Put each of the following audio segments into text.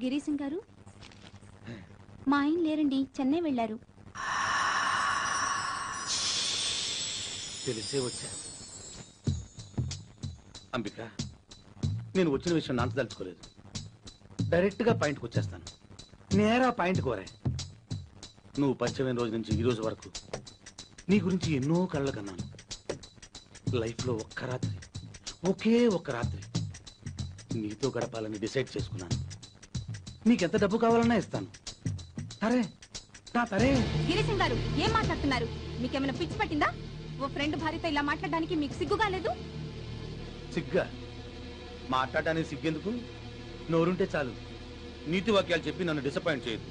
గిరీశం గారు, మా ఆయన లేరండి, చెన్నై వెళ్ళారు. తెలిసే వచ్చా. అంబిక, నేను వచ్చిన విషయం నాంత తలుచుకోలేదు. డైరెక్ట్గా పాయింట్కి వచ్చేస్తాను. నేరా పాయింట్ కోరే. నువ్వు పరిచయమైన రోజు నుంచి ఈ రోజు వరకు నీ గురించి ఎన్నో కళ్ళ కన్నాను. లైఫ్లో ఒక్క రాత్రి, ఒకే ఒక్క రాత్రి నీతో గడపాలని డిసైడ్ చేసుకున్నాను. నీకెంత డబ్బు కావాలన్నా ఇస్తాను. తరే నా తరే. గిరీశం గారు, ఏం మాట్లాడుతున్నారు? మీకేమైనా పిచ్చి పట్టిందా? ఓ ఫ్రెండ్ భార్యతో ఇలా మాట్లాడడానికి మీకు సిగ్గుగా లేదు? సిగ్గా? మాట్లాడడానికి సిగ్గెందుకు? నోరుంటే చాలు. నీతి వాక్యాలు చెప్పి నన్ను డిసప్పాయింట్ చేయదు.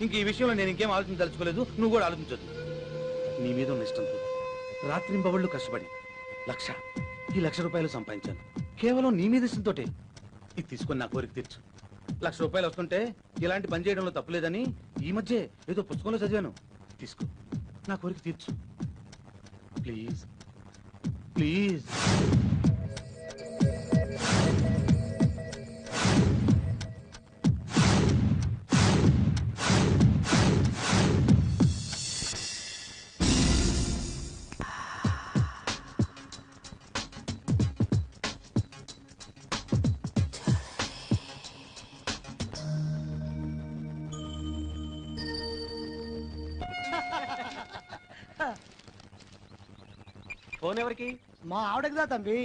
ఇంక ఈ విషయంలో నేను ఇంకేం ఆలోచించదలుచుకోలేదు. నువ్వు కూడా ఆలోచించదు. నీ మీద ఉన్న ఇష్టంతో రాత్రింబవళ్ళు కష్టపడి ఈ 1,00,000 రూపాయలు సంపాదించాను. కేవలం నీ మీద ఇష్టంతోటే. ఇది తీసుకొని నా కోరిక తీర్చు. 1,00,000 రూపాయలు వస్తుంటే ఇలాంటి పని చేయడంలో తప్పులేదని ఈ మధ్య ఏదో పుస్తకంలో చదివాను. తీసుకో, నా కోరిక తీర్చు ప్లీజ్. ప్లీజ్. ఫోన్ ఎవరికి? మా ఆవిడకిదా తంబి.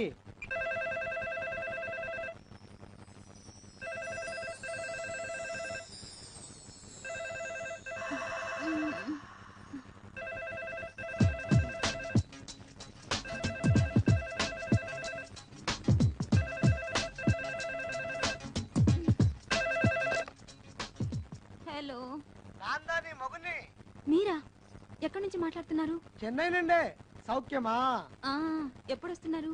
హలో, నాందాని మొగుని. మీరా? ఎక్కడి నుంచి మాట్లాడుతున్నారు? చెన్నై నుండే. సౌఖ్యమా? ఎప్పుడు వస్తున్నారు?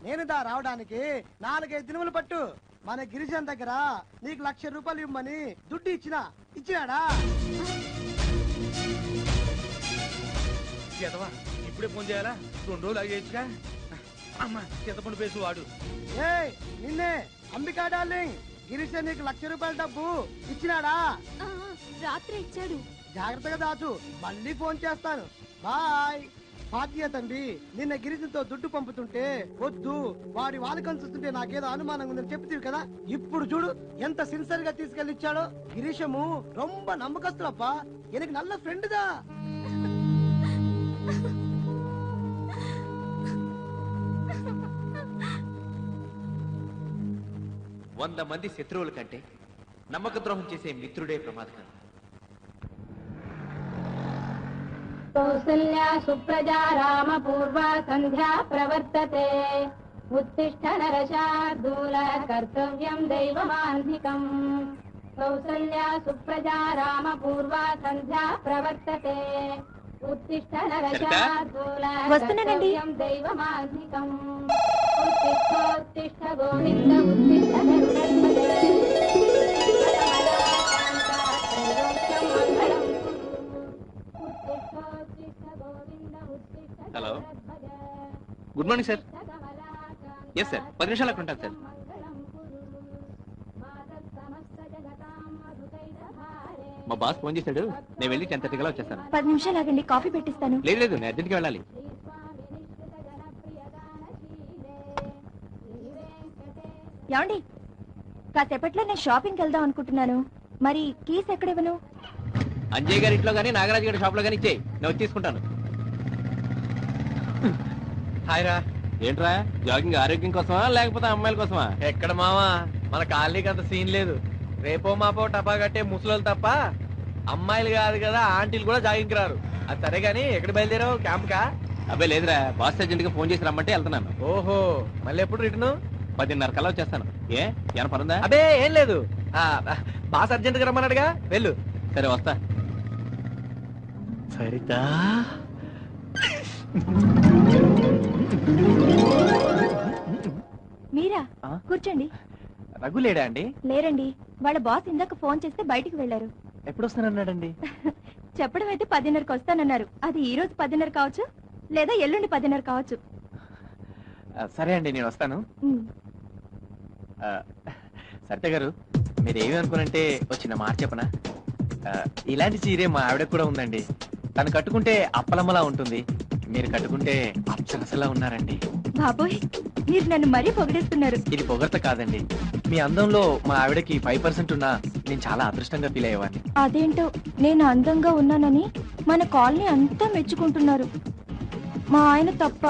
నేను రావడానికి 4-5 దినములు పట్టు. మన గిరిజన్ దగ్గర నీకు 1,00,000 రూపాయలు ఇవ్వమని దుడ్డు ఇచ్చినాడా? ఇప్పుడే ఫోన్ చేయాలా? 2 రోజులు అయ్యేచ్చుగా. అమ్మా, చింతపండు పేసు వాడు. నిన్నే అంబికా డార్లింగ్. గిరిజన్ నీకు 1,00,000 రూపాయల డబ్బు ఇచ్చినాడా? రాత్రి ఇచ్చాడు. జాగ్రత్తగా దాచు. మళ్ళీ ఫోన్ చేస్తాను. బాయ్. భాగ్య తండ్రి, నిన్న గిరిజంతో దుడ్డు పంపుతుంటే వద్దు, వాడి వాళ్ళకం చూస్తుంటే నాకేదో అనుమానంగా ఉందని చెప్తీవి కదా. ఇప్పుడు చూడు ఎంత సిన్సియర్ గా తీసుకెళ్లి ఇచ్చాడో. గిరీశము రొంబ నమ్మకస్తులప్పా. ఎనకు నల్ల ఫ్రెండ్ దా. వంద మంది శత్రువుల కంటే నమ్మక ద్రోహం చేసే మిత్రుడే ప్రమాదకరం. కౌసల్యా సుప్రజా రామ పూర్వ సంధ్యా ప్రవర్తతే. ఉత్తిష్ఠ నరశార్దూల కర్తవ్యం దైవమాన్ధికం. కౌసల్యా సుప్రజా రామ పూర్వ సంధ్యా ప్రవర్తతే. ఉత్తిష్ఠ నరశార్దూల కర్తవ్యం దైవమాన్ధికం. ఉత్తిష్ఠోత్తిష్ఠ గోవింద ఉత్తిష్ఠ గరుడధ్వజ. Hello, good morning sir. Yes sir, 10 నిమిషాలు అక్కడ ఉంటాను సార్. మా బాస్ ఫోన్ చేశాడు, నేను వెళ్ళి 10:30 కల్లా వచ్చేస్తాను. 10 నిమిషాలు ఆగండి, కాఫీ పెట్టిస్తాను. లేదు, నేను అర్జెంట్గా వెళ్ళాలి. ఏమండి, కాసేపట్లో నేను షాపింగ్కి వెళ్దాం అనుకుంటున్నాను. మరి కీస్ ఎక్కడ ఇవ్వను? అంజయ్ గారి ఇంట్లో కానీ నాగరాజు గారి షాప్ లో కానీ ఇచ్చేయి, నేను వచ్చి తీసుకుంటాను. హాయ్ రా. ఏంట్రా, జాగింగ్ ఆరోగ్యం కోసమా లేకపోతే అమ్మాయిల కోసమా? ఎక్కడ మావా, మన కాలనీకి అంత సీన్ లేదు. రేపో మాపో టపా కట్టే ముసలోళ్ళు తప్ప అమ్మాయిలు కాదు కదా, ఆంటీలు కూడా జాగింగ్ రారు. అది సరే గానీ ఎక్కడ బయలుదేరావు? క్యాంప్ కా? అబ్బే లేదురా, బాస్ అర్జెంట్ గా ఫోన్ చేసి రమ్మంటే వెళ్తున్నాను. ఓహో, మళ్ళీ ఎప్పుడు రిటర్న్? 10:30 కల్లా వచ్చేస్తాను. ఏమైనా పనుందా? అబే ఏం లేదు, బాస్ అర్జెంట్ గా రమ్మన్నాడుగా, వెళ్ళు. సరే వస్తా. సరితా మీరా? కూర్చోండి. రఘు లేడా అండి? లేరండి, వాళ్ళ బాస్ ఇందాక ఫోన్ చేస్తే బయటికి వెళ్లారు. ఎప్పుడు వస్తానన్నాడండి? చెప్పడం అయితే 10:30కి వస్తానన్నారు. అది ఈ రోజు 10:30 కావచ్చు, లేదా ఎల్లుండి 10:30 కావచ్చు. సరే అండి, నేను వస్తాను. సరిత గారు, మీరేమి అనుకోనంటే వచ్చిన మాట చెప్పనా ఇలాంటి చీరే మా ఆవిడ కూడా ఉందండి. తను కట్టుకుంటే అప్పలమ్మలా ఉంటుంది, మీరు కట్టుకుంటే అప్సరసలా ఉన్నారండి. బాబోయ్, మీరు నన్ను మరీ పొగిడేస్తున్నారు. ఇది పొగడ్త కాదండి, మీ అందంలో మా ఆవిడకి 5% ఉన్నా నేను చాలా అదృష్టంగా ఫీల్ అయ్యేవాడిని. అదేంటో నేను అందంగా ఉన్నానని మన కాలనీ అంతా మెచ్చుకుంటున్నారు, మా ఆయన తప్ప.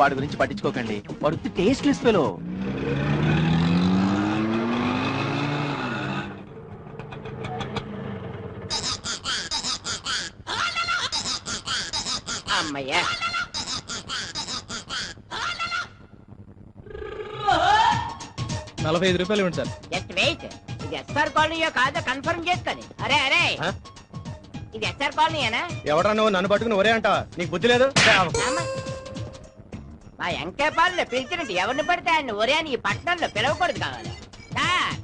వాడి గురించి పట్టించుకోకండి, వాడు టేస్ట్లెస్ ఫెలో. అమ్మయ్యా, ₹45 ఇవ్వండి సార్. Just wait. ఇది ఎస్ఆర్ కాలనీయో కాదో కన్ఫర్మ్ చేసుకొని. అరే అరే, ఇది ఎస్ఆర్ కాలనీయేనా? ఎవడరా నువ్వు నన్ను పట్టుకుని ఒరే అంట, నీకు బుద్ధి లేదు? అమ్మ, మా ఎంకేపాల్లో పిలిచినట్టు ఎవరిని పడితే ఆయన ఒరే అని ఈ పట్టణంలో పిలవకూడదు కావాలి. సార్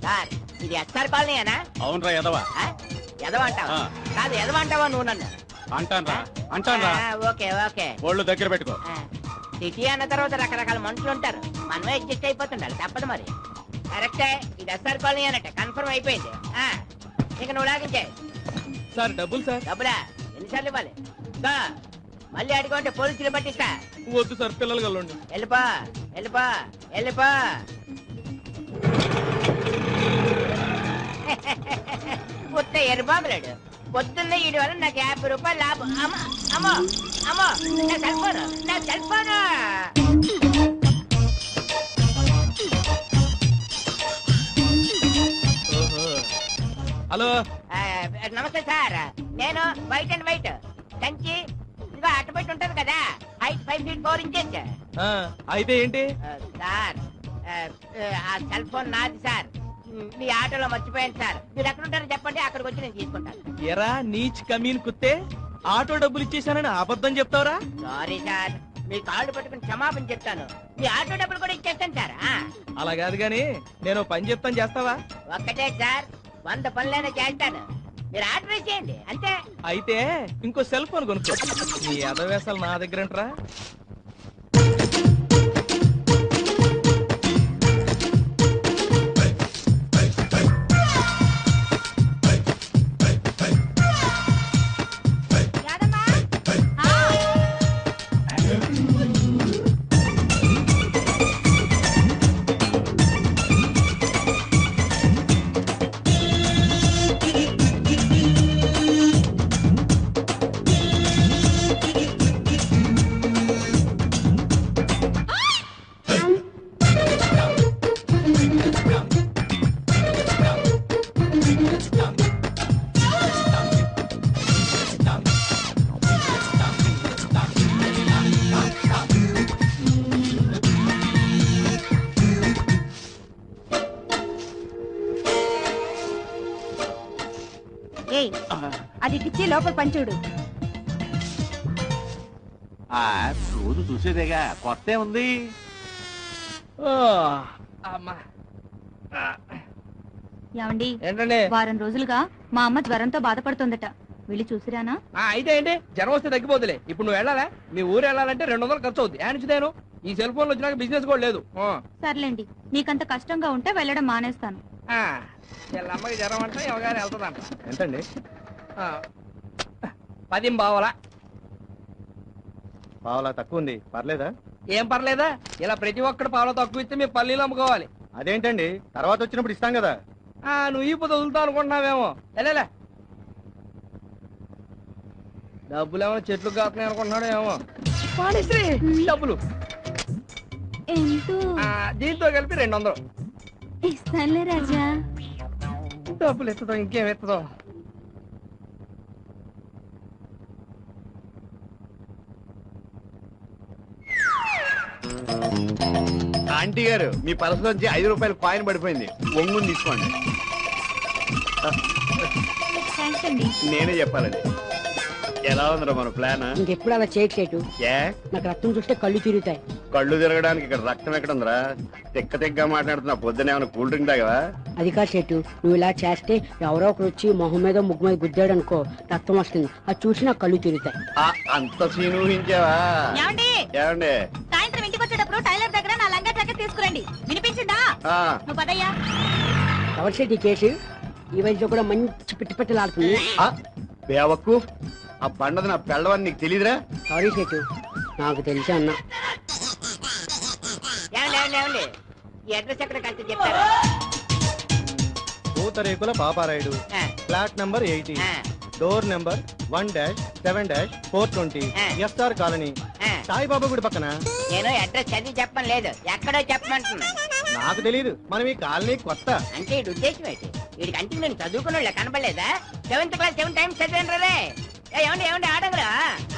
సార్, ఇది ఎస్ఆర్ కాలనీయేనా? అవునరా ఎదవా. ఎదవంటావా? కాదు, ఎదవంటావా నువ్వు నన్ను? అంటాన్రా ఓకే ఓకే. ఒళ్ళు దగ్గర పెట్టుకో. సిటీ అన్న తర్వాత రకరకాల మనుషులు ఉంటారు, మనమే అడ్జస్ట్ అయిపోతుండాలి, తప్పదు మరి. కరెక్టే, ఇది ఎస్ఆర్ కాలనీ అన్నట్టు కన్ఫర్మ్ అయిపోయింది. ఇక నువ్వు లాగించే. సార్ డబ్బులు సార్. డబ్బులా? ఎన్నిసార్లు ఇవ్వాలి? దా, మళ్ళీ అడుగుంటే పోలీసులు పట్టిస్తా. వద్దు సార్, పిల్లలు కలండి. వెళ్ళిపో వెళ్ళిపో వెళ్ళిపో. ఉత్త ఎరుబాబులాడు. పొద్దున్న ఈడు వల్ల నాకు ₹50 లాభం. అమ్మో అమ్మో అమ్మో, నా సెల్ఫోను, నా సెల్ఫోను. హలో, నమస్తే సార్, నేను వైట్ అండ్ వైట్ కంచి ఇదిగో అటుబయట ఉంటది కదా, హైట్ 5 feet 4 inches. అయితే ఏంటి సార్, ఆ సెల్ ఫోన్ నాది సార్, మీ ఆటోలో మర్చిపోయాను సార్. మీరు ఎక్కడ ఉంటారో చెప్పండి, అక్కడికి వచ్చి నేను తీసుకుంటాను. ఎరా నీచ్ కమీన్ కుత్తే, ఆటో డబ్బులు ఇచ్చేసానని అబద్ధం చెప్తావరా? సారీ సార్, మీ కాళ్ళు పట్టుకుని క్షమాపణ చెప్తాను. మీ ఆటో డబ్బులు కూడా ఇచ్చేస్తాను సార్. అలా కాదు గాని నేను పని చెప్తాను, చేస్తావా? ఒక్కటే సార్, 100 పనులైనా చేస్తాను, మీరు ఆర్డర్ చేయండి అంతే. అయితే ఇంకో సెల్ ఫోన్ కొనుక్కో. నీ అదవేశాలు నా దగ్గర అంటరా? అది పిచ్చి లోపల పంచుడు. రోజు చూసేదేగా, కొత్త ఉంది. ఏమండి, ఏంటండి? వారం రోజులుగా మా అమ్మ జ్వరంతో బాధపడుతుందట, వెళ్ళి చూసిరానా? అయితే ఏంటి, జ్వరం వస్తే తగ్గిపోతులే. ఇప్పుడు నువ్వు వెళ్ళాలా? మీ ఊరు వెళ్ళాలంటే 200 ఖర్చు అవుద్ది. నేను ఈ సెల్ ఫోన్ వచ్చినాక బిజినెస్ కూడా లేదు. సర్లేండి, నీకంత కష్టంగా ఉంటే వెళ్ళడం మానేస్తాను. వీళ్ళ అమ్మకి జ్వరం అంటే ఎవగానే వెళ్తుందంట. ఎంతండి? 10 పావలా. పావలా తక్కువ ఉంది, పర్లేదా? ఏం పర్లేదా? ఇలా ప్రతి ఒక్కడు పావలా తక్కువ ఇస్తే మేము పల్లీలు అమ్ముకోవాలి. అదేంటండి, తర్వాత వచ్చినప్పుడు ఇస్తాం కదా. నువ్వు ఈ పొద్దు వదులుతావు అనుకుంటున్నావేమో. వెళ్ళలే, డబ్బులు ఏమో చెట్లు కాస్తున్నాయి అనుకుంటున్నాడు ఏమో. డబ్బులు దీంతో కలిపి 200. ఇస్తానులే రాజా. డబ్బులు ఎత్తుదో ఇంకేం ఎత్తుదో. ఆంటీ గారు, మీ పర్స్ నుంచి ₹5 కాయిన్ పడిపోయింది, ఒంగుని తీసుకోండి. థ్యాంక్స్ అండి. నేనే చెప్పాలండి. ఎలా ఉందిరా మన ప్లాన్? ఇంకెప్పుడు అలా చేయట్లేదు. ఏ, నాకు రక్తం చూస్తే కళ్ళు తిరుగుతాయి. కళ్ళు తిరగడానికి ఇక్కడ రక్తం ఎక్కడ ఉందిరా? తిక్క మాట్లాడుతున్నా. పొద్దున ఏమైనా కూల్ డ్రింక్ తాగవా? అది కాదు చెట్టు, నువ్వు ఇలా చేస్తే ఎవరో ఒకరు వచ్చి మొహం మీద ముగ్గు మీద గుద్దాడు అనుకో, రక్తం వస్తుంది. అది చూసి నాకు కళ్ళు తిరుగుతాయి. అంత సీన్ ఊహించావా? ఏమండి, సాయంత్రం ఇంటికి వచ్చేటప్పుడు టైలర్ దగ్గర నా లంగా జాకెట్ తీసుకురండి. వినిపించిందా? నువ్వు పదయ్యా. ఎవరు ఎవరి సెట్ ఈ కేసు? ఈ వయసులో కూడా మంచి పిట్టి పెట్టలాడుతుంది. బేవక్కు ఆ బండది నా పెళ్ళవని నీకు తెలియదురా? సారీ సెట్, నాకు తెలిసి అన్నా. ఏమండి ఈ అడ్రస్ ఎక్కడ కలిసి చెప్తారా? Pootharekula Paparayudu, flat number 80, door number 1-7-420, SR colony, Saibaba గుడి పక్కన. నేను అడ్రస్ చదివి చెప్పను లేదు, ఎక్కడో చెప్పమంటున్నా. నాకు తెలియదు, మనం ఈ కాలనీ కొత్త. అంటే ఈ ఉద్దేశం ఏంటి? వీడికి అంటే నేను చదువుకున్న కనపడలేదా? 7th క్లాస్ 7 times చదివాను రే. ఏమండి ఆడగరా?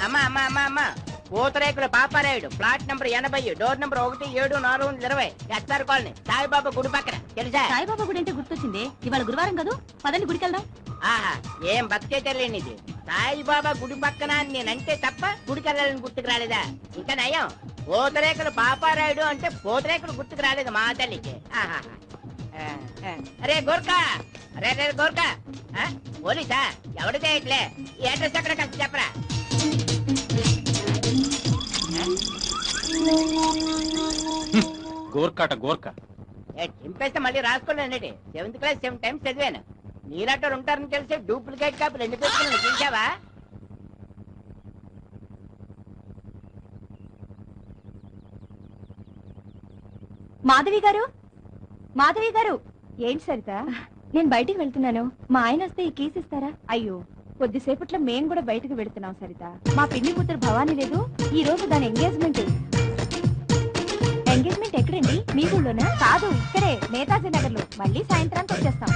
అమ్మా Pootharekula Paparayudu, flat number 80, door number 1-7-420, SR colony, Saibaba గుడి పక్కన. తెలుసా? సాయిబాబా గుడి అంటే గుర్తొచ్చింది. ఇవాళ గురువారం కదా, పదండి గుడికి వెళ్దాం. ఆహా, ఏం భక్తేటర్లేనిది. సాయిబాబా గుడి పక్కన నేనంటే తప్ప గుడికి వెళ్ళాలని గుర్తుకు రాలేదా? ఇంకా నయం, పూతరేకుల పాపారాయుడు అంటే పూతరేకులు గుర్తుకు రాలేదు మా తల్లికి. అరే గోర్ఖా, అరే గోర్ఖా, పోలీసా? ఎవరిదే ఇట్లే? ఈ అడ్రస్ ఎక్కడ కలిసి చెప్పరా? గోర్ఖా చింపేస్తే మళ్ళీ రాసుకోలేనండి. 7th క్లాస్ 7 times చదివాను. నీలాంటి ఉంటారని తెలిసి డూప్లికేట్ కాపీలు 2 పెట్టుకుని చూసావా? మాధవి గారు ఏంటి సరిత? నేను బయటికి వెళ్తున్నాను, మా ఆయన వస్తే ఈ కీస్ ఇస్తారా? అయ్యో, కొద్దిసేపట్లో మేం కూడా బయటకు వెళ్తున్నాం సరిత. మా పిన్ని కూతురు భవానీ లేదు, ఈ రోజు దాని ఎంగేజ్మెంట్ ఎక్కడండి? మీ ఊళ్ళోనా? కాదు, ఇక్కడే నేతాజీ నగర్ లో. మళ్ళీ సాయంత్రానికి వచ్చేస్తాం.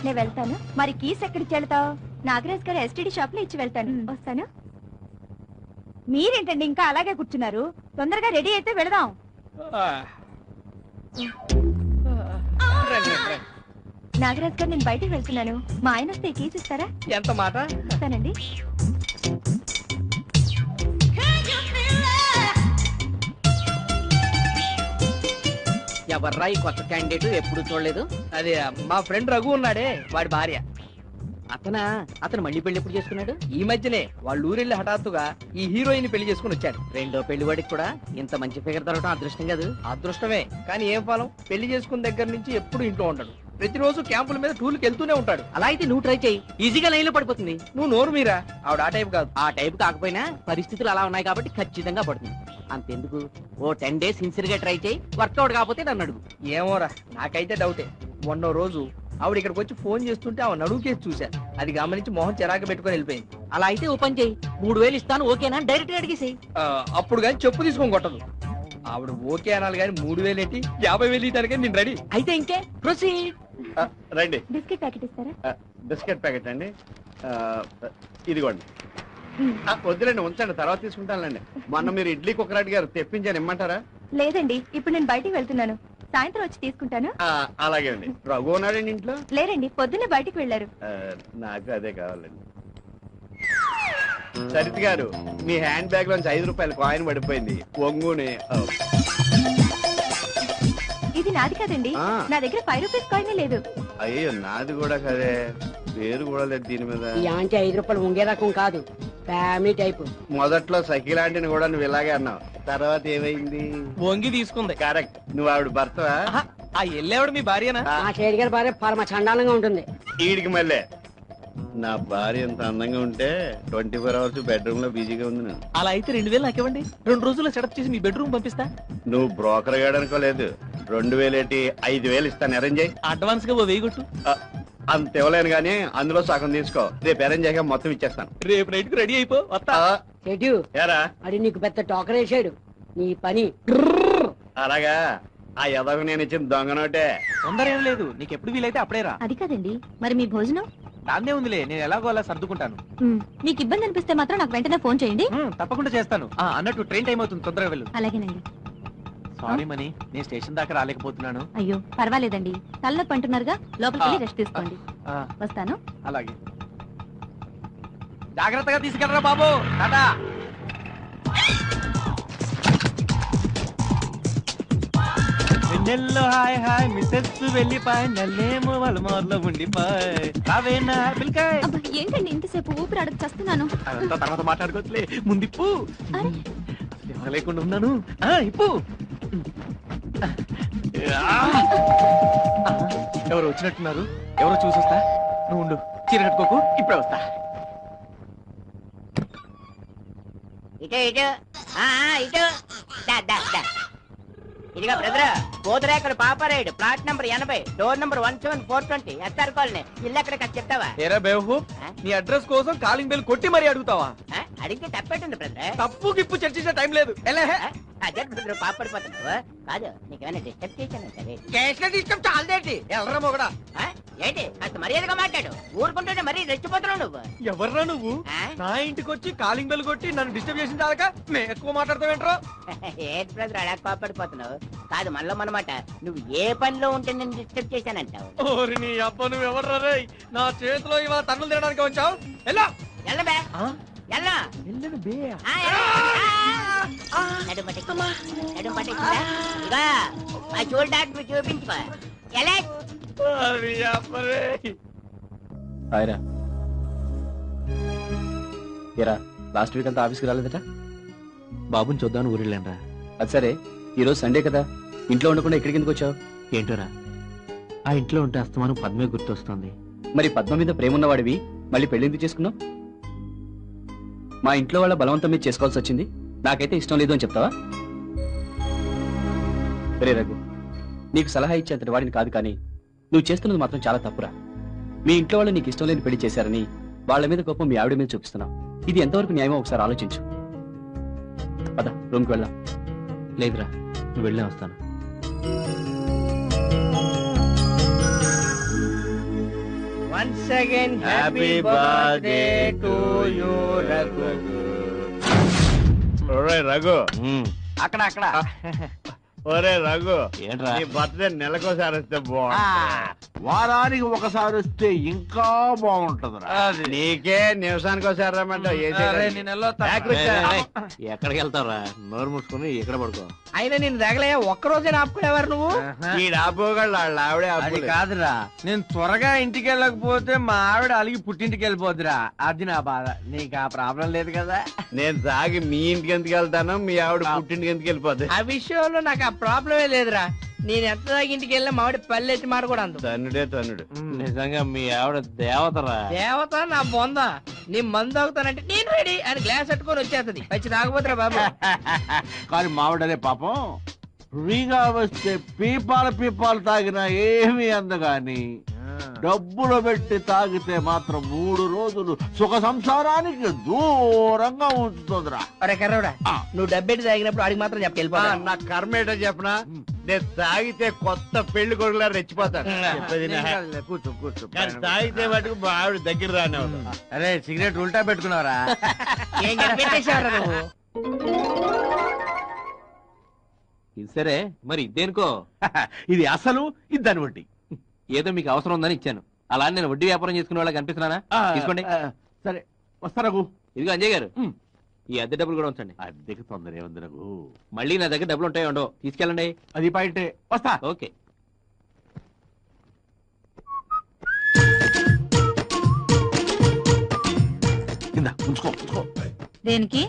నేను వెళ్తాను. మరి కీస్ ఎక్కడికి వెళ్తావు? నాగరాజ్ గారు ఎస్టీడీ షాప్ లో ఇచ్చి వెళ్తాను. వస్తాను. మీరేంటండి ఇంకా అలాగే కూర్చున్నారు? తొందరగా రెడీ అయితే వెళదాం. నాగరాజ్ గారు, నేను బయటికి వెళ్తున్నాను, మా ఆయన వస్తే కీస్ ఇస్తారా? ఎంత మాట? ఇస్తానండి. ఎవర్రా ఈ కొత్త క్యాండిడేట్? ఎప్పుడు చూడలేదు. అదే మా ఫ్రెండ్ రఘు ఉన్నాడే, వాడి భార్య. అతను మళ్ళీ పెళ్లి ఎప్పుడు చేసుకున్నాడు? ఈ మధ్యనే వాళ్ళ ఊరెళ్ళి హఠాత్తుగా ఈ హీరోయిన్ పెళ్లి చేసుకుని వచ్చాడు. రెండో పెళ్లి వాడికి కూడా ఇంత మంచి ఫిగర్ దొరకడం అదృష్టం కాదు? అదృష్టమే, కానీ ఏం ఫలం? పెళ్లి చేసుకున్న దగ్గర నుంచి ఎప్పుడు ఇంట్లో ఉంటాడు. ప్రతిరోజు క్యాంపుల మీద టూర్కి వెళ్తూనే ఉంటాడు. అలా అయితే నువ్వు ట్రై చేయి, ఈజీగా లైన్ లో పడిపోతుంది. నువ్వు నోరు మీరా, ఆవిడ ఆ టైప్ కాదు. ఆ టైప్ కాకపోయినా పరిస్థితులు అలా ఉన్నాయి కాబట్టి ఖచ్చితంగా పడుతుంది. అంతెందుకు, ఓ 10 days సిన్సియర్ గా ట్రై చేయి, వర్కౌట్ కాకపోతే నన్ను అడుగు. ఏమోరా, నాకైతే డౌటే. మొన్న రోజు ఆవిడ ఇక్కడికి వచ్చి ఫోన్ చేస్తుంటే ఆవిడ నడువు కేసు చూశా. అది గమనించి మొహం చిరాకు పెట్టుకుని వెళ్ళిపోయింది. అలా అయితే ఓ పని చేయి, 3000 ఇస్తాను ఓకేనా డైరెక్ట్ గా అడిగేసేయి. అప్పుడు కానీ చెప్పు తీసుకొని కొట్టదు. ఆవిడ ఓకే అనాలి కానీ 3000 ఏంటి, 50,000 ఇవ్వడానికి నేను రెడీ. అయితే ఇంకే ప్రొసీడ్. రండి. బిస్కెట్ ప్యాకెట్ ఇస్తారా? బిస్కెట్ ప్యాకెట్ అండి, ఇదిగోండి. వద్దులేండి, ఉంచండి, తర్వాత తీసుకుంటానులేండి. మొన్న మీరు ఇడ్లీ కుక్కర్ అడిగారు, తెప్పించాను, ఇమ్మంటారా? లేదండి, ఇప్పుడు నేను బయటికి వెళ్తున్నాను, సాయంత్రం వచ్చి తీసుకుంటాను. అలాగే అండి. రఘు ఉన్నాడండి ఇంట్లో? లేరండి, పొద్దున్నే బయటికి వెళ్ళారు. నాకు అదే కావాలండి. సరిత గారు, మీ హ్యాండ్ బ్యాగ్ లోంచి 5 రూపాయల కాయిన్ పడిపోయింది, ఒంగుని. ఇది నాది కదండి, నా దగ్గర 5 రూపీస్ కాయిన్ లేదు. అయ్యో, నాది కూడా కదే, పేరు కూడా లేదు దీని మీద. ఈ ఆంటీ 5 రూపాయలు ఉంగే రకం కాదు, ఫ్యామిలీ టైప్. మొదట్లో సఖిలాంటిని కూడా నువ్వు ఇలాగే అన్నావు, తర్వాత ఏమైంది? వంగి తీసుకుంది. కరెక్ట్, నువ్వు ఆవిడ భర్తవా? ఆ ఎల్లేవిడ మీ భార్యనా? ఆ షేడ్ గారి భార్య పరమ చండాలంగా ఉంటుంది. ఈడికి మళ్ళీ నా భార్య ఎంత అందంగా ఉంటే 24 hours బెడ్రూమ్ లో బిజీగా ఉంది. నేను అలా అయితే 2000 నాకు ఇవ్వండి, 2 రోజుల్లో సెటప్ చేసి మీ బెడ్రూమ్ పంపిస్తా. నువ్వు బ్రోకర్ గాడనుకోలేదు, 2000 ఏంటి, 5000 ఇస్తాను, అరేంజ్ అయ్యి. అడ్వాన్స్ గా 1000 కొట్టు. అంత ఇవ్వలేను గానీ అందులో సగం తీసుకో, రేపు అరేంజ్ అయ్యాక మొత్తం ఇచ్చేస్తాను. రేపు నైట్ కు రెడీ అయిపో, వస్తా. చెడు ఏరా, అది నీకు పెద్ద టోకర్ వేసాడు, నీ పని. అలాగా, ఆ ఎదకు నేను ఇచ్చిన దొంగ నోటే. తొందర ఏం లేదు, నీకు ఎప్పుడు వీలైతే అప్పుడే రా. అది కదండి, మరి మీ భోజనం? దాన్నే ఉందిలే, నేను ఎలాగో అలా సర్దుకుంటాను. మీకు ఇబ్బంది అనిపిస్తే మాత్రం నాకు వెంటనే ఫోన్ చేయండి. తప్పకుండా చేస్తాను. అన్నట్టు ట్రైన్ టైం అవుతుంది, తొందరగా వెళ్ళు. అలాగేనండి. సారీ మనీ, నేను స్టేషన్ దాకా రాలేకపోతున్నాను. అయ్యో పర్వాలేదండి, తలనొప్పి అంటున్నారుగా, లోపలికి వెళ్ళి రెస్ట్ తీసుకోండి. ఆ, వస్తాను. అలాగే. జాగ్రత్తగా తీసుకెళ్ళరా బాబు. టాటా. వెన్నెల్లో హాయ్ హాయ్ మిస్సెస్ వెళ్ళిపాయ్, నల్లేమో వాళ్ళ మోర్లో ఉండిపాయ్. రావేనా పిల్కాయ్. అబ్బా, ఏంటండి ఇంతసేపు ఊపిరి అడగ చేస్తున్నాను. అదంతా తర్వాత మాట్లాడుకోవచ్చులే, ముందు ఇప్పు. అరే. ఎవరు లేకుండా ఉన్నాను. ఇప్పు. ఎవరు వచ్చినట్టున్నారు, ఎవరో చూసొస్తా. నువ్వు ఉండు, చీర కట్టుకోకు, ఇప్పుడే వస్తా. ఇటు ఇటు ఇటు ఇదిగా brother, Pothurekalu Paparayudu, plot number 80, door number 17420, SR colony. ఇల్లు ఎక్కడ చెప్తావా? ఏరా బేవహూ, నీ అడ్రస్ కోసం కాలింగ్ బెల్ కొట్టి మరీ అడుగుతావా? అడిగితే తప్పేటుంది బ్రదర్. తప్పు గిప్పు చర్చించే టైం లేదు. అదే బ్రదర్, పాపడిపోతున్నావు. కాదు, నీకేమైనా డిస్టర్బ్ చేశాను సరే. చేసిన డిస్టర్బ్ చాలదేంటి? ఎవర్రా మొగడా? ఏంటి కాస్త మర్యాదగా మాట్లాడు, ఊరుకుంటుంటే మరీ రెచ్చిపోతున్నావు నువ్వు. ఎవర్రా నువ్వు? నా ఇంటికి వచ్చి కాలింగ్ బెల్ కొట్టి నన్ను డిస్టర్బ్ చేసిన దాకా నేను ఎక్కువ మాట్లాడతావేంట్రా? ఏంటి బ్రదర్ అలా కోపడిపోతున్నావు? కాదు మనలో మనమాట, నువ్వు ఏ పనిలో ఉంటే నేను డిస్టర్బ్ చేశానంటావు. ఓరి నీ అబ్బ, నువ్వు ఎవర్రా రే? నా చేతిలో ఇవాళ తన్నులు తినడానికి వచ్చావు. ఎలా ఎల్లబే ఎల్లా వెళ్ళను బే. నడుము పట్టిందా? ఇగా మా చూడు డాక్టర్ చూపించుకో. ఎలా హాయ్రా. ఏరా, లాస్ట్ వీక్ అంతా ఆఫీస్కి రాలేదట? బాబుని చూద్దామని ఊరెళ్ళానరా. అది సరే, ఈరోజు సండే కదా, ఇంట్లో ఉండకుండా ఇక్కడికి ఎందుకు వచ్చావు? ఏంటోరా, ఆ ఇంట్లో ఉంటే అస్తమానం పద్మే గుర్తొస్తుంది. మరి పద్మ మీద ప్రేమ ఉన్నవాడివి మళ్ళీ పెళ్లి ఎందుకు చేసుకున్నావు? మా ఇంట్లో వాళ్ళ బలవంతం మీద చేసుకోవాల్సి వచ్చింది, నాకైతే ఇష్టం లేదు అని చెప్తావా? రే రఘు, నీకు సలహా ఇచ్చేంతటి వాడిని కాదు, కానీ నువ్వు చేస్తున్నది మాత్రం చాలా తప్పురా. మీ ఇంట్లో వాళ్ళు నీకు ఇష్టం లేని పెళ్లి చేశారని వాళ్ళ మీద కోపం మీ ఆవిడ మీద చూపిస్తున్నావు. ఇది ఎంతవరకు న్యాయమో ఒకసారి ఆలోచించు. పద, రూమ్కి వెళ్దాం. లేదురా, నువ్వు వెళ్ళే వస్తాను. Once again, happy birthday to you, Raghu. ఒరే రఘు, అక్కడ అక్కడ. ఒరే రఘు, ఏంట్రా? నీ బర్త్డే నెలకోసారి వస్తే బాగుంటుంది. వారానికి ఒకసారి వస్తే ఇంకా బాగుంటదిరా. నీకే నిమిషానికి ఒకసారి రమ్మంటావు. ఎక్కడికి వెళ్తారా? నోరు మూసుకుని ఎక్కడ పడుకో. అయినా నేను తగలే ఒక్కరోజే ఆపుకునేవారు నువ్వు. ఈ ఆపుకోగలడు, వాళ్ళ ఆవిడే అది ఆపుకోలేదు. కాదురా, నేను త్వరగా ఇంటికి వెళ్ళకపోతే మా ఆవిడ అలిగి పుట్టింటికి వెళ్ళిపోద్దురా. అది నా బాధ. నీకు ఆ ప్రాబ్లం లేదు కదా? నేను సాగి మీ ఇంటికి ఎందుకు వెళ్తాను, మీ ఆవిడ పుట్టింటికి ఎందుకు వెళ్ళిపోద్ది? ఆ విషయంలో నాకు ఆ ప్రాబ్లమే లేదురా. నేను ఎంత దాకా ఇంటికి వెళ్ళినా మావిడ పల్లె ఎత్తి మాట కూడా అందు. తన్నుడే తన్నుడు. నిజంగా మీ ఆవిడ దేవతరా. దేవత నా బొంద. నీ మందు తాగుతానంటే నేను రెడీ అని గ్లాస్ పట్టుకొని వచ్చేస్తుంది. వచ్చి తాగబోతురా బాబు. కానీ మావిడనే పాపం ఫ్రీగా వస్తే పీపాలు తాగినా ఏమీ అందగాని డబ్బులు పెట్టి తాగితే మాత్రం 3 రోజులు సుఖ సంసారానికి దూరంగా ఉంచుతుందిరా. అరే కర్రవుడా, నువ్వు డబ్బెట్టి తాగినప్పుడు అడిగి మాత్రం చెప్పి నా కర్మ ఏంటో చెప్పనా, నేను తాగితే కొత్త పెళ్లి కొడుకులా రెచ్చిపోతాను. కూర్చో కూర్చో. కానీ తాగితే మటుకు మా ఆవిడ దగ్గర రానే అవుతుంది. అరే సిగరెట్ ఉల్టా పెట్టుకున్నావరా? ఏం కనిపెట్టేసేవారా నువ్వు? ఇది సరే, మరి ఇదేనుకో. ఇది అసలు ఇది దాని వడ్డీ. ఏదో మీకు అవసరం ఉందని ఇచ్చాను. అలా నేను వడ్డీ వ్యాపారం చేసుకునే వాళ్ళకి కనిపిస్తున్నానా? తీసుకోండి. సరే వస్తారగు. ఇదిగో అంజయ్ గారు, ఈ అద్దె డబ్బులు కూడా ఉంచండి. అద్దెకి తొందర ఏముంది రఘు? మళ్ళీ నా దగ్గర డబ్బులు ఉంటాయో ఉండవు, తీసుకెళ్ళండి. అది పాయింటే. వస్తా. ఓకే. కింద ఉంచుకో ఉంచుకో. దేనికి?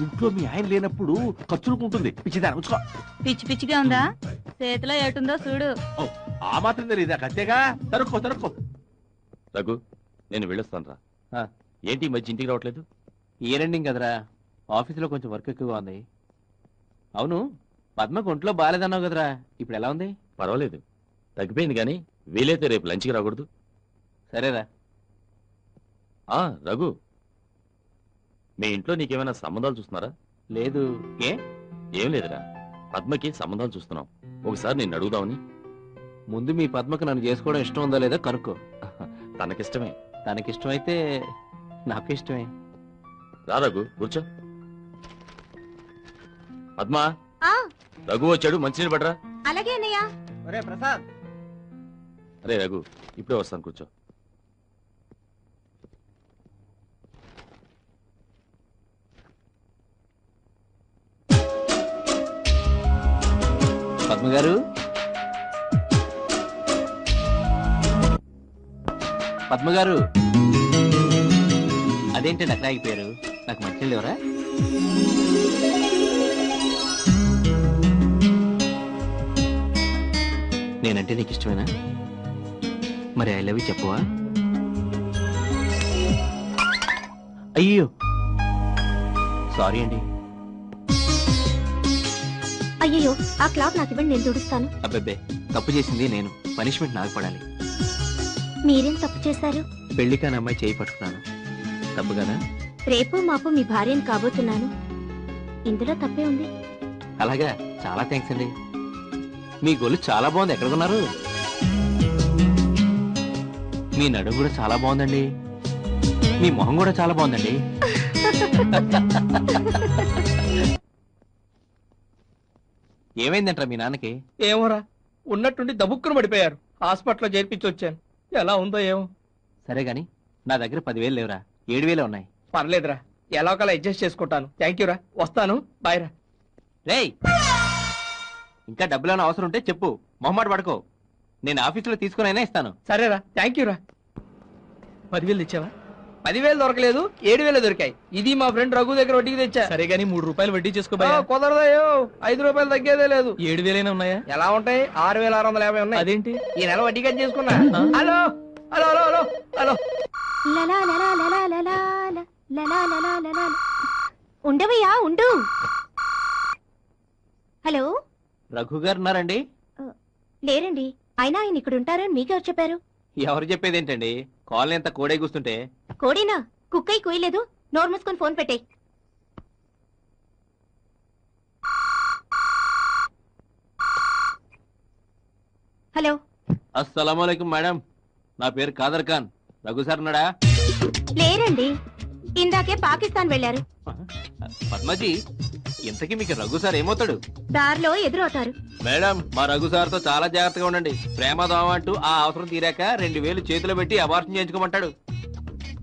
ఇంట్లో మీ ఆయన లేనప్పుడు ఖర్చులకు ఉంటుంది. పిచ్చిదాన్ని ఉంచుకో. పిచ్చి పిచ్చిగా ఉందా? చేతిలో ఏటుందో చూడు. ఆ మాత్రం తెలియదా? కత్తేగా. తరుక్కో తరుక్కో. రఘు, నేను వెళ్ళొస్తాను రా. ఏంటి ఈ మధ్య ఇంటికి రావట్లేదు? ఈ రెండింగ్ కదరా, ఆఫీసులో కొంచెం వర్క్ ఎక్కువగా ఉంది. అవును, పద్మకు ఒంట్లో బాగాలేదన్నావు కదరా, ఇప్పుడు ఎలా ఉంది? పర్వాలేదు, తగ్గిపోయింది. కానీ వీలైతే రేపు లంచ్కి రాకూడదు? సరేరా. రఘు, మీ ఇంట్లో నీకేమైనా సంబంధాలు చూస్తున్నారా? లేదు. ఏ? ఏం లేదురా, పద్మకి సంబంధాలు చూస్తున్నాం. ఒకసారి నేను అడుగుదామని. ముందు మీ పద్మకు నన్ను చేసుకోవడం ఇష్టం ఉందా లేదా కనుక్కో. తనకిష్టమే. తనకిష్టమైతే నాకు ఇష్టమే. రా రఘు, కూర్చో. పద్మా, రఘు వచ్చాడు, మంచినీళ్ళు పడరా. అలాగే అన్నయ్య. ఒరే ప్రసాద్, అరే రఘు, ఇప్పుడే వస్తాను, కూర్చో. పద్మ గారు, పద్మ గారు, అదేంటండి అక్కడ ఆగిపోయారు? నాకు మంచినీళ్ళు ఎవరా? నేనంటే నీకు ఇష్టమేనా? మరి ఐ లవ్ యూ చెప్పవా? అయ్యో సారీ అండి. అయ్యో ఆ క్లాత్ నాకు ఇవ్వండి, నేను తుడుస్తాను. అబ్బబ్బే, తప్పు చేసింది నేను, పనిష్మెంట్ నాకు పడాలి. మీరేం తప్పు చేశారు? పెళ్లి కాని అమ్మాయి చేయి పట్టుకున్నాను, తప్పు కదా? రేపు మాపు మీ భార్యను కాబోతున్నాను, ఇందులో తప్పే ఉంది. అలాగా, చాలా థ్యాంక్స్ అండి. మీ గొల్లు చాలా బాగుంది, ఎక్కడ కొన్నారు? మీ నడుము కూడా చాలా బాగుందండి, మీ మొహం కూడా చాలా బాగుందండి. ఏమైందంటారా మీ నాన్నకి? ఏమోరా, ఉన్నట్టుండి దబుక్కును పడిపోయారు. హాస్పిటల్లో చేర్పించి వచ్చాను, ఎలా ఉందో ఏమో. సరే గాని నా దగ్గర 10,000 లేవురా, 7,000 ఉన్నాయి. పర్లేదురా, ఎలా ఒకలా అడ్జస్ట్ చేసుకుంటాను. థ్యాంక్ యూ రా, వస్తాను, బాయ్ రా. రేయ్, ఇంకా డబ్బులేమైనా అవసరం ఉంటే చెప్పు, మొహమాట పడుకో, నేను ఆఫీసులో తీసుకునైనా ఇస్తాను. సరేరా, థ్యాంక్ యూ రా. 10,000 తెచ్చావా? 10,000 దొరకలేదు, 7,000 దొరికాయి. ఇది మా ఫ్రెండ్ రఘు దగ్గర వడ్డీకి తెచ్చా. సరే గానీ 3 రూపాయలు వడ్డీ చేసుకోబోయా? కుదరదయ్యో, 5 రూపాయలు తగ్గేదే లేదు. 7,000 ఉన్నాయా? ఎలా ఉంటాయి? 6,650 ఉన్నాయి. అదేంటి? ఈ నెల వడ్డీ కట్ చేసుకున్నా. Hello hello hello hello hello. లలా లలా లలా లలా లలా లలా లలా. ఉండవయ్యా ఉండు. హలో, రఘు గారు ఉన్నారండి? లేరండి, అయినా ఆయన ఇక్కడ ఉంటారని మీకెవరు చెప్పారు? ఎవరు చెప్పేదేంటండి, కాలనీ అంతా కోడే కూస్తుంటే. కోడేనా? కుక్కై కూయలేదు, నోరు మూసుకొని ఫోన్ పెట్టే. హలో. అస్సలాముఅలైకుం మేడం, నా పేరు కాదర్ ఖాన్. రఘు సార్ ఉన్నాడా? లేరండి, ఇందాకే పాకిస్తాన్ వెళ్లారు. పద్మజీ, ఇంతకీ మీకు రఘు సార్ ఏమవుతాడు? దారిలో ఎదురవుతారు. మేడం, మా రఘు సార్ తో చాలా జాగ్రత్తగా ఉండండి. ప్రేమ దోమ అంటూ ఆ అవసరం తీరాక 2,000 చేతిలో పెట్టి అబార్షన్ చేయించుకోమంటాడు.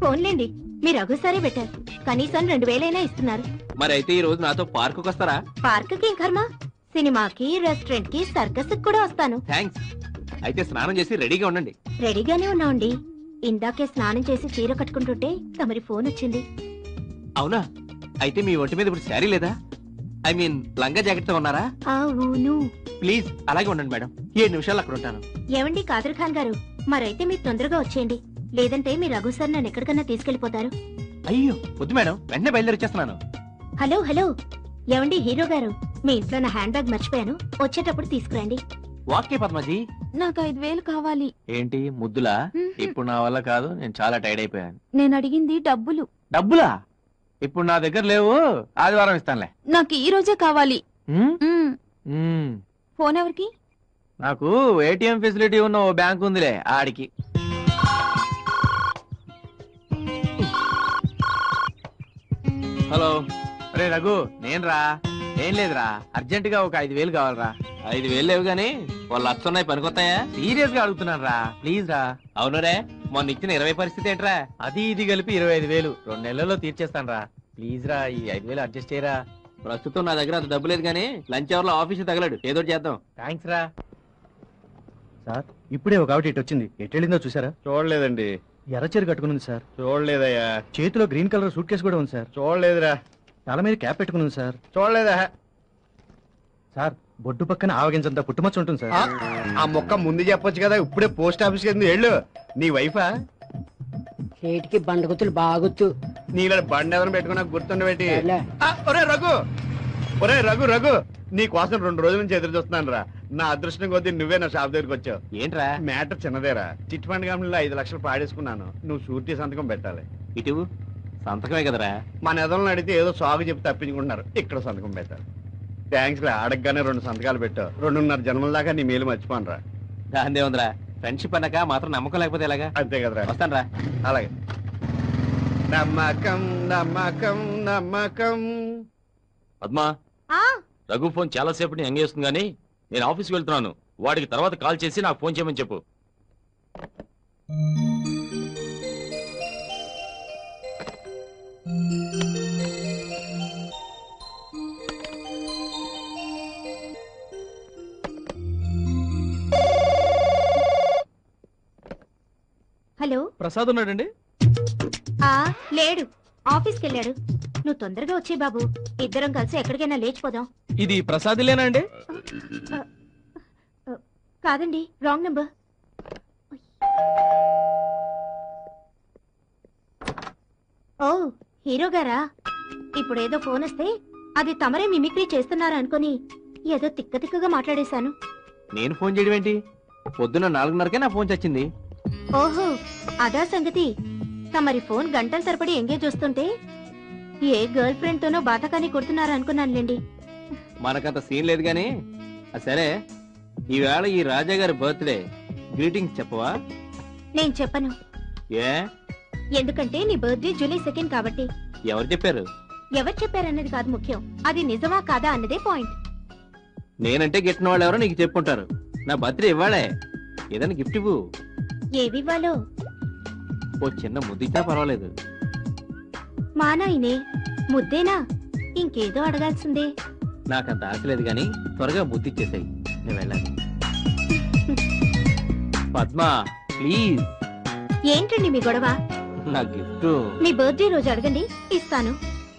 ఫోన్లేండి, మీ రఘు సారే పెట్టారు, కనీసం 2,000 ఇస్తున్నారు. మరి అయితే ఈ రోజు నాతో పార్కుకి వస్తారా? పార్కుకి ఏం కర్మ, సినిమాకి, రెస్టారెంట్ కి, సర్కస్ కూడా వస్తాను. థ్యాంక్స్. అయితే స్నానం చేసి రెడీగా ఉండండి. రెడీగానే ఉన్నాండి, ఇందాకే స్నానం చేసి చీర కట్టుకుంటుంటే తమరి ఫోన్ వచ్చింది. అవునా? అయితే మీ ఒంటి మీద ఇప్పుడు శారీ లేదా? ఐ మీన్ లంగా జాకెట్ తో ఉన్నారా? అవును. ప్లీజ్ అలాగే ఉండండి మేడం, 7 నిమిషాలు అక్కడ ఉంటాను. ఏమండి కాదర్ ఖాన్ గారు, మరైతే మీరు తొందరగా వచ్చేయండి, లేదంటే మీ రఘు సార్ నన్ను ఎక్కడికన్నా తీసుకెళ్లిపోతారు. అయ్యో వద్దు మేడం, వెంటనే బయలుదేరి వచ్చేస్తున్నాను. హలో హలో, ఏమండి హీరో గారు, మీ ఇంట్లో నా హ్యాండ్ బ్యాగ్ మర్చిపోయాను, వచ్చేటప్పుడు తీసుకురండి. వాకే పద్మజీ, నాకు 5,000 కావాలి. ఏంటి ముద్దులా? ఇప్పుడు నా వల్ల కాదు, నేను చాలా టైర్డ్ అయిపోయాను. నేను అడిగింది డబ్బులు. డబ్బులా? ఇప్పుడు నా దగ్గర లేవు, ఆదివారం ఇస్తానులే. నాకు ఈ రోజే కావాలి. మ్మ్. ఫోన్ ఎవరికి? నాకు ఏటీఎం ఫెసిలిటీ ఉన్న ఓ బ్యాంక్ ఉందిలే, ఆడికి. హలో. రే రఘు, నేను రా. ఏం లేదురా, అర్జెంట్ గా ఒక 5,000 కావాలరా. 5,000 లేవు గానీ వాళ్ళు 1,00,000 ఉన్నాయి, పనికొస్తాయా? సీరియస్ గా అడుగుతున్నాను రా, ప్లీజ్ రా. అవును రే, మొన్న ఇచ్చిన 20 పరిస్థితి ఏంట్రా? అది ఇది కలిపి 25,000 2 నెలల్లో తీర్చేస్తాను రా, ప్లీజ్ రా, ఈ 5,000 అడ్జస్ట్ చేయరా. ప్రస్తుతం నా దగ్గర అంత డబ్బు లేదు కానీ లంచ్ అవర్ లో ఆఫీస్ తగలడు, ఏదో చేద్దాం. థ్యాంక్స్ రా. సార్, ఇప్పుడే ఒక ఆవిడ ఇటు వచ్చింది, ఎట్టెళ్ళిందో చూసారా? చూడలేదండి. ఎర్రచీర కట్టుకుని ఉంది సార్. చూడలేదయ్యా. చేతిలో గ్రీన్ కలర్ సూట్ కేసు కూడా ఉంది సార్. చూడలేదురా. తల మీద క్యాప్ పెట్టుకుని ఉంది సార్. చూడలేదా సార్? బొడ్డు పక్కన ఆవగించంత పుట్టుమచ్చ ఉంటుంది సార్. ఆ మొక్క ముందు చెప్పొచ్చు కదా, ఇప్పుడే పోస్ట్ ఆఫీస్ కి వెళ్ళు. నీ వైఫా? చేతికి బండగుతులు బాగుతూ నీళ్ళ బండి ఎవరిని పెట్టుకున్నా గుర్తుండబెట్టి. ఒరే రఘు, ఒరే రఘు, రఘు నీ కోసం 2 రోజుల నుంచి ఎదురు చూస్తున్నాను రా. నా అదృష్టం కొద్దీ నువ్వే నా షాప్ దగ్గరికి వచ్చావు. ఏంట్రా మ్యాటర్? చిన్నదేరా, చిట్ ఫండ్ కంపెనీలో 5 లక్షలు పాడేసుకున్నాను. నువ్వు షూరిటీ సంతకం పెట్టాలి. ఇటు సంతకమే కదరా. మన ఎదలను అడిగితే ఏదో సాగు చెప్పి తప్పించుకుంటున్నారు, ఇక్కడ సంతకం పెట్టాలి. థ్యాంక్స్ రా, అడగగానే 2 సంతకాలు పెట్టావు. 2.5 జన్మల దాకా నీ మేలు మర్చిపోను రా. దాందే ఉందిరా, ఫ్రెండ్షిప్ అన్నాక మాత్రం నమ్మకం లేకపోతే ఎలాగా? అంతే కదరా. వస్తాను రా. అలాగే. నమ్మకం నమ్మకం నమ్మకం. పద్మా, రఘు ఫోన్ చాలా సేపటి ఎంగేజ్ చేస్తుంది కానీ నేను ఆఫీస్కి వెళ్తున్నాను. వాడికి తర్వాత కాల్ చేసి నాకు ఫోన్ చేయమని చెప్పు. హలో, ప్రసాద్ ఉన్నాడండి? లేడు, ఆఫీస్కి వెళ్ళాడు. నువ్వు తొందరగా వచ్చే బాబు, ఇద్దరం కలిసి ఎక్కడికైనా లేచిపోదాం. ఇది ప్రసాద్లేనా అండి? కాదండి, రాంగ్ నంబర్. ఓ, హీరో గారా? ఇప్పుడేదో ఫోన్ వస్తే అది తమరే మిమిక్రీ చేస్తున్నారా అనుకుని ఏదో తిక్కగా మాట్లాడేశాను. నేను ఫోన్ చేయడం ఏంటి? పొద్దున్న 4:30కే నా ఫోన్ చచ్చింది. ఓహో, అదా సంగతి. తమరి ఫోన్ గంటల తరబడి ఎంగేజ్ వస్తుంటే ఏ గర్ల్ ఫ్రెండ్ తోనో బాతకాని కొడుతున్నారా అనుకున్నానులేండి. మనకంత సీన్ లేదు గాని సరే, ఈవేళ ఈ రాజా గారి బర్త్డే, గ్రీటింగ్స్ చెప్పవా? నేను చెప్పను. ఏ? ఎందుకంటే నీ బర్త్డే జూలై 2 కాబట్టి. ఎవరు చెప్పారు? ఎవరు చెప్పారన్నది కాదు ముఖ్యం, అది నిజమా కాదా అన్నదే పాయింట్. నేనంటే గిట్టిన వాళ్ళు ఎవరో నీకు చెప్పుంటారు. నా బర్త్డే ఇవ్వాలే, ఏదైనా గిఫ్ట్ ఇవ్వు. ఏవివ్వాలో? ఓ చిన్న ముద్దిచ్చినా పర్వాలేదు. మా నాయనే, ముద్దేనా? ఇంకేదో అడగాల్సిందే. నాకంత ఆశ లేదు గాని త్వరగా ముద్దిచ్చేసాయి, నేను వెళ్ళాలి. పద్మ ప్లీజ్. ఏంటండి మీ గొడవ? నా గిఫ్ట్ మీ బర్త్డే రోజు అడగండి, ఇస్తాను.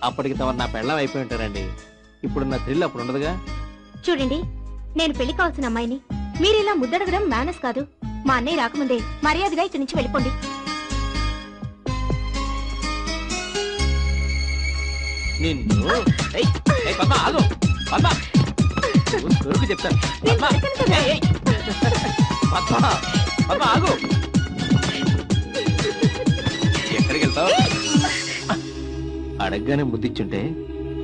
అప్పటికి తమరు నా పెళ్ళం అయిపోయి ఉంటారండి. ఇప్పుడు నా థ్రిల్ అప్పుడు ఉండదుగా. చూడండి, నేను పెళ్లి కావాల్సిన అమ్మాయిని. మీరిలా ముద్దడగడం మేనస్ కాదు. మా అన్నయ్య రాకముందే మర్యాదగా ఇక్కడి నుంచి వెళ్ళిపోండి. నిన్ను పద్మ ఆగు, పద్మ దొరికి చెప్తాను. పద్మ పద్మ పద్మ ఆగు, ఎక్కడికి వెళ్తావు? అడగగానే ముద్దిచ్చుంటే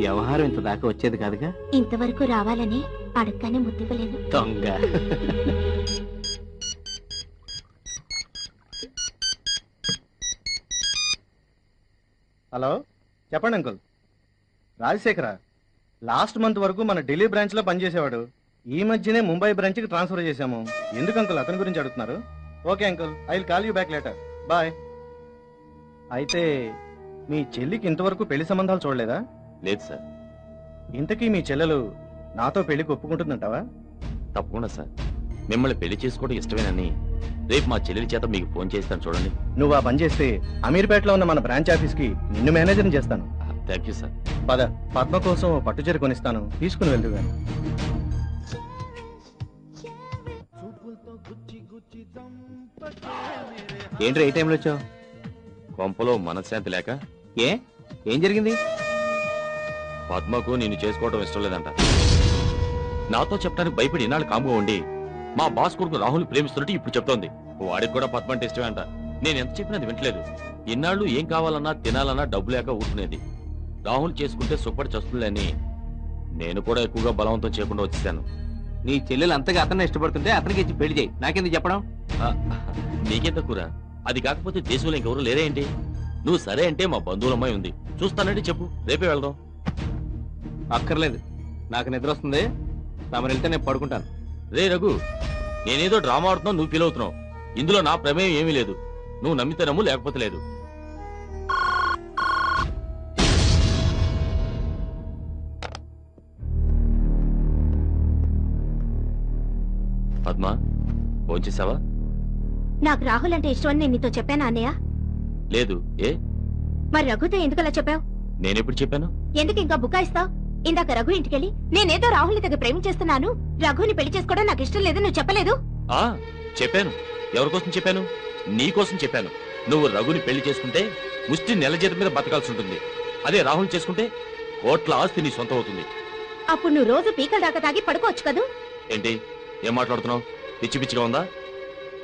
వ్యవహారం ఇంత దాకా వచ్చేది కాదుగా. ఇంతవరకు రావాలని అడగగానే ముద్దివ్వలేదు. దొంగ. హలో, చెప్పండి అంకుల్. రాజశేఖర లాస్ట్ మంత్ వరకు మన ఢిల్లీ బ్రాంచ్ లో పనిచేసేవాడు. ఈ మధ్యనే ముంబై బ్రాంచ్ కి ట్రాన్స్ఫర్ చేశాము. ఎందుకు అంకుల్ అతని గురించి అడుగుతున్నారు? Okay uncle, I will call you back later. Bye. అయితే మీ చెల్లికి ఇంతవరకు పెళ్లి సంబంధాలు చూడలేదా? లేదు సార్. ఇంతకీ మీ చెల్లెలు నాతో పెళ్లికి ఒప్పుకుంటుందంటావా? తప్పకుండా సార్, మిమ్మల్ని పెళ్లి చేసుకోవడం ఇష్టమేనని రేపు మా చెల్లెలి చేత మీకు ఫోన్ చేస్తాను చూడండి. నువ్వు ఆ పని చేస్తే అమీర్పేటలో ఉన్న మన బ్రాంచ్ ఆఫీస్ కి నిన్ను మేనేజర్ని చేస్తాను. Thank you sir. పద, పద్మ కోసం పట్టుచీర కొనిస్తాను, తీసుకుని వెళ్తూ గాని. ఏంట్రా ఏ టైంలో వచ్చావు? కొంపలో మనశ్శాంతి లేక. ఏ, ఏం జరిగింది? పద్మకు నిన్ను చేసుకోవడం ఇష్టం లేదంట. నాతో చెప్పడానికి భయపడి ఇన్నాళ్ళు కాముగా ఉండి మా బాస్ కొడుకు రాహుల్ ప్రేమిస్తున్నట్టు ఇప్పుడు చెప్తోంది. వాడికి కూడా పద్మ అంటే ఇష్టమే అంట. నేను ఎంత చెప్పినా అది వింటలేదు. ఇన్నాళ్ళు ఏం కావాలన్నా తినాలన్నా డబ్బు లేక ఊరుకునేది. రాహుల్ చేసుకుంటే సుఖపడి చస్తుందని నేను కూడా ఎక్కువగా బలవంతం చేయకుండా వచ్చేసాను. నీ చెల్లెలు అంతగా అతన్ని ఇష్టపడుతుంటే అతనికి ఇచ్చి పెళ్లి చేయి, నాకెందుకు చెప్పడం? నీకే తక్కువరా. అది కాకపోతే దేశంలో ఇంకెవరు లేరే ఏంటి? నువ్వు సరే అంటే మా బంధువుల అమ్మాయి ఉంది, చూస్తానంటే చెప్పు, రేపే వెళ్దాం. అక్కర్లేదు, నాకు నిద్ర వస్తుంది. తమరు వెళ్తే నేను పడుకుంటాను. రే రఘు, నేనేదో డ్రామా ఆడుతున్నావు, నువ్వు ఫీల్ అవుతున్నావు. ఇందులో నా ప్రమేయం ఏమీ లేదు. నువ్వు నమ్మితే నమ్ము, లేకపోతే లేదు. పద్మ, ఫోన్ చేసావా? నాకు రాహుల్ అంటే ఇష్టం అని నేను నీతో చెప్పానా అన్నయ్య? లేదు. ఏ మరి రఘుతో ఎందుకు అలా చెప్పావు? నేనెప్పుడు చెప్పాను? ఎందుకు ఇంకా బుకాయిస్తావు? ఇందాక రఘు ఇంటికెళ్ళి నేనేదో రాహుల్ని తగ్గ ప్రేమించేస్తున్నాను, రఘుని పెళ్లి చేసుకోవడం నాకు ఇష్టం లేదని నువ్వు చెప్పలేదు? చెప్పాను. ఎవరికోసం చెప్పాను? నీకోసం చెప్పాను. నువ్వు రఘుని పెళ్లి చేసుకుంటే ముష్టి నెల జీతం మీద బతకాల్సి ఉంటుంది. అదే రాహుల్ చేసుకుంటే కోట్ల ఆస్తి నీ సొంతం అవుతుంది. అప్పుడు నువ్వు రోజు పీకల దాకా తాగి పడుకోవచ్చు కదూ? ఏంటి ఏం మాట్లాడుతున్నావు? పిచ్చి పిచ్చిగా ఉందా?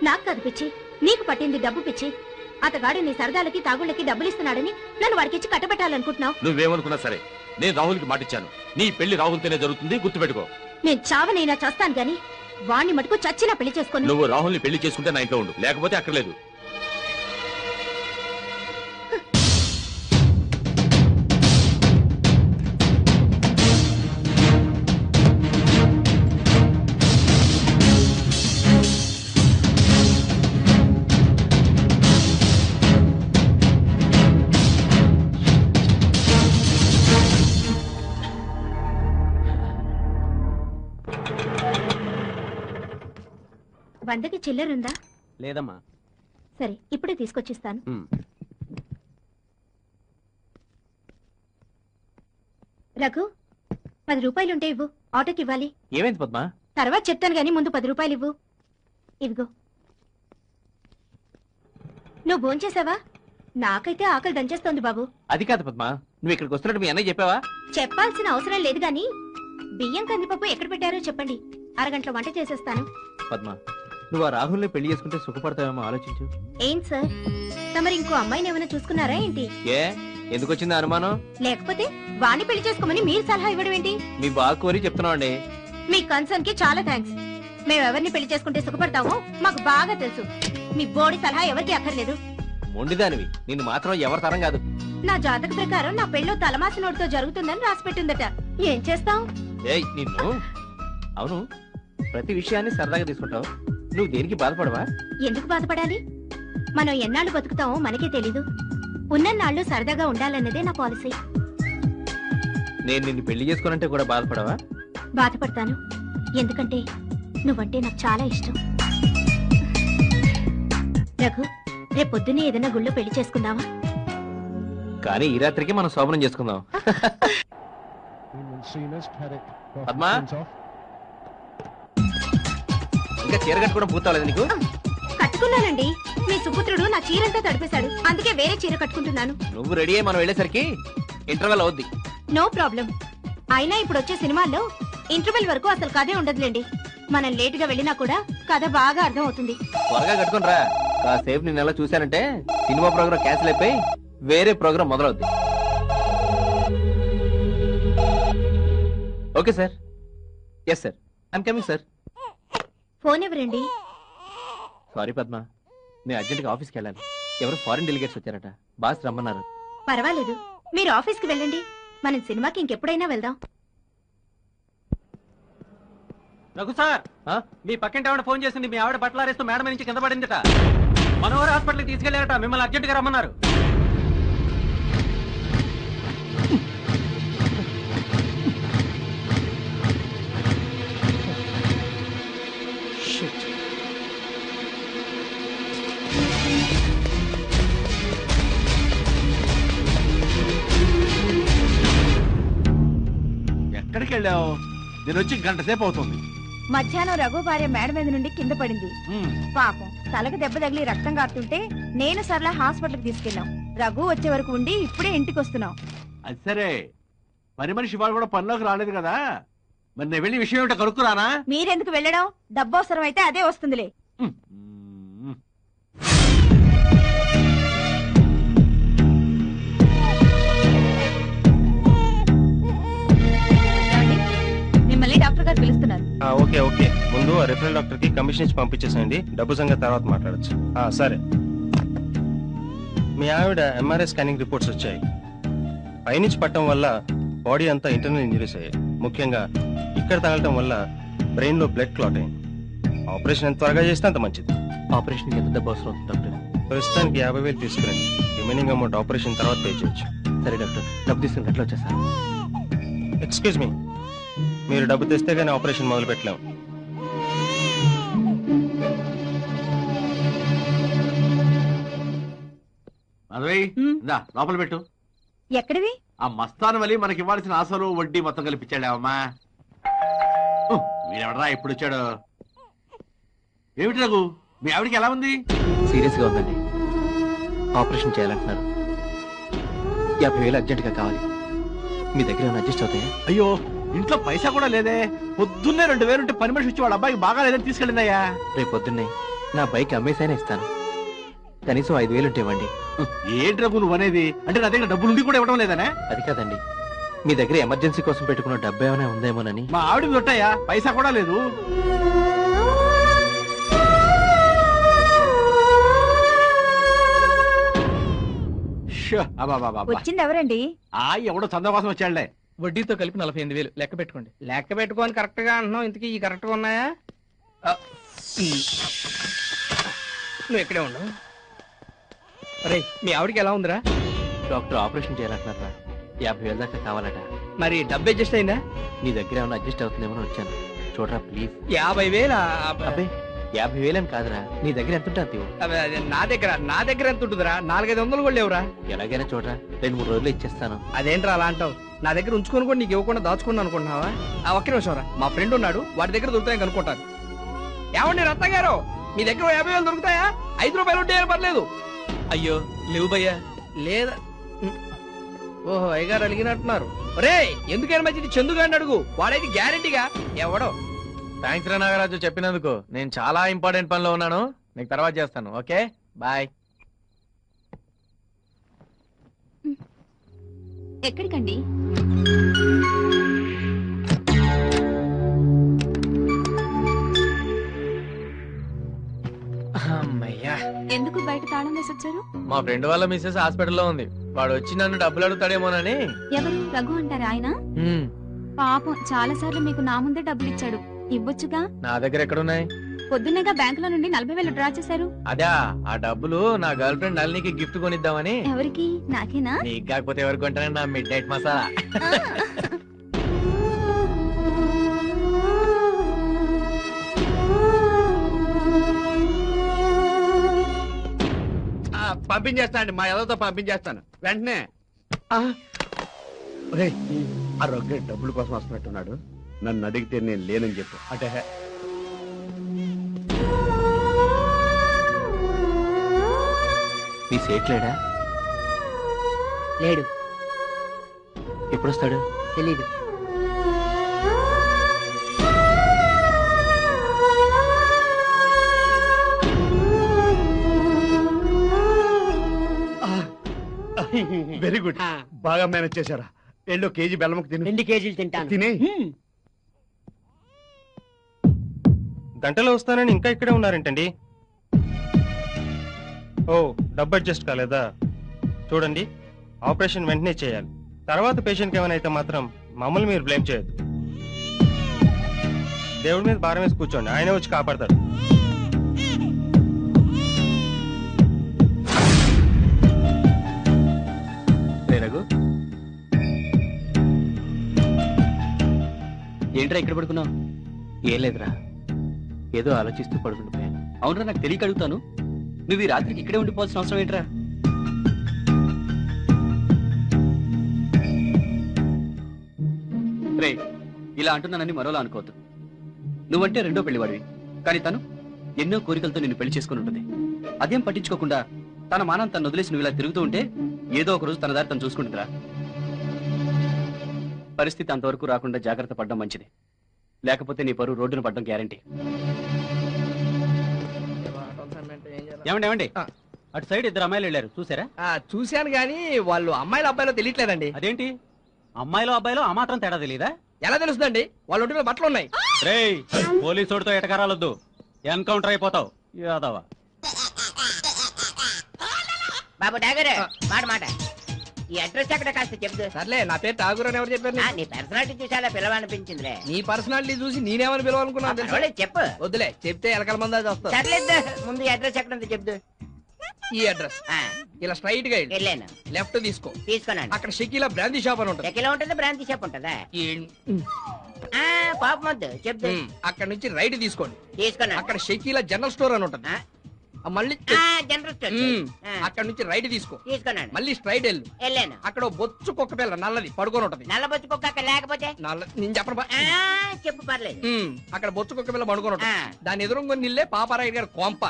నాకు కాదు పిచ్చి, నీకు పట్టింది డబ్బు పిచ్చి. అతగాడు నీ సరదాలకి తాగుళ్ళకి డబ్బులిస్తున్నాడని నన్ను వాడికిచ్చి కట్టబెట్టాలనుకుంటున్నావు. నువ్వేమనుకున్నా సరే, నేను రాహుల్కి మాటిచ్చాను. నీ పెళ్లి రాహుల్తోనే జరుగుతుంది, గుర్తుపెట్టుకో. నేను చావనైనా చేస్తాను గాని వాణ్ణి మటుకు చచ్చినా పెళ్లి చేసుకోను. నువ్వు రాహుల్ని పెళ్లి చేసుకుంటే నా ఇంట్లో ఉండు, లేకపోతే అక్కర్లేదు. 100కి చిల్లరుందా? లేదమ్మా. సరే ఇప్పుడే తీసుకొచ్చిస్తాను. రఘు 10 రూపాయలుంటే ఇవ్వు, ఆటోకి ఇవ్వాలి. ఏమైంది పద్మ? తర్వాత చెప్తాను గానీ ముందు 10 రూపాయలు ఇవ్వు. ఇదిగో. నువ్వు భోంచేసావా? నాకైతే ఆకలి దంచేస్తోంది బాబు. అది కాదు పద్మ, నువ్వు ఇక్కడికి వస్తున్నట్టు మీ అన్నయ్య చెప్పావా? చెప్పాల్సిన అవసరం లేదు గాని బియ్యం కందిపప్పు ఎక్కడ పెట్టారో చెప్పండి, అరగంటలో వంట చేసేస్తాను. పద్మ, నువ్వు ఆ రాహుల్ని పెళ్లి చేసుకుంటే సుఖపడతావేమో ఆలోచించు. ఏంటి సార్, తమరు ఇంకో అమ్మాయిని ఏమైనా చూసుకున్నారా ఏంటి? ఏ ఎందుకు వచ్చింది అనుమానం? లేకపోతే వాణ్ణి పెళ్లి చేసుకోమని మీరు సలహా ఇవ్వడం ఏంటి? మీ బాగా కోరి చెప్తున్నావు అండి. మీ కన్సర్న్ కి చాలా థ్యాంక్స్. మేము ఎవరిని పెళ్లి చేసుకుంటే సుఖపడతామో మాకు బాగా తెలుసు. మీ బోడి సలహా ఎవరికి అక్కర్లేదు. మొండిదానివి, నిన్ను మాత్రం ఎవరి తరం కాదు. నా జాతక ప్రకారం నా పెళ్ళో తలమాసి నోటితో జరుగుతుందని రాసి పెట్టిందట. ఏం చేస్తాం? ఏయ్ నిన్ను. అవును, ప్రతి విషయాన్ని సరదాగా తీసుకుంటావు, నువ్వు దేనికి బాధపడవా? ఎందుకు బాధపడాలి? మనం ఎన్నాళ్ళు బతుకుతామో మనకే తెలీదు. ఉన్నన్నాళ్ళు సరదాగా ఉండాలన్నదే నా పాలసీ. నేను నిన్ను పెళ్లి చేసుకోనంటే కూడా బాధపడవా? బాధపడతాను, ఎందుకంటే నువ్వంటే నాకు చాలా ఇష్టం. రఘు, రేపు పొద్దున్నే ఏదైనా గుళ్ళో పెళ్లి చేసుకుందామా? కానీ ఈ రాత్రికి మనం శోభనం చేసుకుందాం. పద్మా, ఇంకా చీర కట్టుకోవడం పూర్తవలేదు నీకు? కట్టుకున్నానండి. మీ సుపుత్రుడు నా చీరంతా తడిపేశాడు, అందుకే వేరే చీర కట్టుకుంటున్నాను. నువ్వు రెడీ అయ్యి మనం వెళ్ళేసరికి ఇంటర్వెల్ అవుద్ది. No problem. అయినా ఇప్పుడు వచ్చే సినిమాల్లో ఇంటర్వెల్ వరకు అసలు కథే ఉండదులేండి. మనం లేటుగా వెళ్ళినా కూడా కథ బాగా అర్థం అవుతుంది. త్వరగా కట్టుకుని రా. కాసేపు నేను ఎలా చూశానంటే సినిమా ప్రోగ్రామ్ క్యాన్సిల్ అయిపోయి వేరే ప్రోగ్రామ్ మొదలవుద్ది. Okay sir. Yes sir, I'm coming sir. Phone ఎవరండి? సారీ పద్మ, నేను అర్జెంట్గా ఆఫీస్కి వెళ్ళాలి. ఎవరు ఫారిన్ డెలిగేట్స్ వచ్చారట, బాస్ రమ్మన్నారు. పర్వాలేదు, మీరు ఆఫీస్కి వెళ్ళండి. మనం సినిమాకి ఇంకెప్పుడైనా వెళ్దాం. రఘు సార్, మీ పక్కింటి ఆవిడ ఫోన్ చేసింది. మీ ఆవిడ బట్టలారేస్తూ మేడం నుంచి కింద పడిందట. మనోహర్ హాస్పిటల్కి తీసుకెళ్లారట. మిమ్మల్ని అర్జెంట్గా రమ్మన్నారు. ఎక్కడికి వెళ్ళావు? నేను వచ్చి గంట సేపు అవుతుంది. మధ్యాహ్నం రఘు భార్య మేడ మీద నుండి కింద పడింది. పాపం తలకు దెబ్బ తగిలి రక్తం కారుతుంటే నేను సరళ హాస్పిటల్కి తీసుకెళ్ళాం. రఘు వచ్చే వరకు ఉండి ఇప్పుడే ఇంటికి వస్తున్నాం. అది సరే, పని మనిషి వాళ్ళు కూడా పనిలోకి రాలేదు కదా, మరి నేను వెళ్ళి విషయం ఏమిటో కనుక్కురానా? మీరెందుకు వెళ్ళడం? డబ్బు అవసరం అయితే అదే వస్తుందిలే. మిమ్మల్ని డాక్టర్ గారు పిలుస్తున్నారు. ఓకే ఓకే, ముందు రిఫరల్ డాక్టర్ కి కమిషన్ ఇచ్చి పంపించేసేయండి. డబ్బు సంగతి తర్వాత మాట్లాడచ్చు. సరే. మీ ఆవిడ ఎంఆర్ఐ స్కానింగ్ రిపోర్ట్స్ వచ్చాయి. పైనుంచి పట్టడం వల్ల బాడీ అంతా ఇంటర్నల్ ఇంజరీస్ అయ్యాయి. ముఖ్యంగా ఇక్కడ తగలటం వల్ల బ్రెయిన్ లో బ్లడ్ క్లాట్ అయింది. ఆపరేషన్ ఎంత త్వరగా చేస్తే అంత మంచిది. ఆపరేషన్ ఎంత డబ్బు అవసరం అవుతుంది డాక్టర్? ప్రస్తుతానికి 50,000 తీసుకురండి. రిమైనింగ్ అమౌంట్ ఆపరేషన్ తర్వాత పే చేయొచ్చు. సరే డాక్టర్, డబ్బు తీసుకుని ఎట్లా వచ్చేసాను? ఎక్స్క్యూజ్ మీ, మీరు డబ్బు తెస్తే గానీ ఆపరేషన్ మొదలు పెట్టలేము. మాధవి, లోపల పెట్టు. ఎక్కడివి? ఆ మస్తాన్ వలి మనకి ఇవ్వాల్సిన అసలు వడ్డీ మొత్తం కల్పించాడావమ్మా. వీడెవడరా ఇప్పుడు వచ్చాడు? ఏమిటి రఘు, మీ ఆవిడికి ఎలా ఉంది? సీరియస్ గా ఉందండి. ఆపరేషన్ చేయాలంటున్నారు. 50,000 అర్జెంట్ గా కావాలి. మీ దగ్గర ఏమైనా అడ్జస్ట్ అవుతాయా? అయ్యో, ఇంట్లో పైసా కూడా లేదే. పొద్దున్నే 2,000 ఉంటే పని మనిషి వచ్చి వాళ్ళ అబ్బాయికి బాగా లేదని తీసుకెళ్ళిందయ్యా. రేపు పొద్దున్నే నా బైక్ అమ్మేసైనా ఇస్తాను. కనీసం 5,000 ఉంటే ఇవ్వండి. ఏంటి రఘు నువ్వు అనేది? అంటే నా దగ్గర డబ్బులు ఉండి కూడా ఇవ్వడం లేదనే? అది కాదండి, మీ దగ్గర ఎమర్జెన్సీ కోసం పెట్టుకున్న డబ్బు ఏమైనా ఉందేమోనని. మా ఆవిడ దొట్టయ్యా, పైసా కూడా లేదు. వచ్చింది ఎవరండి? ఎవడో చందా కోసం వచ్చాడులే. వడ్డీతో కలిపి 48,000 లెక్క పెట్టుకోండి. లెక్క పెట్టుకొని కరెక్ట్ గా అంటున్నావు. ఇంతకీ ఈ కరెక్ట్ గా ఉన్నాయా? నువ్వు ఇక్కడే ఉన్నావు. అరే, మీ ఆవిడకి ఎలా ఉందిరా? Doctor operation చేయాలంటున్నారా? 50,000 దాకా కావాలట. మరి డబ్బు అడ్జస్ట్ అయిందా? నీ దగ్గర ఏమైనా అడ్జస్ట్ అవుతుందేమో వచ్చాను. చూడరా ప్లీజ్. 50,000? అబ్బాయి 50,000 అని కాదురా, నీ దగ్గర ఎంత ఉంటుంది నా దగ్గర ఎంత ఉంటుందిరా? 400-500 కూడా లేవురా. ఎలాగైనా చూడరా, 2-3 రోజులు ఇచ్చేస్తాను. అదేంట్రా అలా అంటావు? నా దగ్గర ఉంచుకొని కూడా నీకు ఇవ్వకుండా దాచుకున్నాను అనుకుంటున్నావా? ఒక్క నిమిషం రా, మా ఫ్రెండ్ ఉన్నాడు, వాడి దగ్గర దొరుకుతాయని కనుక్కుంటాను. ఏమండి రత్న గారు, మీ దగ్గర 50,000 దొరుకుతాయా? 5 రూపాయలు ఉంటే పర్లేదు. అయ్యో లేవు భయ్యా. లేదా? ఓహో, అయ్యగారు అడిగినట్టున్నారు. రే, ఎందుకైనా మంచిది చందుగాడిని అడుగు, వాడైతే గ్యారెంటీగా ఎవడో. థ్యాంక్స్ రా నాగరాజు చెప్పినందుకు. నేను చాలా ఇంపార్టెంట్ పనిలో ఉన్నాను, నీకు తర్వాత చేస్తాను. Okay bye. ఎక్కడికండి? అమ్మయ్యా, ఎందుకు బయట తాళం వేసి వచ్చారు? మా ఫ్రెండ్ వాళ్ళ మిస్సెస్ హాస్పిటల్లో ఉంది. వాడు వచ్చి నన్ను డబ్బులు అడుగుతాడేమోనని. ఎవరు? రఘు అంటారా ఆయన? పాపం చాలా సార్లు మీకు నా ముందే డబ్బులు ఇచ్చాడు, ఇవ్వొచ్చుగా. నా దగ్గర ఎక్కడున్నాయి? పొద్దున్నగా బ్యాంకులో నుండి 40,000 డ్రా చేశారు. అదా, ఆ డబ్బులు నా గర్ల్ ఫ్రెండ్ నళినికి గిఫ్ట్ కొనిద్దామని. ఎవరికి? నాకేనా? నీకు కాకపోతే ఎవరికి కొంటానండి నా మిడ్ నైట్ మసాలా. పంపించేస్తానండి, మా ఎవరితో పంపించేస్తాను వెంటనే. ఆ రొగ్గ డబ్బుల కోసం వస్తున్నట్టున్నాడు, నన్ను అడిగితే నేను లేనని చెప్పు. అంటే మీ సేట్లేడా? లేడు. ఎప్పుడు వస్తాడు? తెలీదు. వెరీ గుడ్, బాగా మేనేజ్ చేశారా. ఎల్లో కేజీ బెల్లముకు తిను. 2 కేజీలు తింటాను. తినే. గంటలో వస్తానని ఇంకా ఇక్కడే ఉన్నారేంటండి? ఓ, డబ్బు అడ్జస్ట్ కాలేదా? చూడండి, ఆపరేషన్ వెంటనే చేయాలి. తర్వాత పేషెంట్కి ఏమైనా అయితే మాత్రం మమ్మల్ని మీరు బ్లేమ్ చేయొద్దు. దేవుడి మీద భారం వేసి కూర్చోండి, ఆయనే వచ్చి కాపాడతాడు. రఘు, ఏంట్రా ఇక్కడ పడుకున్నావు? ఏం లేదురా, ఏదో ఆలోచిస్తూ పడుకుండిపోయాను. అవునరా, నాకు తెలియక అడుగుతాను, నువ్వు ఈ రాత్రికి ఇక్కడే ఉండిపోవాల్సిన అవసరం ఏంట్రా? రే, ఇలా అంటున్నానని మరోలా అనుకోవద్దు. నువ్వంటే రెండో పెళ్లివాడివి, కానీ తను ఎన్నో కోరికలతో నిన్ను పెళ్లి చేసుకుని ఉంటుంది. అదేం పట్టించుకోకుండా తన మానం తను వదిలేసి నువ్వు ఇలా తిరుగుతూ ఉంటే ఏదో ఒక రోజు తన దారి తను చూసుకుంటుందిరా. పరిస్థితి అంతవరకు రాకుండా జాగ్రత్త పడడం మంచిది, లేకపోతే నీ పరువు రోడ్డున పడడం గ్యారంటీ. ఏమండి, అటు సైడ్ 2 అమ్మాయిలు వెళ్ళారు, చూసారా? చూశాను గానీ వాళ్ళు అమ్మాయిలు అబ్బాయిలో తెలియట్లేదండి. అదేంటి, అమ్మాయిలో అబ్బాయిలో ఆ మాత్రం తేడా తెలియదా? ఎలా తెలుస్తుందండి? వాళ్ళు ఒంటి మీద బట్టలు ఉన్నాయి. రేయ్, పోలీసోడితో ఎటకారాలొద్దు, ఎన్కౌంటర్ అయిపోతావు యాదవా. బాబు డాగర్, మాట ఈ అడ్రస్ ఎక్కడ కాస్త చెప్దు. సర్లే, నా పేరు ఠాగూర్ అని ఎవరు చెప్పారు? నీ పర్సనాలిటీ చూసి అలా పిలవనిపించిందిలే. నీ పర్సనాలిటీ చూసి నేనేమని పిలవాలనుకున్నాను? చెప్పు. వద్దులే, చెప్తే ఎలకల మంది వస్తా. సర్లేదు, ముందు అడ్రస్ ఎక్కడ ఉందో చెప్దు. ఈ అడ్రస్ ఇలా స్ట్రైట్ గా వెళ్ళాను, లెఫ్ట్ తీసుకున్నాను. అక్కడ షకీలా బ్రాందీ షాప్ అని ఉంటుంది. షకీలా ఉంటుంది, బ్రాందీ షాప్ ఉంటుందా? పాపం వద్దు, చెప్దు. అక్కడ నుంచి రైట్ తీసుకోండి, తీసుకున్నాను. అక్కడ షకీలా జనరల్ స్టోర్ అని ఉంటుంది. మళ్ళీ జనరల్ స్టోర్, అక్కడ నుంచి రైట్ తీసుకో, తీసుకున్నాను. మళ్ళీ స్ట్రైట్ వెళ్ళాను. అక్కడ బొచ్చు కుక్క పిల్ల నల్లది పడుకొని ఉంటది. నల్ల బొచ్చు కుక్క అక్కడ లేకపోతే నేను చెప్పను, చెప్పు పర్లేదు. అక్కడ బొచ్చు కుక్క పిల్ల పడుకొని ఉంటది. దాని ఎదురుకొని నిల్లే పాపారాయుడు గారు కొంప.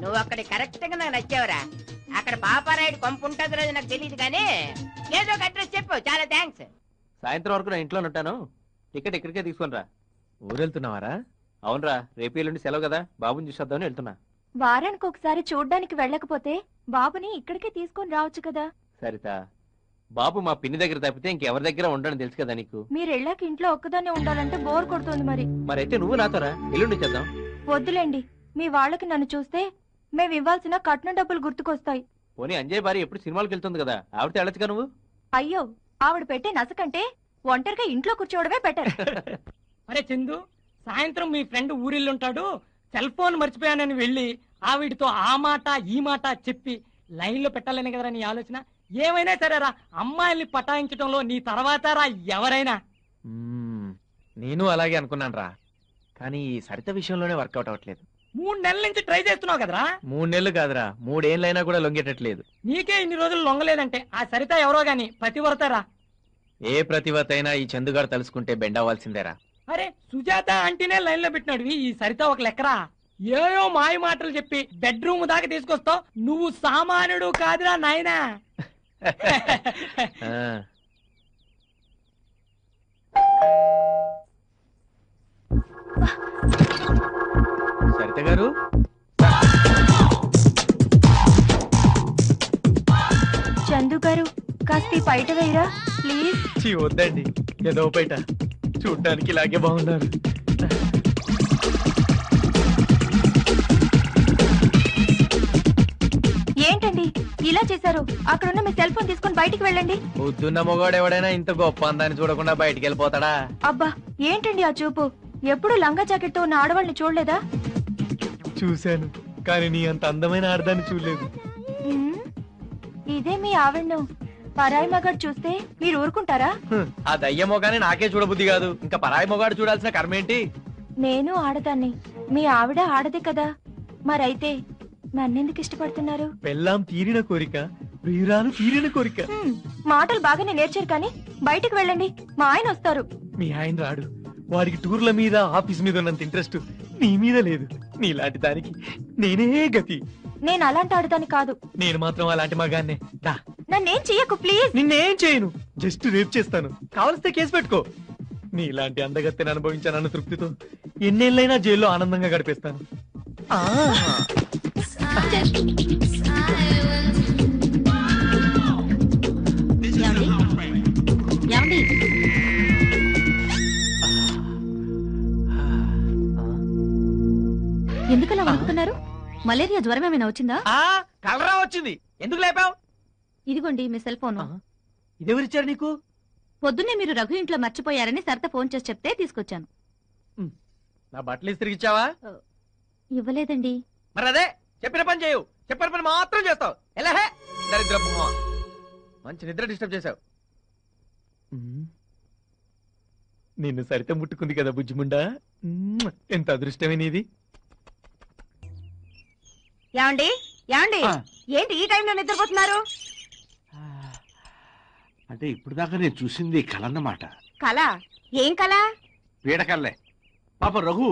నువ్వు అక్కడ కరెక్ట్ గా నాకు నచ్చావురా. అక్కడ పాపారాయుడు కొంప ఉంటుంది రోజు నాకు తెలియదు, కానీ ఏదో ఒక అడ్రస్ చెప్పు. చాలా థ్యాంక్స్. సాయంత్రం వరకు నా ఇంట్లో ఉంటాను, టికెట్ ఇక్కడికే తీసుకుని రా. ఊరెళ్తున్నావారా? అవునరా, రేపు ఎల్లుండి సెలవు కదా, బాబుని చూసేద్దామని వెళ్తున్నా. వారానికి ఒకసారి చూడ్డానికి వెళ్ళకపోతే బాబుని ఇక్కడికే తీసుకొని రావచ్చు కదా. సరిత, బాబు మా పిన్ని దగ్గర తప్పితే ఇంకెవరి దగ్గర ఉండని తెలుసు కదా నీకు. మీరు వెళ్ళాక ఇంట్లో ఒక్కదాన్ని ఉండాలంటే బోర్ కొడుతుంది. మరైతే నువ్వు నాతోరా, ఎల్లుండి చేద్దాం. వద్దులేండి, మీ వాళ్ళకి నన్ను చూస్తే మేము ఇవ్వాల్సిన కట్నం డబ్బులు గుర్తుకొస్తాయి. పోనీ అంజయ్ భార్య ఎప్పుడు సినిమాలకు వెళ్తుంది కదా, ఆవిడతో వెళ్ళొచ్చుగా నువ్వు. అయ్యో, ఆవిడ పెట్టే నసకంటే ఒంటరిగా ఇంట్లో కూర్చోవడమే బెటర్. అరే చందు, సాయంత్రం మీ ఫ్రెండ్ ఊరిల్లుంటాడు, సెల్ ఫోన్ మర్చిపోయానని వెళ్ళి ఆవిడితో ఆ మాట ఈ మాట చెప్పి లైన్ లో పెట్టాలని కదరా నీ ఆలోచన. ఏమైనా సరేరా, అమ్మాయిల్ని పటాయించడంలో నీ తర్వాత రా ఎవరైనా. నేను అలాగే అనుకున్నాను రా, కానీ ఈ సరిత విషయంలోనే వర్కౌట్ అవ్వట్లేదు. 3 నెలల నుంచి ట్రై చేస్తున్నావు కదరా. 3 నెలలు కాదురా, 3 ఏళ్ళైనా కూడా లొంగేటట్లేదు. నీకే ఇన్ని రోజులు లొంగలేదంటే ఆ సరిత ఎవరో గాని పతివ్రతరా. ఏ ప్రతివత అయినా ఈ చందుగాడు తలుసుకుంటే బెండ్ అవ్వాల్సిందేరా. అరే సుజాత అంటేనే లైన్ లో పెట్టినాడు ఈ సరిత ఒక లెక్కరా. ఏయో మాయ మాటలు చెప్పి బెడ్రూమ్ దాకా తీసుకొస్తావు. నువ్వు సామాన్యుడు కాదురా నాయనా. సరిత గారు, చందు గారు కాస్త బయట వేయరా ప్లీజ్. వద్దండి, ఏదో బయట చూడ్డానికి ఇలాగే బాగున్నారు. ఏంటండి ఇలా చేశారు? అక్కడున్న మీ సెల్ ఫోన్ తీసుకొని బయటికి వెళ్ళండి. పొద్దున్న మొగాడు ఎవడైనా ఇంత గొప్ప అందాన్ని చూడకుండా బయటికి వెళ్ళిపోతాడా? అబ్బా ఏంటండి ఆ చూపు? ఎప్పుడు లంగా జాకెట్ తో ఉన్న ఆడవాళ్ళని చూడలేదా? చూశాను, కానీ నీ అంత అందమైన ఆడదాన్ని చూడలేదు. ఇదే మీ ఆవిడను పరాయి మగాడు చూస్తే మీరు ఊరుకుంటారా? ఆ దయ్య మొగానే నాకే చూడబుద్ధి కాదు, ఇంకా పరాయి మొగాడు చూడాల్సిన కర్మేంటి? నేను ఆడదాన్ని, మీ ఆవిడ ఆడదే కదా, మరైతే నన్నెందుకు ఇష్టపడుతున్నారు? పెళ్ళాం తీరిన కోరిక, ప్రియురాలు తీరిన కోరిక. మాటలు బాగానే నేర్చారు కానీ బయటికి వెళ్ళండి, మా ఆయన వస్తారు. మీ ఆయన రాడు, వాడికి టూర్ల మీద ఆఫీస్ మీద ఉన్నంత ఇంట్రెస్ట్ నీ మీద లేదు. నీలాంటి దానికి నేనే గతి. నేను అలాంటి ఆడదాన్ని కాదు. నేను మాత్రం అలాంటి మగాన్నే. దా, నన్నేం చెయ్యకు ప్లీజ్. నిన్నేం చేయను, జస్ట్ రేప్ చేస్తాను. కావలిస్తే కేసు పెట్టుకో. నీలాంటి అందగత్తెని అనుభవించానన్న తృప్తితో ఎన్నేళ్ళైనా జైల్లో ఆనందంగా గడిపేస్తాను. ఎందుకలా వణుకుతున్నారు? మలేరియా జ్వరం ఏమైనా వచ్చిందా? కలరా వచ్చింది. ఎందుకు లేపావు? ఇదిగోండి మీ సెల్ ఫోన్. ఇదెవరిచ్చారు నీకు? పొద్దున్నే మీరు రఘు ఇంట్లో మర్చిపోయారని సరిత ఫోన్ చేసి చెప్తే తీసుకొచ్చాను. నా బట్టలు ఇస్త్రీకిచ్చావా? ఇవ్వలేదండి. మరి అదే చెప్పిన పని చేయవు, చెప్పిన పని మాత్రం చేస్తావు. ఎలా హే దరిద్ర మంచి నిద్ర డిస్టర్బ్ చేశావు. నిన్ను సరిత ముట్టుకుంది కదా బుజ్జిముండా, ఎంత అదృష్టమే నీది. ఏమండి ఏమండి, ఏంటి ఈ టైంలో నిద్రపోతున్నారు? అంటే ఇప్పుడు దాకా నేను చూసింది కలన్నమాట. కళ? ఏం కళ? పీడకల్లే. పాప రఘు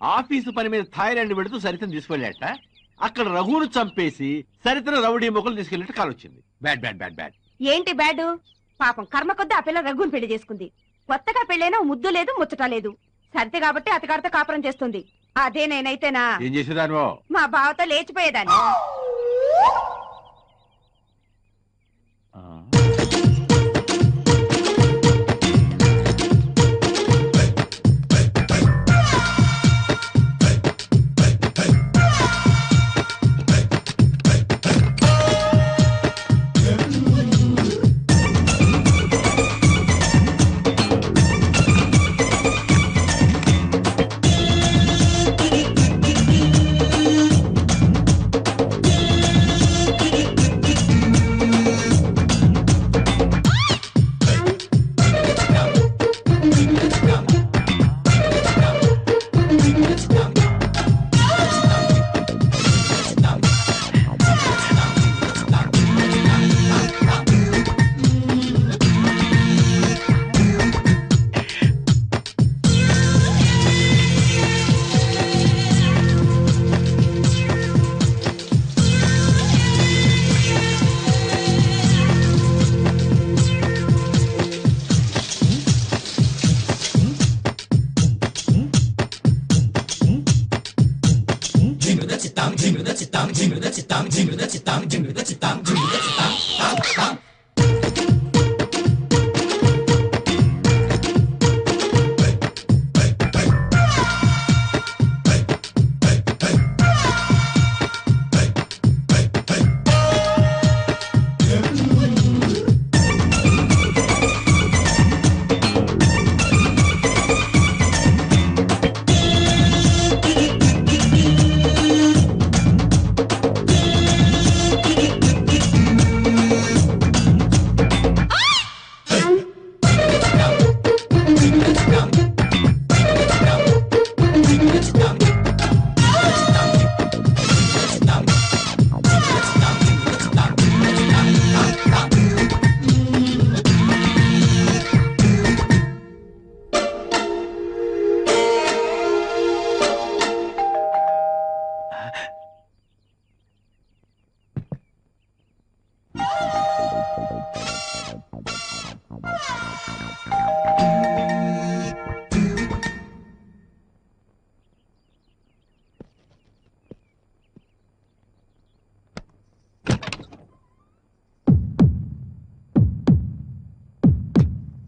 ఆఫీసు పని మీద థాయిలాండ్ పెడుతూ సరితను తీసుకెళ్ళాట. అక్కడ రఘును చంపేసి సరితను రౌడీ మొక్కలు తీసుకెళ్ళినట్టు కాల్ వచ్చింది. Bad bad bad bad. ఏంటి బ్యాడ్? పాపం కర్మ కొద్ది ఆ పిల్ల రఘుని పెళ్లి చేసుకుంది. కొత్తగా పెళ్ళైనా ముద్దు లేదు ముచ్చట లేదు. సరితే కాబట్టి అతగారితో కాపురం చేస్తుంది. అదే నేనైతేనా ఏం చేసేదాను? మా బావతో లేచిపోయేదాన్ని.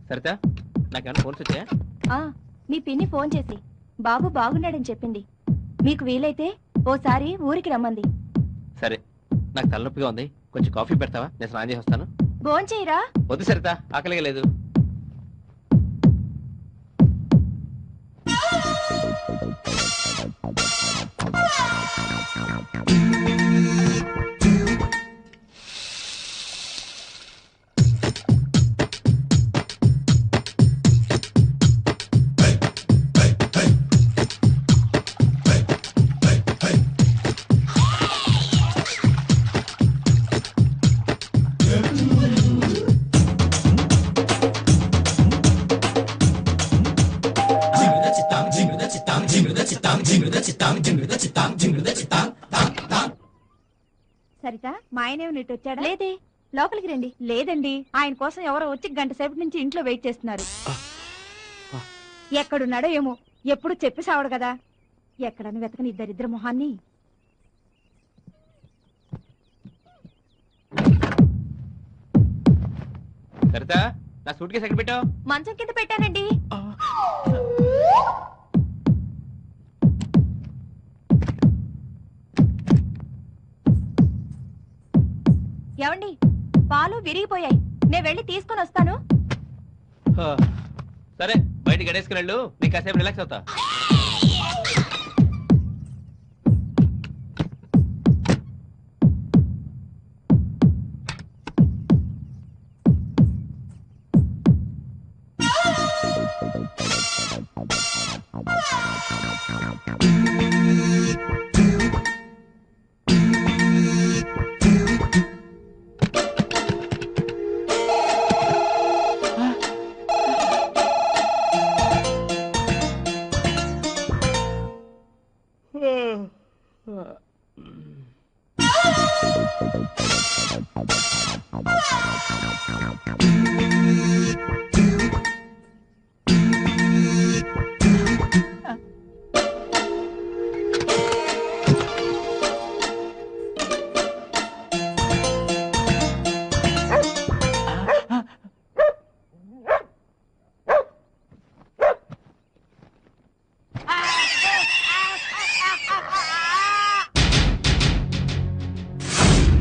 సరితా నాకేమైనా ఫోన్స్ వచ్చాయా? మీ పిన్ని ఫోన్ చేసి బాబు బాగున్నాడని చెప్పింది. మీకు వీలైతే ఓసారి ఊరికి రమ్మంది. సరే, నాకు తలనొప్పిగా ఉంది, కొంచెం కాఫీ పెడతావా? నేను స్నానం చేసి వస్తాను. భోంచేయరా? వద్దు సరితా, ఆకలిగా లేదు. సరిత, మా ఆయన ఇటు వచ్చాడా? లేదే. లోపలికి రండి. లేదండి, ఆయన కోసం ఎవరో వచ్చి గంట సేపటి నుంచి ఇంట్లో వెయిట్ చేస్తున్నారు. ఎక్కడున్నాడో ఏమో, ఎప్పుడు చెప్పి సావడు కదా. ఎక్కడని వెతకని ఇద్దరిద్దరు మొహాన్ని. సరితా, నా సూట్ కేసు ఎక్కడ పెట్టావు? మంచం కింద పెట్టానండి. ఏమండి, పాలు విరిగిపోయాయి, నేను వెళ్ళి తీసుకొని వస్తాను. సరే, బయట గడేసుకుని వెళ్ళు, నీకు కాసేపు రిలాక్స్ అవుతా.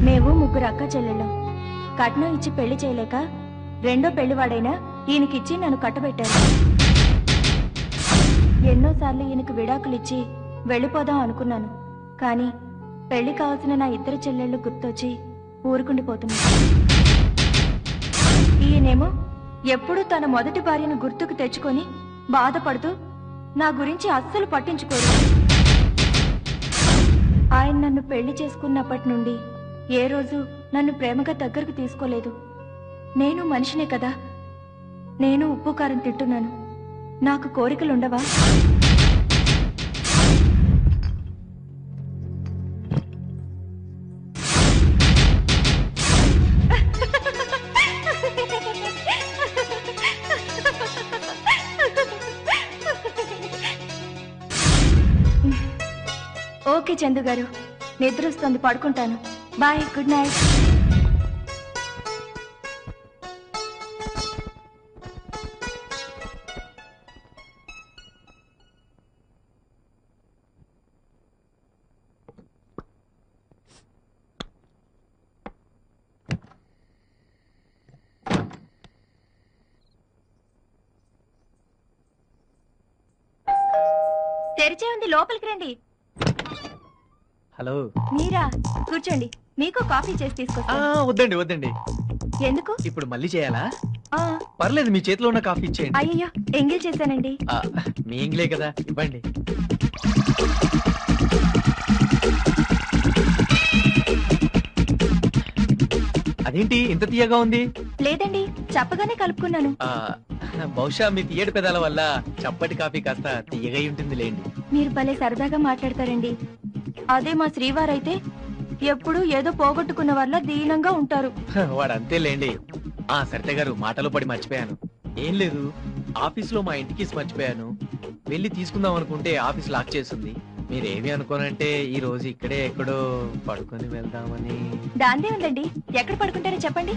మేము ముగ్గురు అక్క చెల్లెళ్ళం. కట్నం ఇచ్చి పెళ్లి చేయలేక రెండో పెళ్లివాడైనా ఈయనకిచ్చి నన్ను కట్టబెట్టారు. ఎన్నోసార్లు ఈయనకు విడాకులిచ్చి వెళ్ళిపోదాం అనుకున్నాను. కానీ పెళ్లి కావాల్సిన నా ఇద్దరు చెల్లెళ్ళు గుర్తొచ్చి ఊరుకుండిపోతున్నా. ఈయనేమో ఎప్పుడూ తన మొదటి భార్యను గుర్తుకు తెచ్చుకొని బాధపడుతూ నా గురించి అస్సలు పట్టించుకోరు. ఆయన నన్ను పెళ్లి చేసుకున్నప్పటి నుండి ఏ రోజు నన్ను ప్రేమగా దగ్గరకు తీసుకోలేదు. నేను మనిషినే కదా, నేను ఉప్పు కారం తింటున్నాను. నాకు కోరికలుండవా? ఓకే చందు గారు, నిద్ర వస్తుంది, పడుకుంటాను. Bye, good night. తెరిచే ఉంది, లోపలికి రండి. హలో, మీరా? కూర్చోండి, మీకు కాఫీ చేసి తీసుకొస్తా. వద్దండి వద్దండి. ఎందుకు? ఇప్పుడు మళ్ళీ చేయాలా? ఆ, పర్లేదు, మీ చేతిలో ఉన్న కాఫీ ఇచ్చేయండి. అయ్యో, ఎంగిల్ చేశానండి. మీ ఇంగ్లే కదా, ఇవ్వండి. అదేంటి ఇంత తీయగా ఉంది? లేదండి, చెప్పగానే కలుపుకున్నాను. బహుశా మీ తీయటి పెదాల వల్ల చప్పటి కాఫీ కాస్త తీయగా ఉంటుంది లేండి. మీరు భలే సరదాగా మాట్లాడతారండి. అదే మా శ్రీవారైతే ఎప్పుడు ఏదో పోగొట్టుకున్న వల్ల దీనంగా ఉంటారు. వాడు అంతే లేండి. సరిత గారు, మాటలో పడి మర్చిపోయాను. ఏం లేదు, ఆఫీస్ లో మా ఇంటికి మర్చిపోయాను. వెళ్ళి తీసుకుందాం అనుకుంటే ఆఫీస్ లాక్ చేస్తుంది. మీరేమి అనుకోనంటే ఈ రోజు ఇక్కడే ఎక్కడో పడుకొని వెళ్దామని. దాందే ఉందండి, ఎక్కడ పడుకుంటారో చెప్పండి.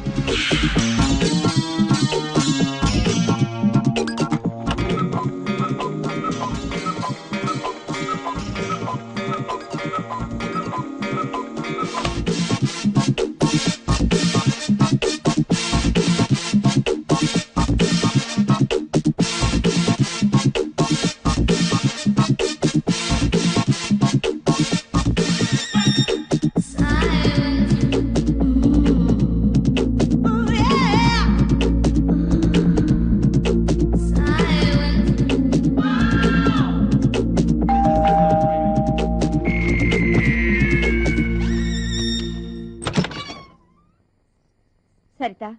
సరిత,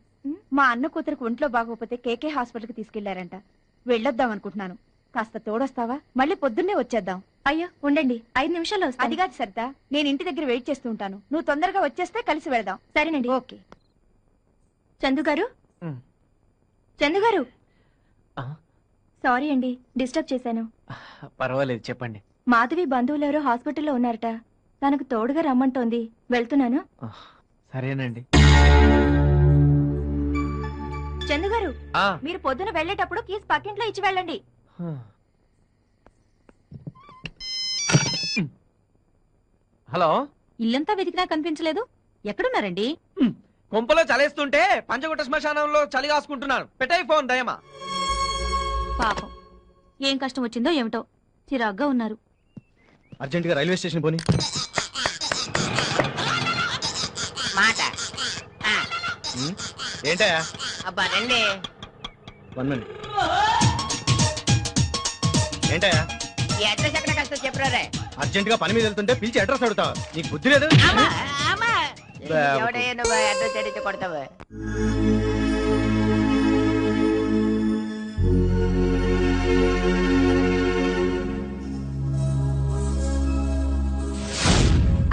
మా అన్న కూతురికి ఒంట్లో బాగోకపోతే కేకే హాస్పిటల్కి తీసుకెళ్లారంట. వెళ్ళొద్దాం అనుకుంటున్నాను. కాస్త తోడొస్తావా? మళ్ళీ పొద్దున్నే వచ్చేద్దాం. అయ్యో ఉండండి, 5 నిమిషాల్లో వస్తాను. అది కాదు సరిత, నేను ఇంటి దగ్గర వెయిట్ చేస్తూ ఉంటాను. నువ్వు తొందరగా వచ్చేస్తే కలిసి వెళ్దాం. సరేనండి. ఓకే. చందు గారు, చందు గారు, సారీ అండి డిస్టర్బ్ చేశాను. పర్వాలేదు, చెప్పండి. మాధవి బంధువులు ఎవరో హాస్పిటల్లో ఉన్నారట. తనకు తోడుగా రమ్మంటోంది. వెళ్తున్నాను. సరేనండి. చందు గారు, మీరు పొద్దున వెళ్ళేటప్పుడు కీస్ పక్కింట్లో ఇచ్చి వెళ్ళండి. హలో, ఇల్లంతా వెతికినా కనిపించలేదు. ఎక్కడున్నారండి? కొంపలో చలేస్తుంటే పంచగుట్ట శ్మశానంలో చలి కాసుకుంటున్నాను. పెట్టాయి ఫోన్ దయమా. పాపం, ఏం కష్టం వచ్చిందో ఏమిటో చిరాగ్గా ఉన్నారు. అర్జెంట్ గా రైల్వే స్టేషన్ పోని. మాట ఏంటా? అబ్బా రండి. 1 minute. ఏంటా? ఈ అడ్రస్ ఎక్కడ కష్టం చెప్పరే. అర్జెంట్ గా పని మీద వెళ్తుంటే పిలిచి అడ్రస్ అడుగుతావు. నీకు బుద్ధి లేదు. ఎవడయ్యా నువ్వు అడ్రస్ అడిగితే కొడతావు?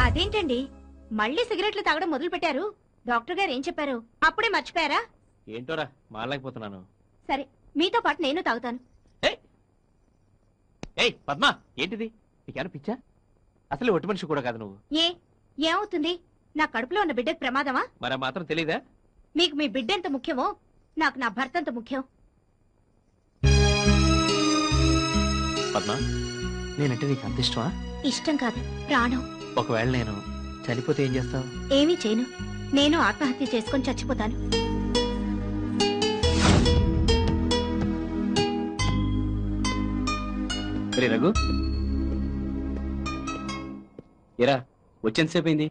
అదేంటండి మళ్ళీ సిగరెట్లు తాగడం మొదలు పెట్టారు? డాక్టర్ గారు ఏం చెప్పారు? అప్పుడే మర్చిపోయారా? ఏంటోరా మారలేకపోతున్నాను. సరే, మీతో పాటు నేను తాగుతాను. ఏయ్ పద్మా, ఏంటిది? నీకేనా పిచ్చా? అసలు ఒట్టి మనిషి కూడా కాదు నువ్వు. ఏమవుతుంది? నా కడుపులో ఉన్న బిడ్డకు ప్రమాదమా? మరి మాత్రం తెలీదా? మీకు మీ బిడ్డ ఎంత ముఖ్యమో నాకు నా భర్త ఎంత ముఖ్యం. పద్మా, నేనంటే నీకు అంత ఇష్టమా? ఇష్టం కాదు, ప్రాణం. ఒకవేళ నేను చనిపోతే ఏం చేస్తావు? ఏమీ చేయను. నేను ఆత్మహత్య చేసుకొని చచ్చిపోతాను. రఘు, ఎరా వచ్చేంతసేపు అయింది?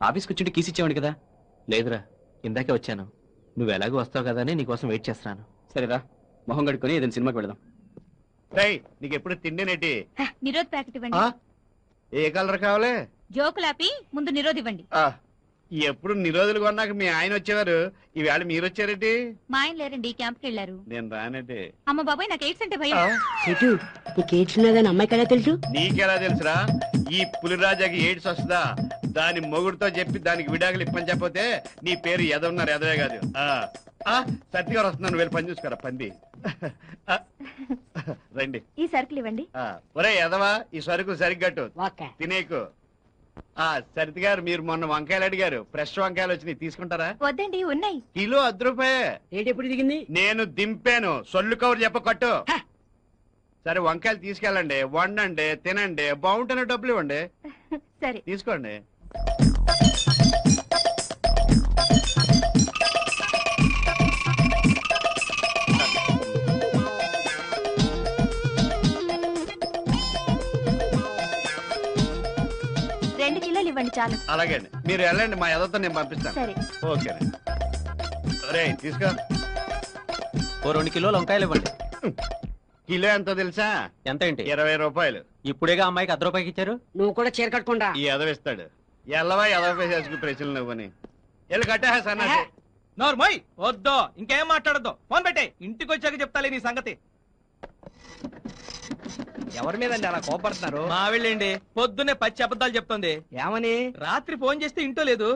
ఆఫీస్కి వచ్చి కీస్ ఇచ్చావండి కదా? లేదురా, ఇందాకే వచ్చాను. నువ్వు ఎలాగో వస్తావు కదా అని నీకోసం వెయిట్ చేస్తున్నాను. సరేరా, మొహం కడుక్కొని ఏదైనా సినిమాకి వెళదాం. నీకు ఎప్పుడు తిండినేటి? నిరోధ్ ప్యాకెట్ ఇవ్వండి. ఏ కలర్ కావాలి? జోకులాపి ముందు నిరోధ్ ఇవ్వండి. ఎప్పుడు నిరోధులు కొన్నాక మీ ఆయన వచ్చేవారు, ఈవేళ మీరు వచ్చారేటి? మా ఆయన లేరండి, క్యాంప్కి వెళ్ళారు. నేను రానేటి. అమ్మ బాబాయ్, నాకు ఎయిడ్స్ అంటే భయం. నీకు ఎయిడ్స్ ఉన్నదని అమ్మాయికి ఎలా తెలుసు? నీకెలా తెలుసురా? ఈ పులిరాజాకి ఎయిడ్స్ వస్తుందా? దాని మొగుడుతో చెప్పి దానికి విడాకులు ఇప్పని చెప్పతే నీ పేరు ఎదవున్నారు, ఎదవే కాదు. సత్తి గారు వస్తున్నాను, వెళ్ళి పని చూసుకోరా పంది. రండి. ఈ సరుకులు ఇవ్వండి. ఒరే ఎదవా, ఈ సరుకు సరిగ్గట్టు తినేకు. సరితి గారు, మీరు మొన్న వంకాయలు అడిగారు, ఫ్రెష్ వంకాయలు వచ్చినాయి, తీసుకుంటారా? వద్దండి, ఉన్నాయి. కిలో 10 రూపాయే. రేట్ ఎప్పుడు దిగింది? నేను దింపాను, సొల్లు కవర్ చెప్ప కట్టు. సరే వంకాయలు తీసుకెళ్ళండి, వండండి, తినండి, బాగుంటేనే డబ్బులు ఇవ్వండి. సరే తీసుకోండి. ఇవ్వండి చాలు. అలాగే అండి, మీరు వెళ్ళండి, మా ఎదతో నేను పంపిస్తాను. సరే. ఓకే. రే తీసుకో. 2 కిలోలు వంకాయలు ఇవ్వండి. కిలో ఎంతో తెలుసా? ఎంత ఏంటి? 20 రూపాయలు. ఇప్పుడేగా అమ్మాయికి 10 రూపాయకి ఇచ్చారు. నువ్వు కూడా చీర కట్టుకుంటా. ఈ ఎదవిస్తాడు. ఎల్లవా ఎదవ చేసుకు ప్రశ్నలు నువ్వని వెళ్ళి కట్టా సన్నాసి. నోర్మోయ్, వద్దో ఇంకేం మాట్లాడద్దు. ఫోన్ పెట్టే, ఇంటికి వచ్చాక చెప్తాలే నీ సంగతి. ఎవరి మీదండి అలా కోపడుతున్నారు? మా వెళ్ళండి, పొద్దున్నే పచ్చి అబద్ధాలు చెప్తుంది. ఏమని? రాత్రి ఫోన్ చేస్తే ఇంటో లేదు.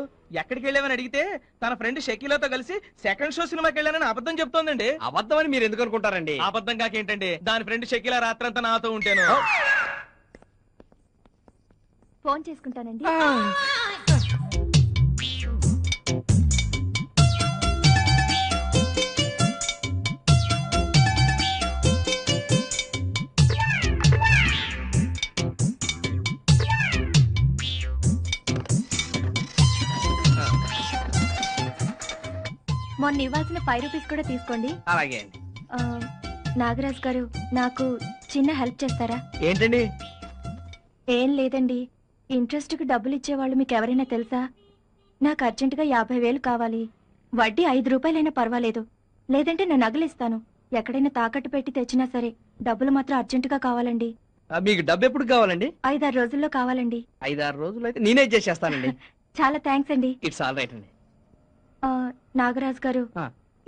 ఎక్కడికి వెళ్ళామని అడిగితే తన ఫ్రెండ్ షకీలాతో కలిసి సెకండ్ షో సినిమాకి వెళ్ళానని అబద్ధం చెప్తోందండి. అబద్ధం అని మీరు ఎందుకు అనుకుంటారండి? అబద్ధం కాకేంటండి, దాని ఫ్రెండ్ షకీలా రాత్రంతా నాతో ఉంటాను. ఫోన్ చేసుకుంటానండి. మొన్న ఇవ్వాల్సిన 5 రూపీస్ కూడా తీసుకోండి. అలాగే. నాగరాజ్ గారు, నాకు చిన్న హెల్ప్ చేస్తారా? ఏంటండి? ఏం లేదండి, ఇంట్రెస్ట్ కి డబ్బులు ఇచ్చేవాళ్ళు మీకు ఎవరైనా తెలుసా? నాకు అర్జెంటుగా 50,000 కావాలి. వడ్డీ 5 రూపాయలైనా పర్వాలేదు, లేదంటే నేను నగలిస్తాను. ఎక్కడైనా తాకట్టు పెట్టి తెచ్చినా సరే, డబ్బులు మాత్రం అర్జెంటుగా కావాలండి. మీకు డబ్బు ఎప్పుడు కావాలండి? 5-6 రోజుల్లో కావాలండి. 5-6 రోజులు అయితే నేనే చేసేస్తానండి. చాలా థ్యాంక్స్ అండి. ఇట్స్ ఆల్ రైట్ అండి. నాగరాజు గారు,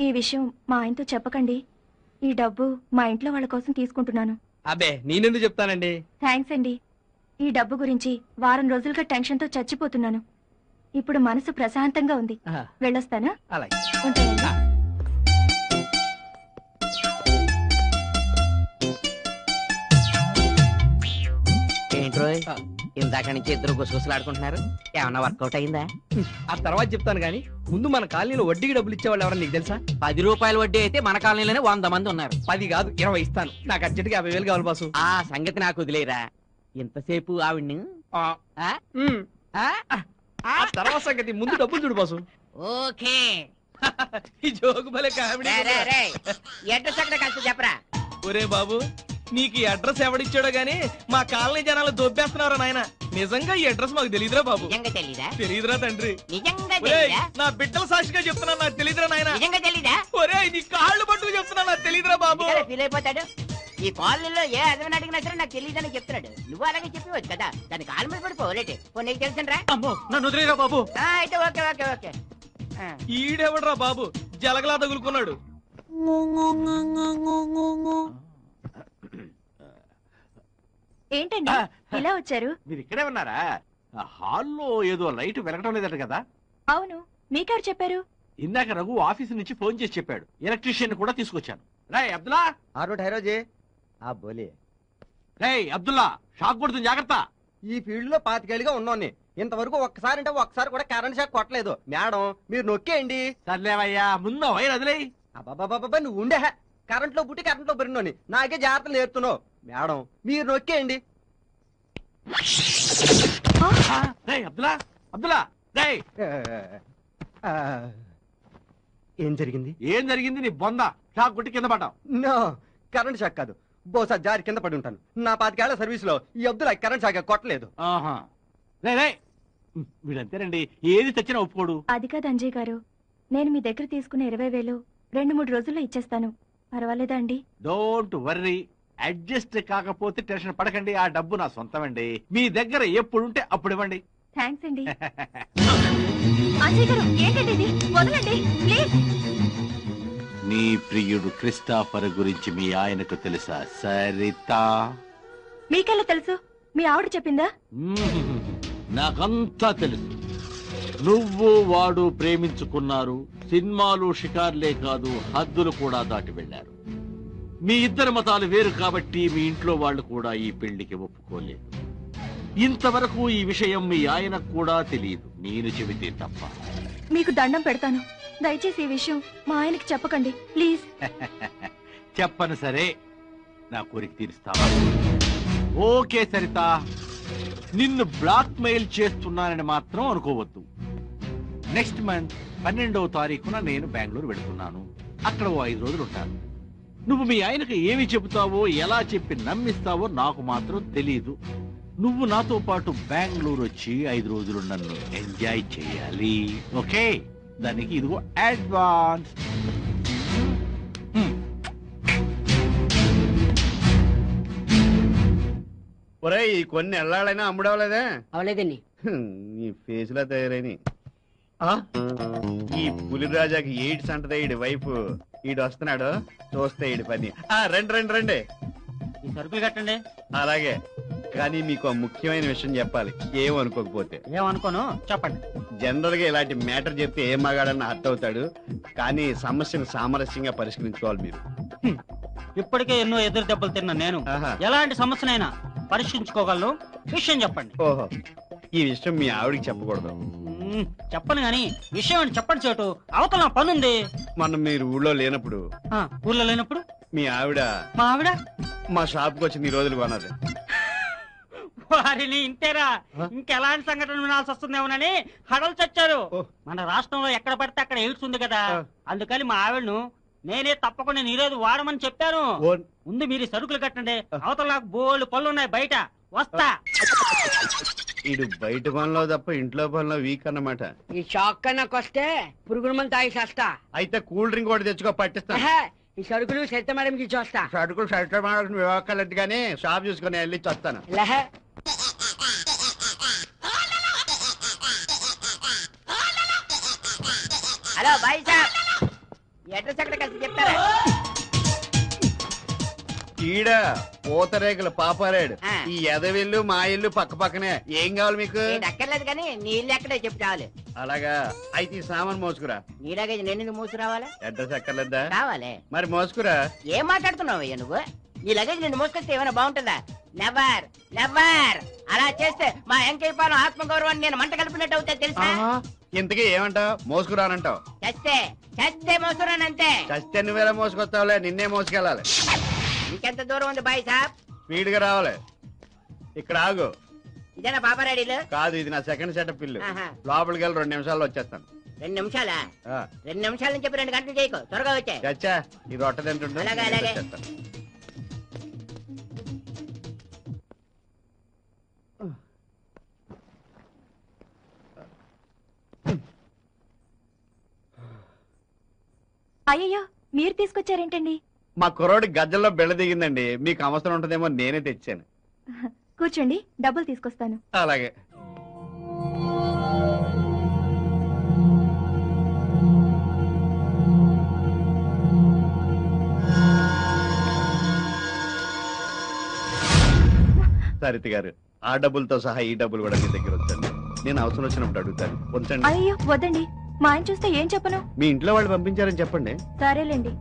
ఈ విషయం మా ఆయనతో చెప్పకండి. ఈ డబ్బు మా ఇంట్లో వాళ్ళ కోసం తీసుకుంటున్నాను. అబ్బే నేనెందుకు చెప్తానండి. థ్యాంక్స్ అండి. ఈ డబ్బు గురించి వారం రోజులుగా టెన్షన్తో చచ్చిపోతున్నాను. ఇప్పుడు మనసు ప్రశాంతంగా ఉంది. వెళ్ళొస్తానా? అలాగే. ఉంటానండి. ఏంట్రో ఇందాక నుంచి ఇద్దరు గుసగుసలాడుకుంటున్నారు. ఏమన్నా వర్కౌట్ అయిందా? ఆ తర్వాత చెప్తాను గానీ ముందు మన కాలనీలో వడ్డీకి డబ్బులు ఇచ్చేవాళ్ళు ఎవరన్నా నీకు తెలుసా? 10 రూపాయల వడ్డీ అయితే మన కాలనీలోనే 100 మంది ఉన్నారు. 10 కాదు 20 ఇస్తాను. నాకు అర్జెంట్గా 50,000 కావాలి బాసు. ఆ సంగతి నాకు వదిలేరా. ఇంతసేపు ఆవిడ్ని తర్వాత సంగతి ముందు డబ్బులు చూడు బాసు. ఓకే. ఈ జోకు భలే కామెడీ. అడ్రస్ ఎక్కడ కాస్త చెప్పరా. ఒరే బాబు, నీకు ఈ అడ్రస్ ఎవడిచ్చాడో గానీ మా కాలనీ జనాలు దొబ్బేస్తున్నారు నాయన. నిజంగా ఈ అడ్రస్ మాకు తెలియదురా బాబు. నిజంగా తెలీదా? తెలీదురా తండ్రి. నిజంగా ఒరేయ్, తెలీదా? నా బిడ్డల సాక్షిగా చెప్తున్నా నాకు తెలీదురా నాయన. నిజంగా తెలీదా? ఒరే నీ కాళ్ళు పట్టుకు చెప్తున్నా నాకు తెలీదురా బాబు. ఫీల్ అయిపోతాడు. ఈ కాలనీలో ఏ అదవని అడిగినా సరే నాకు తెలియదని చెప్తున్నాడు. నువ్వు అలాగే చెప్పవచ్చు కదా. దాని కాలు మీద పడిపోలేటే నీకు తెలుసరా. అమ్మో నన్ను వదిలేరా బాబు. అయితే ఓకే ఓకే ఓకే. ఈడెవడరా బాబు జలగలా తగులుకున్నాడు. ఏంటండి ఇలా వచ్చారు? మీరు ఇక్కడే ఉన్నారా? హాల్లో ఏదో లైట్ వెలగటం లేదట కదా? అవును, మీకెవరు చెప్పారు? ఇందాక రఘు ఆఫీస్ నుంచి ఫోన్ చేసి చెప్పాడు. ఎలక్ట్రీషియన్ కూడా తీసుకొచ్చాను. రాయ్ అబ్దుల్లా. రేయ్ అబ్దుల్లా, షాక్ కొడుతుంది జాగ్రత్త. ఈ ఫీల్డ్ లో 25 ఏళ్ళుగా ఉన్నాను. ఇంతవరకు ఒక్కసారి కూడా కరెంట్ షాక్ కొట్టలేదు. మేడం మీరు నొక్కేయండి. సర్లేవయ్యా, ముందు వైర్ వదిలే. అబ్బాబాబా నువ్వు ఉండే కరెంట్ లో పుట్టి కరెంట్ లో పెరిగినోని నాకే జాగ్రత్తలు నేర్తున్నావు. మేడం మీరు నొక్కేయండి. అబ్దుల్లా అబ్దుల్లా రేయ్. ఏం జరిగింది? ఏం జరిగింది? నీ బొంద షాక్ కొట్టి కింద పడ్డావు. నో, కరెంట్ షాక్ కాదు. బహుశా జారి కింద పడి ఉంటాను. నా 25 ఏళ్ల సర్వీస్ లో ఈ అబ్దుల్లా కరెంట్ షాక్ కొట్టలేదు. వీడంతేనండి, ఏది తెచ్చినా ఒప్పుకోడు. అది కాదు అంజయ్ గారు, నేను మీ దగ్గర తీసుకున్న 20,000 2-3 రోజుల్లో ఇచ్చేస్తాను. పర్వాలేదా అండి? డోంట్ వర్రీ, అడ్జస్ట్ కాకపోతే టెన్షన్ పడకండి. ఆ డబ్బు నా సొంతమండి. మీ దగ్గర ఎప్పుడుంటే అప్పుడు ఇవ్వండి. థ్యాంక్స్ అండి. అంజయ్ గారు ఏంటండి ఇది? వదలండి ప్లీజ్. నీ ప్రియుడు క్రిస్టాఫర్ గురించి మీ ఆయనకు తెలుసా సరిత? మీకెలా తెలుసు? మీ ఆవిడ చెప్పిందా? నాకంతా తెలుసు. నువ్వు వాడు ప్రేమించుకున్నారు. సినిమాలు షికార్లే కాదు, హద్దులు కూడా దాటి వెళ్లారు. మీ ఇద్దరి మతాలు వేరు కాబట్టి మీ ఇంట్లో వాళ్ళు కూడా ఈ పెళ్లికి ఒప్పుకోలేదు. ఇంతవరకు ఈ విషయం మీ ఆయనకు కూడా తెలియదు, నేను చెబితే తప్ప. మీకు దండం పెడతాను, దయచేసి ఈ విషయం మా ఆయనకి చెప్పకండి ప్లీజ్. చెప్పను సరే, నా కోరిక తీరుస్తావా? ఓకే సరిత, నిన్ను బ్లాక్ మెయిల్ చేస్తున్నానని మాత్రం అనుకోవద్దు. నెక్స్ట్ మంత్ 12వ తారీఖున నేను బెంగళూరు వెళుతున్నాను. అక్కడ 5 రోజులు ఉంటాను. నువ్వు మీ ఆయనకు ఏమి చెబుతావో, ఎలా చెప్పి నమ్మిస్తావో నాకు మాత్రం తెలీదు. నువ్వు నాతో పాటు బెంగళూరు వచ్చి 5 రోజులు నన్ను ఎంజాయ్ చేయాలి. ఓకే? దానికి ఇదిగో అడ్వాన్స్. ఒరే ఈ కొన్ని ఎల్లాడైనా అమ్ముడవలేదా? అవలేదండి. నీ ఫేస్ లో తయారైన ఈ పులిరాజాకి ఎయిడ్స్ అంటదే ఈడి వైఫ్. ఈడు వస్తున్నాడు, చూస్తే ఈడి పని. రండి రండి రండి, ఈ సరుకులు కట్టండి. అలాగే, కానీ మీకు ముఖ్యమైన విషయం చెప్పాలి, ఏమనుకోకపోతే. ఏమనుకోను, చెప్పండి. జనరల్ గా ఇలాంటి మ్యాటర్ చెప్తే ఏం మగాడని హర్ట్ అవుతాడు, కానీ సమస్యను సామరస్యంగా పరిష్కరించుకోవాలి మీరు. ఇప్పటికే ఎన్నో ఎదురు దెబ్బలు తిన్నా నేను. ఎలాంటి సమస్యనైనా పరిష్కరించుకోగలను. విషయం చెప్పండి. ఓహో, ఈ విషయం మీ ఆవిడికి చెప్పకూడదు. చెప్పను గాని విషయం అని చెప్పండి. చోటు అవతల నా పనుంది. మనం మీరు ఊళ్ళో లేనప్పుడు. ఊళ్ళో లేనప్పుడు మీ ఆవిడ మా ఆవిడ మా షాప్ కు వచ్చి 2 రోజులు కొన్నది. వారిని ఇంతేరా, ఇంకెలాంటి సంఘటన వినాల్సి వస్తుందేమోనని హడలు చచ్చారు. మన రాష్ట్రంలో ఎక్కడ పడితే అక్కడ ఎయిడ్స్ ఉంది కదా, అందుకని మా ఆవిడను నేనే తప్పకుండా నీరోజు వాడమని చెప్పాను. ముందు మీరు సరుకులు కట్టండి, అవతల నాకు బోళ్ళు పళ్ళు ఉన్నాయి బయట. వస్తా. ఇడు బయట పనిలో తప్ప ఇంట్లో పనిలో వీక్ అన్నమాట. ఈ షాక్ నాకు వస్తే పురుగుల మంది తాగి చేస్తా. అయితే కూల్ డ్రింక్ కూడా తెచ్చుకో, పట్టిస్తా. ఈ సరుకులు సరిత మేడంకి ఇచ్చేస్తా. సరుకులు సరిత మేడం వివాహాలట్టుగానే షాప్ చూసుకుని వెళ్ళి వస్తాను. హలో బాయ్ సాబ్, అడ్రస్ ఎక్కడ కలిసి చెప్తారా? ఈడ పూతరేకుల పాపారాడు. ఈ ఎదవిల్లు మా ఇల్లు పక్క పక్కనే. ఏం కావాలి మీకు? అక్కర్లేదు కానీ నీ ఇల్లు ఎక్కడే చెప్పు చాలు. అలాగా, అయితే ఈ సామాన్ మోసుకురా. నీలాగే నేను మోసుకురావాలా? అడ్రస్ ఎక్కర్లేదా? కావాలి. మరి మోసుకురా. ఏం మాట్లాడుతున్నావు అయ్యా నువ్వు? నీ లగేజ్ నేను మోసుకొస్తే ఏమైనా బాగుంటుందా? Never never. అలా చేస్తే మా వెంకయ్య పాలెం ఆత్మగౌరవాన్ని నేను మంట కలిపినట్టు అవుతుంది తెలుసా? ఇంతకీ ఏమంటావు? మోసుకురానంటావు? చస్తే చస్తే మోసుకురానంతే. చస్తే నువ్వేలా మోసుకొస్తావులే, నిన్నే మోసుకెళ్ళాలి. ఇంకెంత దూరం ఉంది బాయ్ సాబ్? స్పీడ్ గా రావాలి. ఇక్కడ ఆగు. ఇదేనా పాపారాడీలు? కాదు, ఇది నా సెకండ్ సెటప్ ఇల్లు. లోపలికి వెళ్ళి 2 నిమిషాల్లో వచ్చేస్తాను. 2 నిమిషాలా? 2 నిమిషాల నుంచి 2 గంటలు చేయకు, త్వరగా వచ్చే. చచ్చా, ఈ రొట్టె తింటుంటే అలాగే అలాగే. అయ్యో, మీరు తీసుకొచ్చారేంటండి? మా కుర్రోడి గజ్జల్లో బెళ్ళ దిగిందండి. మీకు అవసరం ఉంటుందేమో నేనే తెచ్చాను. కూర్చోండి, డబ్బులు తీసుకొస్తాను. అలాగే. సరిత గారు, ఆ డబ్బులతో సహా ఈ డబ్బులు కూడా మీ దగ్గర ఉంచండి. నేను అవసరం వచ్చినప్పుడు అడుగుతాను. ఉంచండి. అయ్యో వద్దండి, మా ఆయన చూస్తే ఏం చెప్పను? మీ ఇంట్లో వాళ్ళు పంపించారని చెప్పండి. సరేలేండి,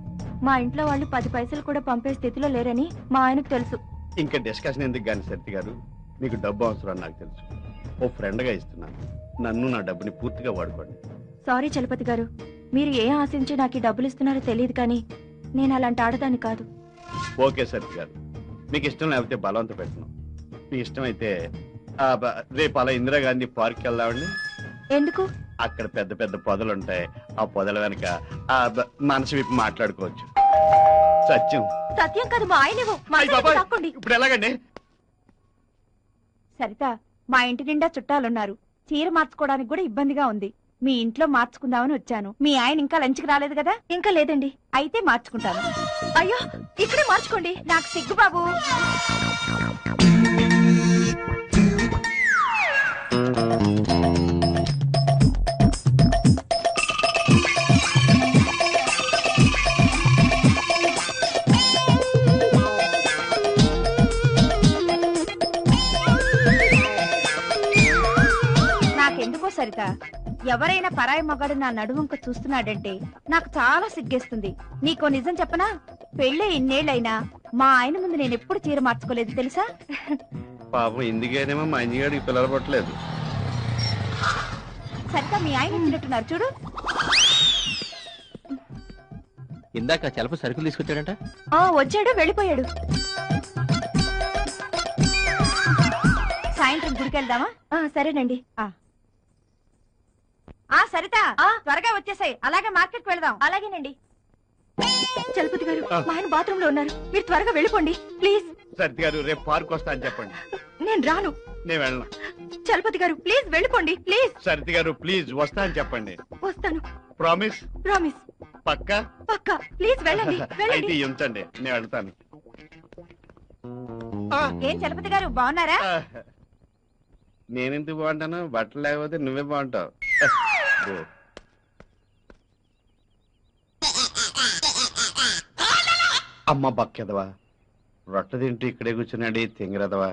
మా ఇంట్లో వాళ్ళు 10 పైసలు కూడా పంపే స్థితిలో లేరని మా ఆయనకు తెలుసు. ఇంకా డిస్కషన్ ఎందుకు కానీ సరిత గారు, మీకు డబ్బు అవసరం అని నాకు తెలుసు. ఓ ఫ్రెండ్ గా ఇస్తున్నాను. నన్ను నా డబ్బుని పూర్తిగా వాడుకోండి. సారీ చలపతి గారు, మీరు ఏం ఆశించి నాకు ఈ డబ్బులు ఇస్తున్నారో తెలియదు కానీ నేను అలాంటి ఆడదాన్ని కాదు. ఓకే సరిత గారు, మీకు ఇష్టం లేకపోతే బలవంత పెట్టను. మీ ఇష్టం అయితే రేపు అలా ఇందిరాగాంధీ పార్క్ వెళ్దామండి. ఎందుకు? అక్కడ పెద్ద పెద్ద పొదలు ఉంటాయి. ఆ పొదల వెనక మనసు విప్పి మాట్లాడుకోవచ్చు. సత్యం. సత్యం కాదు, మా ఆయనేవో. ఇప్పుడు ఎలాగండి? సరిత, మా ఇంటి నిండా చుట్టాలున్నారు. చీర మార్చుకోవడానికి కూడా ఇబ్బందిగా ఉంది. మీ ఇంట్లో మార్చుకుందామని వచ్చాను. మీ ఆయన ఇంకా లంచ్కి రాలేదు కదా? ఇంకా లేదండి. అయితే మార్చుకుంటాను. అయ్యో, ఇక్కడే మార్చుకోండి. నాకు సిగ్గు బాబు. నాకెందుకో సరిత, ఎవరైనా పరాయి మగాడు నా నడువంక చూస్తున్నాడంటే నాకు చాలా సిగ్గేస్తుంది. నీకో నిజం చెప్పనా? పెళ్ళే ఇన్నేళ్లైనా మా ఆయన ముందు నేను ఎప్పుడు చీర మార్చుకోలేదు తెలుసా? పాపం ఇందుకేనేమో మా ఇంజిగాడికి పిల్లలు పట్టలేదు. సరిత, మీ ఆయన వచ్చినట్టున్నారు చూడు. ఇందాక చలప సరుకులు తీసుకొచ్చాడంట. వచ్చాడు, వెళ్ళిపోయాడు. సాయంత్రం గుడికి వెళ్దామా? సరేనండి. సరిత, త్వరగా వచ్చేసాయి. అలాగే మార్కెట్ కి వెళ్దాం. అలాగేనండి. చలపతి గారు, మా ఆయన బాత్రూమ్ లో ఉన్నారు. మీరు త్వరగా వెళ్ళిపోండి ప్లీజ్. సరిత గారు, రేపు పార్క్ వస్తా అని చెప్పండి. నేను రాను. నేను వెళ్ళను. చలపతి గారు ప్లీజ్ వెళ్ళిపోండి ప్లీజ్. సరిత గారు ప్లీజ్ వస్తా అని చెప్పండి. వస్తాను. ప్రామిస్? ప్రామిస్. పక్కా? పక్కా. ప్లీజ్ వెళ్ళండి. అయితే ఉంచండి, నేను వెళ్తాను. ఏం చలపతి గారు బాగున్నారా? నేనెందుకు బాగుంటాను? బట్టలు లేకపోతే నువ్వే బాగుంటావు. అమ్మ బక్కెదవా, రొట్టె తింటూ ఇక్కడే కూర్చున్నాడు తింగరదవా.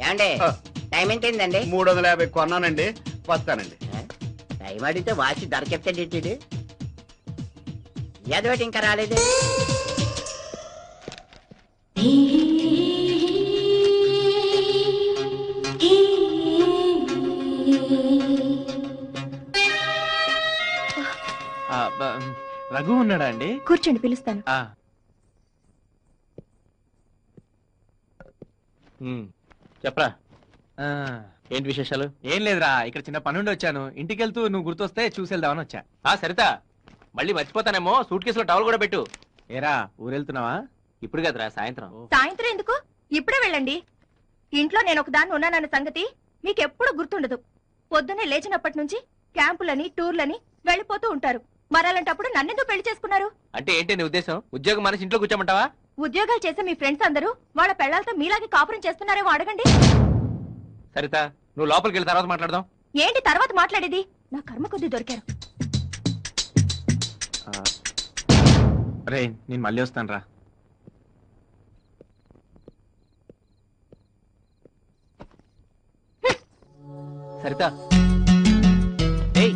ఏమండి, టైం ఎంతైందండి? 350 కొన్నానండి. వస్తానండి. టైం అడిగితే వాచి ధర చెప్తాడు. ఏదోటి ఇంకా రాలేదు. రఘు ఉన్నాడా అండి? కూర్చోండి, పిలుస్తాను. చెప్పరా, ఏంటి విశేషాలు? ఏం లేదురా, ఇక్కడ చిన్న పనుండి వచ్చాను. ఇంటికి వెళ్తూ నువ్వు గుర్తొస్తే చూసి వెళ్దామని వచ్చా. సరిత, మళ్ళీ మర్చిపోతానేమో. సూట్ కేసులో టవల్ కూడా పెట్టు. ఏరా, ఊరెళ్తున్నావా? ఇప్పుడు కదరా, సాయంత్రం. సాయంత్రం ఎందుకు? ఇప్పుడే వెళ్ళండి. ఇంట్లో నేను ఒకదాన్ని ఉన్నానన్న సంగతి మీకెప్పుడు గుర్తుండదు. పొద్దున్నే లేచినప్పటి నుంచి క్యాంపులని టూర్లని వెళ్ళిపోతూ ఉంటారు. మరలాంటప్పుడు నన్నెందుకు పెళ్లి చేసుకున్నారు? అంటే ఏంటి నీ ఉద్దేశం? ఉద్యోగం మనిషి ఇంట్లో కూర్చోమంటావా? ఉద్యోగాలు చేసే మీ ఫ్రెండ్స్ అందరూ వాళ్ళ పెళ్ళాలతో మీలాగే కాపురం చేస్తున్నారేమో అడగండి. సరిత, నువ్వు లోపలికి వెళ్ళి తర్వాత మాట్లాడదాం. ఏంటి తర్వాత మాట్లాడేది? నా కర్మ కొద్దీ దొరికారు. రే, నేను మళ్ళీ వస్తాను రా. సరిత, ఏయ్,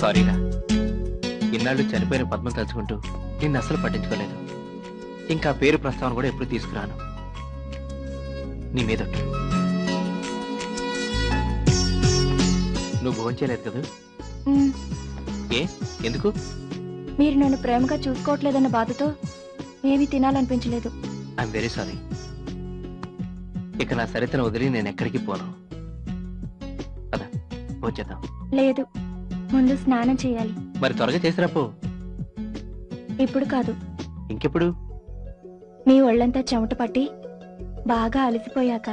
సారీరా. ఇన్నాళ్ళు చనిపోయిన పద్మం తలుచుకుంటూ నిన్ను అస్సలు పట్టించుకోలేదు. ఇంకా పేరు ప్రస్తావన కూడా ఎప్పుడు తీసుకురాను. నీ మీద నువ్వు భోంచేయలేదు కదా? ఏ, ఎందుకు? మీరు నన్ను ప్రేమగా చూసుకోవట్లేదన్న బాధతో ఏమీ తినాలనిపించలేదు. I'm very sorry. ఇక నా సరితను వదిలి నేను ఎక్కడికి పోను. పద, వచ్చేద్దాం. లేదు, ముందు స్నానం చేయాలి. మరి త్వరగా చేసిరా పో. ఇప్పుడు కాదు. ఇంకెప్పుడు? మీ ఒళ్ళంతా చెమట పట్టి బాగా అలసిపోయాక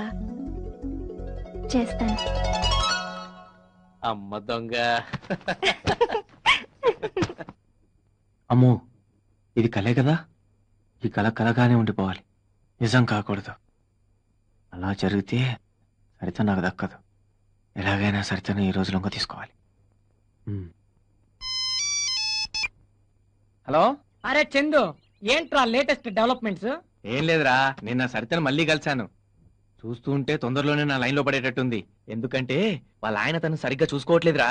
చేస్తాను. అమ్మ దొంగ. అమ్మో, ఇది కలే కదా? ఈ కళ కలగానే ఉండిపోవాలి, నిజం కాకూడదు. అలా జరిగితే సరిత నాకు దక్కదు. ఎలాగైనా సరితను ఈ రోజు లొంగ తీసుకోవాలి. హలో. అరే చందు, ఏంట్రా లేటెస్ట్ డెవలప్మెంట్స్? ఏం లేదురా, నిన్న సరితను మళ్ళీ కలిశాను. చూస్తూ ఉంటే తొందరలోనే నా లైన్ లో పడేటట్టుంది. ఎందుకంటే వాళ్ళ ఆయన తను సరిగ్గా చూసుకోవట్లేదురా.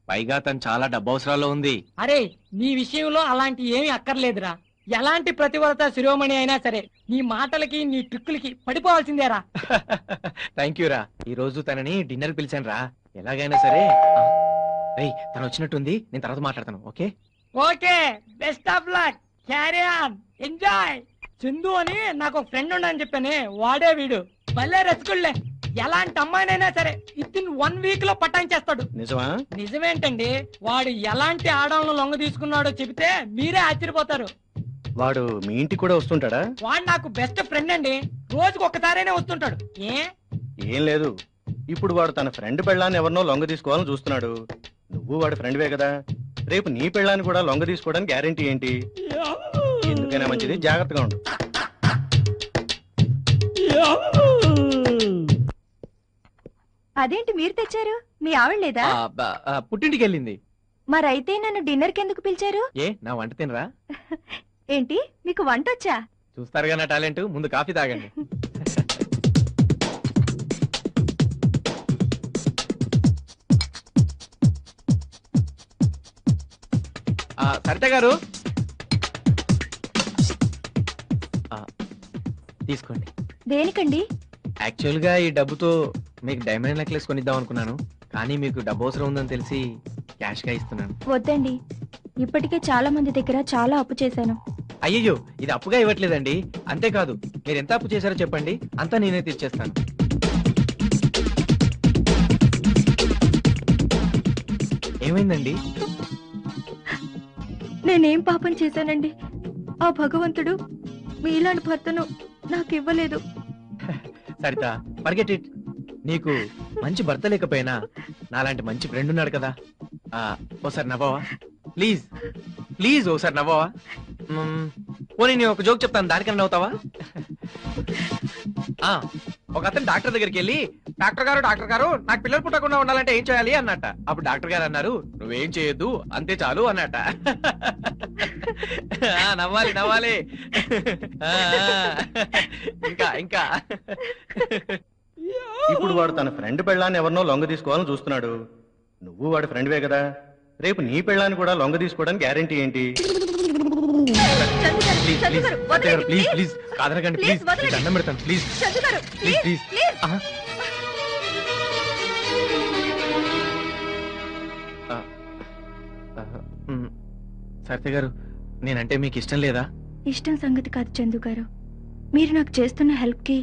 పైగా తను చాలా డబ్బు అవసరాల్లో ఉంది. అరే, నీ విషయంలో అలాంటి ఏమీ అక్కర్లేదురా. ఎలాంటి ప్రతివరత శిరోమణి అయినా సరే నీ మాటలకి నీ ట్రిక్కులకి పడిపోవాల్సిందేరా. థ్యాంక్ యూ రా. ఈ రోజు తనని డిన్నర్ పిలిచాను రా. ఎలాగైనా సరే. తను వచ్చినట్టుంది, నేను తర్వాత మాట్లాడతాను. Okay okay, best of luck, carry on, enjoy. Chandu అని నాకు ఒక ఫ్రెండ్ ఉండని చెప్పానే, వాడే వీడు. భలే రసికుళ్ళే. ఎలాంటి అమ్మాయినైనా సరే వితిన్ 1 వీక్ లో పటాయించేస్తాడు. నిజమా? నిజమేంటండి, వాడు ఎలాంటి ఆడవాళ్ళను లొంగ తీసుకున్నాడో చెబితే మీరే ఆశ్చర్యపోతారు. వాడు మీ ఇంటికి కూడా వస్తుంటాడా? వాడు నాకు బెస్ట్ ఫ్రెండ్ అండి. రోజుకు ఒక్కసారైనా వస్తుంటాడు. ఏం లేదు, ఇప్పుడు వాడు తన ఫ్రెండ్ పెళ్ళాన్ని ఎవరినో లొంగ తీసుకోవాలని చూస్తున్నాడు. నువ్వు వాడి ఫ్రెండ్వే కదా, రేపు నీ పెళ్ళాన్ని కూడా లొంగ తీసుకోవడానికి గ్యారెంటీ ఏంటి? ఎందుకైనా మంచిది, జాగ్రత్తగా ఉండు. అదేంటి మీరు తెచ్చారు? మీ ఆవిడ లేదా? పుట్టింటికి వెళ్ళింది. మరైతే నన్ను డిన్నర్ కి ఎందుకు పిలిచారు? ఏ, నా వంట తినరా? ఏంటి, మీకు వంట వచ్చా? చూస్తారుగా నా టాలెంట్. ముందు కాఫీ తాగండి. సరిత గారు, తీసుకోండి. దేనికండి? యాక్చువల్ గా ఈ డబ్బుతో మీకు డైమండ్ నెక్లెస్ కొనిద్దాం అనుకున్నాను, కానీ మీకు డబ్బు అవసరం ఉందని తెలిసి క్యాష్ గా ఇస్తున్నాను. వద్దండి, ఇప్పటికే చాలా మంది దగ్గర చాలా అప్పు చేశాను. అయ్యయ్యో, ఇది అప్పుగా ఇవ్వట్లేదండి. అంతేకాదు, మీరు ఎంత అప్పు చేశారో చెప్పండి, అంతా నేనే తీర్చేస్తాను. ఏమైందండి? నేనేం పాపం చేశానండి? ఆ భగవంతుడు మీలాంటి భర్తను నాకు ఇవ్వలేదు. Saritha, forget it. నీకు మంచి భర్త లేకపోయినా నాలాంటి మంచి ఫ్రెండ్ ఉన్నాడు కదా. ఓసారి నవ్వవా ప్లీజ్? ప్లీజ్ ఓసారి నవ్వవా? పోనీ నేను ఒక జోక్ చెప్తాను, దానికన్నా నవ్వుతావా? ఒక అతను డాక్టర్ దగ్గరికి వెళ్ళి, డాక్టర్ గారు నాకు పిల్లలు పుట్టకుండా ఉండాలంటే ఏం చేయాలి అన్నట్ట. అప్పుడు డాక్టర్ గారు అన్నారు, నువ్వేం చేయొద్దు, అంతే చాలు అన్నట్ట. నవ్వాలి నవ్వాలి. ఇంకా ఇంకా ఇప్పుడు వాడు తన ఫ్రెండ్ పెళ్ళాన్ని ఎవరినో లొంగ తీసుకోవాలని చూస్తున్నాడు. నువ్వు వాడి ఫ్రెండ్వే కదా, రేపు నీ పెళ్ళాన్ని కూడా లొంగ తీసుకోవడానికి గ్యారెంటీ ఏంటి? ప్లీజ్ ప్లీజ్ కాదనకండి, ప్లీజ్ దండం పెడతాను, ప్లీజ్ ప్లీజ్ ప్లీజ్. సరిత గారు, నేనంటే మీకు ఇష్టం లేదా? ఇష్టం సంగతి కాదు చందు గారు, మీరు నాకు చేస్తున్న హెల్ప్ కి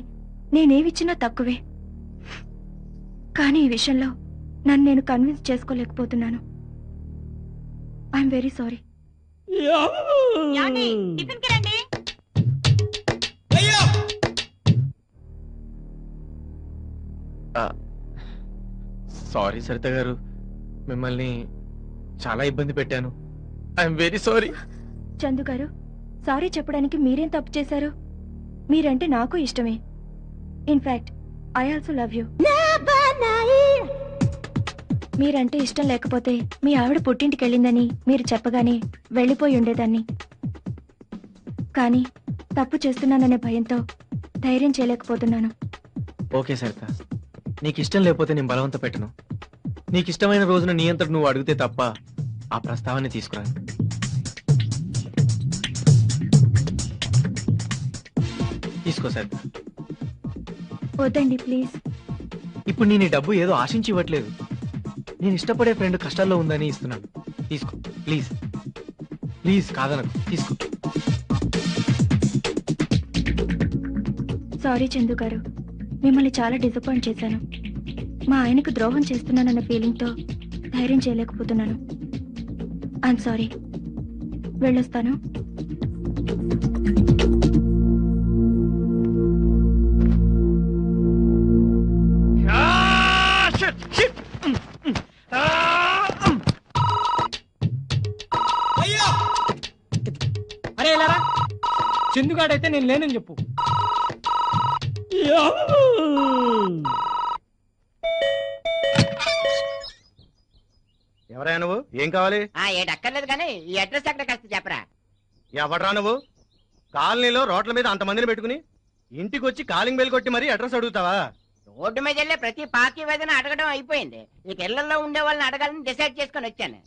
నేనేమిచ్చినా తక్కువే. కానీ ఈ విషయంలో నన్ను నేను కన్విన్స్ చేసుకోలేకపోతున్నాను. I'm very sorry. Sorry Saritha garu, మిమ్మల్ని చాలా ఇబ్బంది పెట్టాను. I'm very sorry. చందు గారు, సారీ చెప్పడానికి మీరేం తప్పు చేశారు? మీరంటే నాకు ఇష్టమే. In fact I also love you. మీరంటే ఇష్టం లేకపోతే మీ ఆవిడ పుట్టింటికి వెళ్ళిందని మీరు చెప్పగానే వెళ్ళిపోయి ఉండేదాన్ని. కానీ తప్పు చేస్తున్నాననే భయంతో ధైర్యం చేయలేకపోతున్నాను. ఓకే సరిత, నీకు ఇష్టం లేకపోతే నేను బలవంత పెట్టను. నీకు ఇష్టమైన రోజున నీ అంతటి నువ్వు అడిగితే తప్ప ఆ ప్రస్తావాన్ని తీసుకురాను. తీసుకో సరిత. వద్దండి ప్లీజ్. ఇప్పుడు నేను ఈ డబ్బు ఏదో ఆశించి ఇవ్వట్లేదు. నేను ఇష్టపడే ఫ్రెండ్ కష్టాల్లో ఉందని ఇస్తున్నాను. తీసుకో ప్లీజ్. ప్లీజ్ కాదనకు, తీసుకో. సారీ చందు గారు, మిమ్మల్ని చాలా డిసప్పాయింట్ చేశాను. మా ఆయనకు ద్రోహం చేస్తున్నానన్న ఫీలింగ్తో ధైర్యం చేయలేకపోతున్నాను. I'm sorry. వెళ్ళొస్తాను. అరే ఎలారా, చందుగాడైతే నేను లేనని చెప్పు. ఎవరైనా నువ్వు? ఏం కావాలి? ఏటి అక్కర్లేదు కానీ ఈ అడ్రస్ ఎక్కడ కాస్త చెప్పరా. ఎవడ్రా నువ్వు? కాలనీలో రోడ్ల మీద అంతమందిని పెట్టుకుని ఇంటికి వచ్చి కాలింగ్ బెల్ కొట్టి మరీ అడ్రస్ అడుగుతావా? రోడ్డు మీద వెళ్ళే ప్రతి పాకి వేదన అడగడం అయిపోయింది. ఇక ఇళ్లలో ఉండే వాళ్ళని అడగాలని డిసైడ్ చేసుకొని వచ్చాను.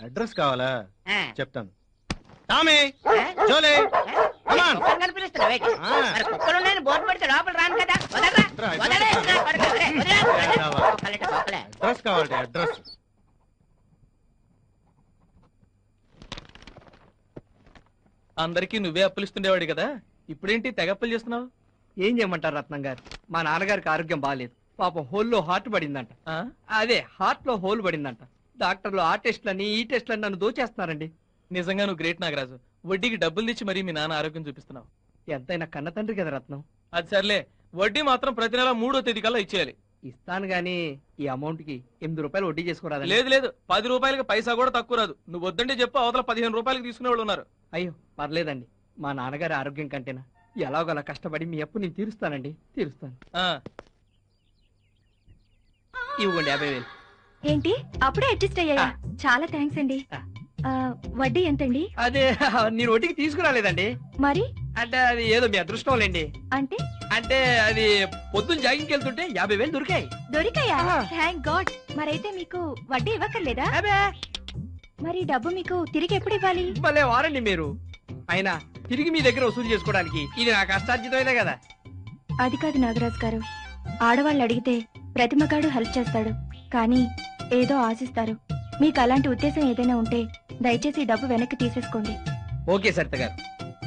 అడ్రస్ కావాలా? ఆ. చెప్తాను. టామీ, జోలే, కుక్కలు పిలుస్తున్నా. మరి కుక్కలు ఉన్నాయని బోర్డు పెడితే లోపల రాను కదా. వదలరా, వదలరా, కుక్కలే. అడ్రస్ కావాలి. అడ్రస్. అందరికీ నువ్వే అప్పులిస్తుండేవాడు కదా, ఇప్పుడేంటి తెగ అప్పులు చేస్తున్నావు? ఏం చేయమంటారు రత్నం గారు, మా నాన్నగారికి ఆరోగ్యం బాగాలేదు. పాపం హోల్లో హార్ట్ పడిందంట. అదే హార్ట్ లో హోల్ పడిందంట. డాక్టర్లు ఆ టెస్ట్లని ఈ టెస్ట్లని నన్ను దోచేస్తున్నారండి. నిజంగా నువ్వు గ్రేట్ నాగరాజు. వడ్డీకి డబ్బులు తెచ్చి మరీ మీ నాన్న ఆరోగ్యం చూపిస్తున్నావు. ఎంతైనా కన్న తండ్రి కదా రత్నం. అది సర్లే, వడ్డీ మాత్రం ప్రతి నెల 3వ తేదీ కల్లా ఇచ్చేయాలి. ఇస్తాను గానీ ఈ అమౌంట్ కి 8 రూపాయలు వడ్డీ చేసుకోరాదు. లేదు లేదు, 10 రూపాయలకి పైసా కూడా తక్కువ రాదు. నువ్వు వద్దంటే చెప్పు, అవతల 15 రూపాయలకి తీసుకునే వాళ్ళు ఉన్నారు. అయ్యో పర్లేదండి, మా నాన్నగారి ఆరోగ్యం కంటేనా ఎలాగోలా కష్టపడి మీ అప్పు నేను తీరుస్తానండి, తీరుస్తాను. ఇవ్వండి 50,000. ఏంటి అప్పుడే అడ్జస్ట్ అయ్యాయా? చాలా థ్యాంక్స్ అండి. వడ్డీ ఎంతండి? అదే నేను వడ్డీకి తీసుకురాలేదండి. మరి అంటే అది ఏదో మీ అదృష్టం లేండి. అంటే అంటే అది పొద్దున్న జాగింగ్కి వెళ్తుంటే 50,000 దొరికాయి. దొరికాయా? Thank God. మరైతే మీకు వడ్డీ ఇవ్వక్కర్లేదా? మరి డబ్బు మీకు తిరిగి ఎప్పుడు ఇవ్వాలి? భలే వారండి మీరు. అయినా తిరిగి మీ దగ్గర వసూలు చేసుకోవడానికి ఇది నా కష్టార్జితమైనా కదా. అది కాదు నాగరాజు గారు, ఆడవాళ్ళు అడిగితే ప్రతి మగాడు హెల్ప్ చేస్తాడు, కానీ ఏదో ఆశిస్తారు. మీకు అలాంటి ఉద్దేశం ఏదైనా ఉంటే దయచేసి ఈ డబ్బు వెనక్కి తీసేసుకోండి. ఓకే సరిత గారు,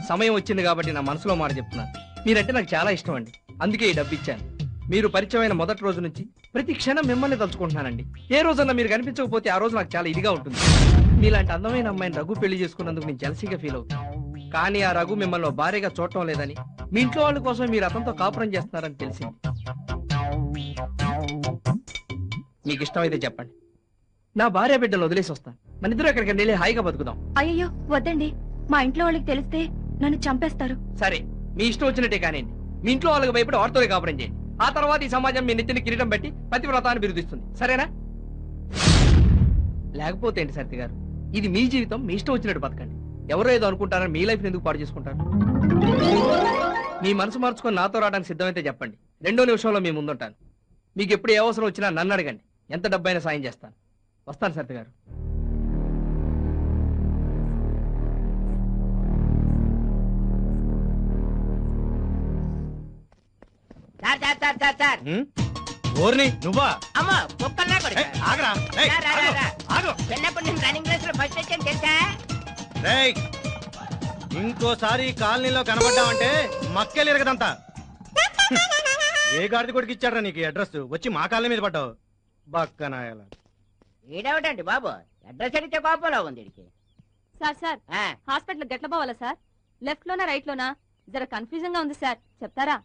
సమయం వచ్చింది కాబట్టి నా మనసులో మాట చెప్తున్నాను. మీరంటే నాకు చాలా ఇష్టం అండి, అందుకే ఈ డబ్బు ఇచ్చాను. మీరు పరిచయమైన మొదటి రోజు నుంచి ప్రతి క్షణం మిమ్మల్ని తలుచుకుంటున్నానండి. ఏ రోజన్నా మీరు కనిపించకపోతే ఆ రోజు నాకు చాలా ఇదిగా ఉంటుంది. మీలాంటి అందమైన అమ్మాయిని రఘు పెళ్లి చేసుకున్నందుకు నేను జలసీగా ఫీల్ అవుతాను. కానీ ఆ రఘు మిమ్మల్ని భార్యగా చూడటం లేదని, మీ ఇంట్లో వాళ్ళ కోసం మీరు అతనితో కాపురం చేస్తున్నారని తెలిసింది. మీకు ఇష్టమైతే చెప్పండి, నా భార్య బిడ్డలు వదిలేసి వస్తాను. మన ఇద్దరు ఎక్కడికి వెళ్ళి హాయిగా బతుకుదాం. అయ్యో వద్దండి, మా ఇంట్లో వాళ్ళకి తెలిస్తే నన్ను చంపేస్తారు. సరే మీ ఇష్టం వచ్చినట్టే కానివ్వండి. మీ ఇంట్లో వాళ్ళకి భయపడి వారితోనే కాపురం చేయండి. ఆ తర్వాత ఈ సమాజం మీ నెత్తిని కిరీటం పెట్టి పతివ్రతాన్ని బిరుదిస్తుంది. సరేనా? లేకపోతే ఏంటి సరిత గారు, ఇది మీ జీవితం, మీ ఇష్టం వచ్చినట్టు బతకండి. ఎవరో ఏదో అనుకుంటారని మీ లైఫ్ ఎందుకు పాడు చేసుకుంటారు? మీ మనసు మార్చుకొని నాతో రావడానికి సిద్ధమైతే చెప్పండి. 2వ నిమిషంలో మీ ముందుంటాను. మీకు ఎప్పుడు ఏ అవసరం వచ్చినా నన్ను అడగండి, ఎంత డబ్బైనా సాయం చేస్తాను. వస్తాను సరిత గారు. Sir sir sir sir sir ఓర్ని నువ్వా? అమ్మో కుక్కల్లా కొడుకు. ఆగరా. రా, రా, రా, రా. చిన్నప్పుడు నేను రన్నింగ్ రేస్ లో ఫస్ట్ వచ్చాను తెలుసా? రేయ్, ఇంకోసారి కాలనీలో కనబడ్డావంటే మక్కెలు ఇరగదంతా. ఏ గాడిద కొడుకు ఇచ్చాడ్రా నీకు అడ్రస్? వచ్చి మా కాలనీ మీద పడ్డావు బక్కనాయాల. ఈడేమిటండి బాబు, అడ్రస్ అడిగితే కోపంలో ఉంది వీడికి. సార్ సార్ హాస్పిటల్ గట్ల పోవాలా సార్? లెఫ్ట్ లోనా రైట్ లోనా? జర కన్ఫ్యూజన్ గా ఉంది సార్, చెప్తారా?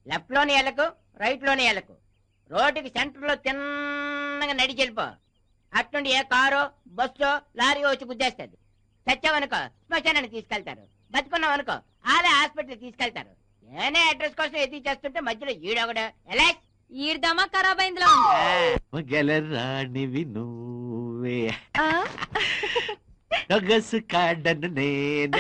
లెఫ్ట్ లోని ఎలకు, రైట్ లోని ఎలకు. రోడ్డుకి సెంటర్ లో తిన్నగా నడిచి వెళ్ళిపో. అట్నుండి ఏ కారో బస్సో లారీ వచ్చి గుద్దేస్తుంది. చచ్చావనుకో శ్మశానాన్ని తీసుకెళ్తారు, బతుకున్నావు అనుకో ఆలే హాస్పిటల్ తీసుకెళ్తారు. నేనే అడ్రస్ కోసం ఎదిగి చేస్తుంటే మధ్యలో ఈడొకడు ఎలా ఈడదమా ఖరాబ్ అయిందిలా గెలరానివి నువ్వే నగసు కాడను నేను.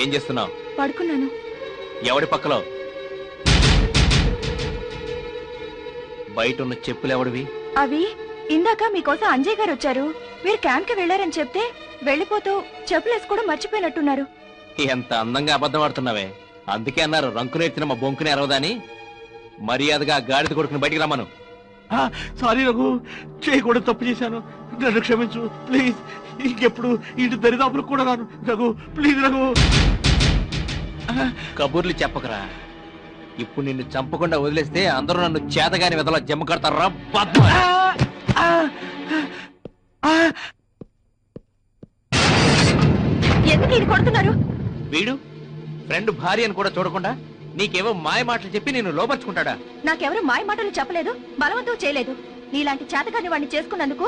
ఏం చేస్తున్నావు? పడుకున్నాను. ఎవడి పక్కలో? బయట ఉన్న చెప్పులు ఎవడివి? అవి ఇందాక మీకోసం అంజయ్ గారు వచ్చారు. మీరు క్యాంప్ కి వెళ్లారని చెప్తే వెళ్ళిపోతూ చెప్పులు వేసుకోవడం మర్చిపోయినట్టున్నారు. ఎంత అందంగా అబద్ధం ఆడుతున్నావే. అందుకే అన్నారు రంకులు ఎత్తిన మా బొంకుని అరవదని. మర్యాదగా గాడిద కొడుకుని బయటికి రమ్మను. సారీ రఘు, చేయకూడదు, తప్పు చేశాను, నన్ను క్షమించు ప్లీజ్. ఇంకెప్పుడు ఇంటి దరిదాపులకు కూడా రాను రఘు, ప్లీజ్ రఘు. కబుర్లు చెప్పకరా. ఇప్పుడు నిన్ను చంపకుండా వదిలేస్తే అందరూ నన్ను చేతగాని వెదలా జమ్మ కడతారా? ఎందుకు ఇది కొడుతున్నారు? వీడు ఫ్రెండ్ భార్య అని కూడా చూడకుండా నీకేవో మాయ మాటలు చెప్పి నేను లోపరుచుకుంటాడా? నాకెవరు మాయ మాటలు చెప్పలేదు, బలవంతం చేయలేదు. నీలాంటి చేతగాని వాడిని చేసుకున్నందుకు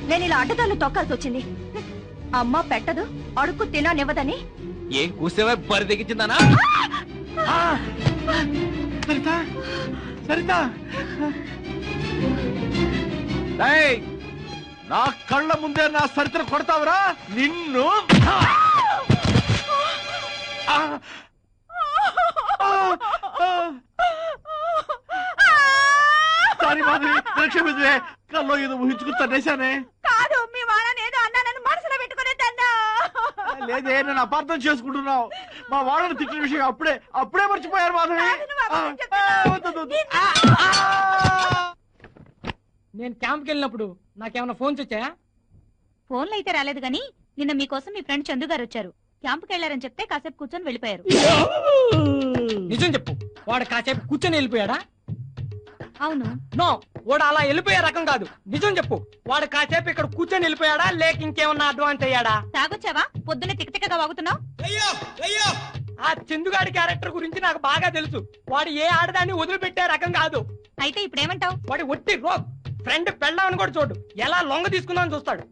నేను ఇలా అడ్డదాలు తొక్కాల్సి వచ్చింది. అమ్మ పెట్టదు, అడుక్కు తిననివ్వదని. ఏం కూసేవా బరి తెగించిందానా? సరిత, సరిత, నా కళ్ళ ముందే నా సరితను కొడతావురా నిన్ను? సారీ మాధవి, క్షమించే. కల్లో ఏదో ఊహించుకుని తన్నేశానే. కాదు, మీ వాళ్ళని ఏదో అన్నానని మనసులో పెట్టుకునే తన్నా. లేదే, నేను అపార్థం చేసుకుంటున్నావు. మా వాళ్ళని తిట్టిన విషయం అప్పుడే మర్చిపోయారు మాధవి. నేను క్యాంప్కి వెళ్ళినప్పుడు నాకేమైనా ఫోన్స్ వచ్చాయా? ఫోన్లు అయితే రాలేదు గాని నిన్న మీకోసం మీ ఫ్రెండ్ చందు గారు వచ్చారు. క్యాంపుకి వెళ్లారని చెప్తే కాసేపు కూర్చొని వెళ్ళిపోయారు. నిజం చెప్పు, వాడు కాసేపు కూర్చొని వెళ్ళిపోయాడా? అవును. నో, వాడు అలా వెళ్ళిపోయే రకం కాదు. నిజం చెప్పు, వాడు కాసేపు ఇక్కడ కూర్చొని వెళ్ళిపోయాడా లేక ఇంకేమన్నా అడ్వాన్స్ అయ్యాడా? తాగొచ్చావా? పొద్దున్నే తిక్కతిక్కగా వాగుతున్నావు. ఆ చందుగాడి క్యారెక్టర్ గురించి నాకు బాగా తెలుసు. వాడు ఏ ఆడదాన్ని వదిలిపెట్టే రకం కాదు. అయితే ఇప్పుడేమంటావు? వాడి ఒట్టి రోగ్. ఫ్రెండ్ పెళ్ళామని కూడా చూడు, ఎలా లొంగ తీసుకుందామని చూస్తాడు.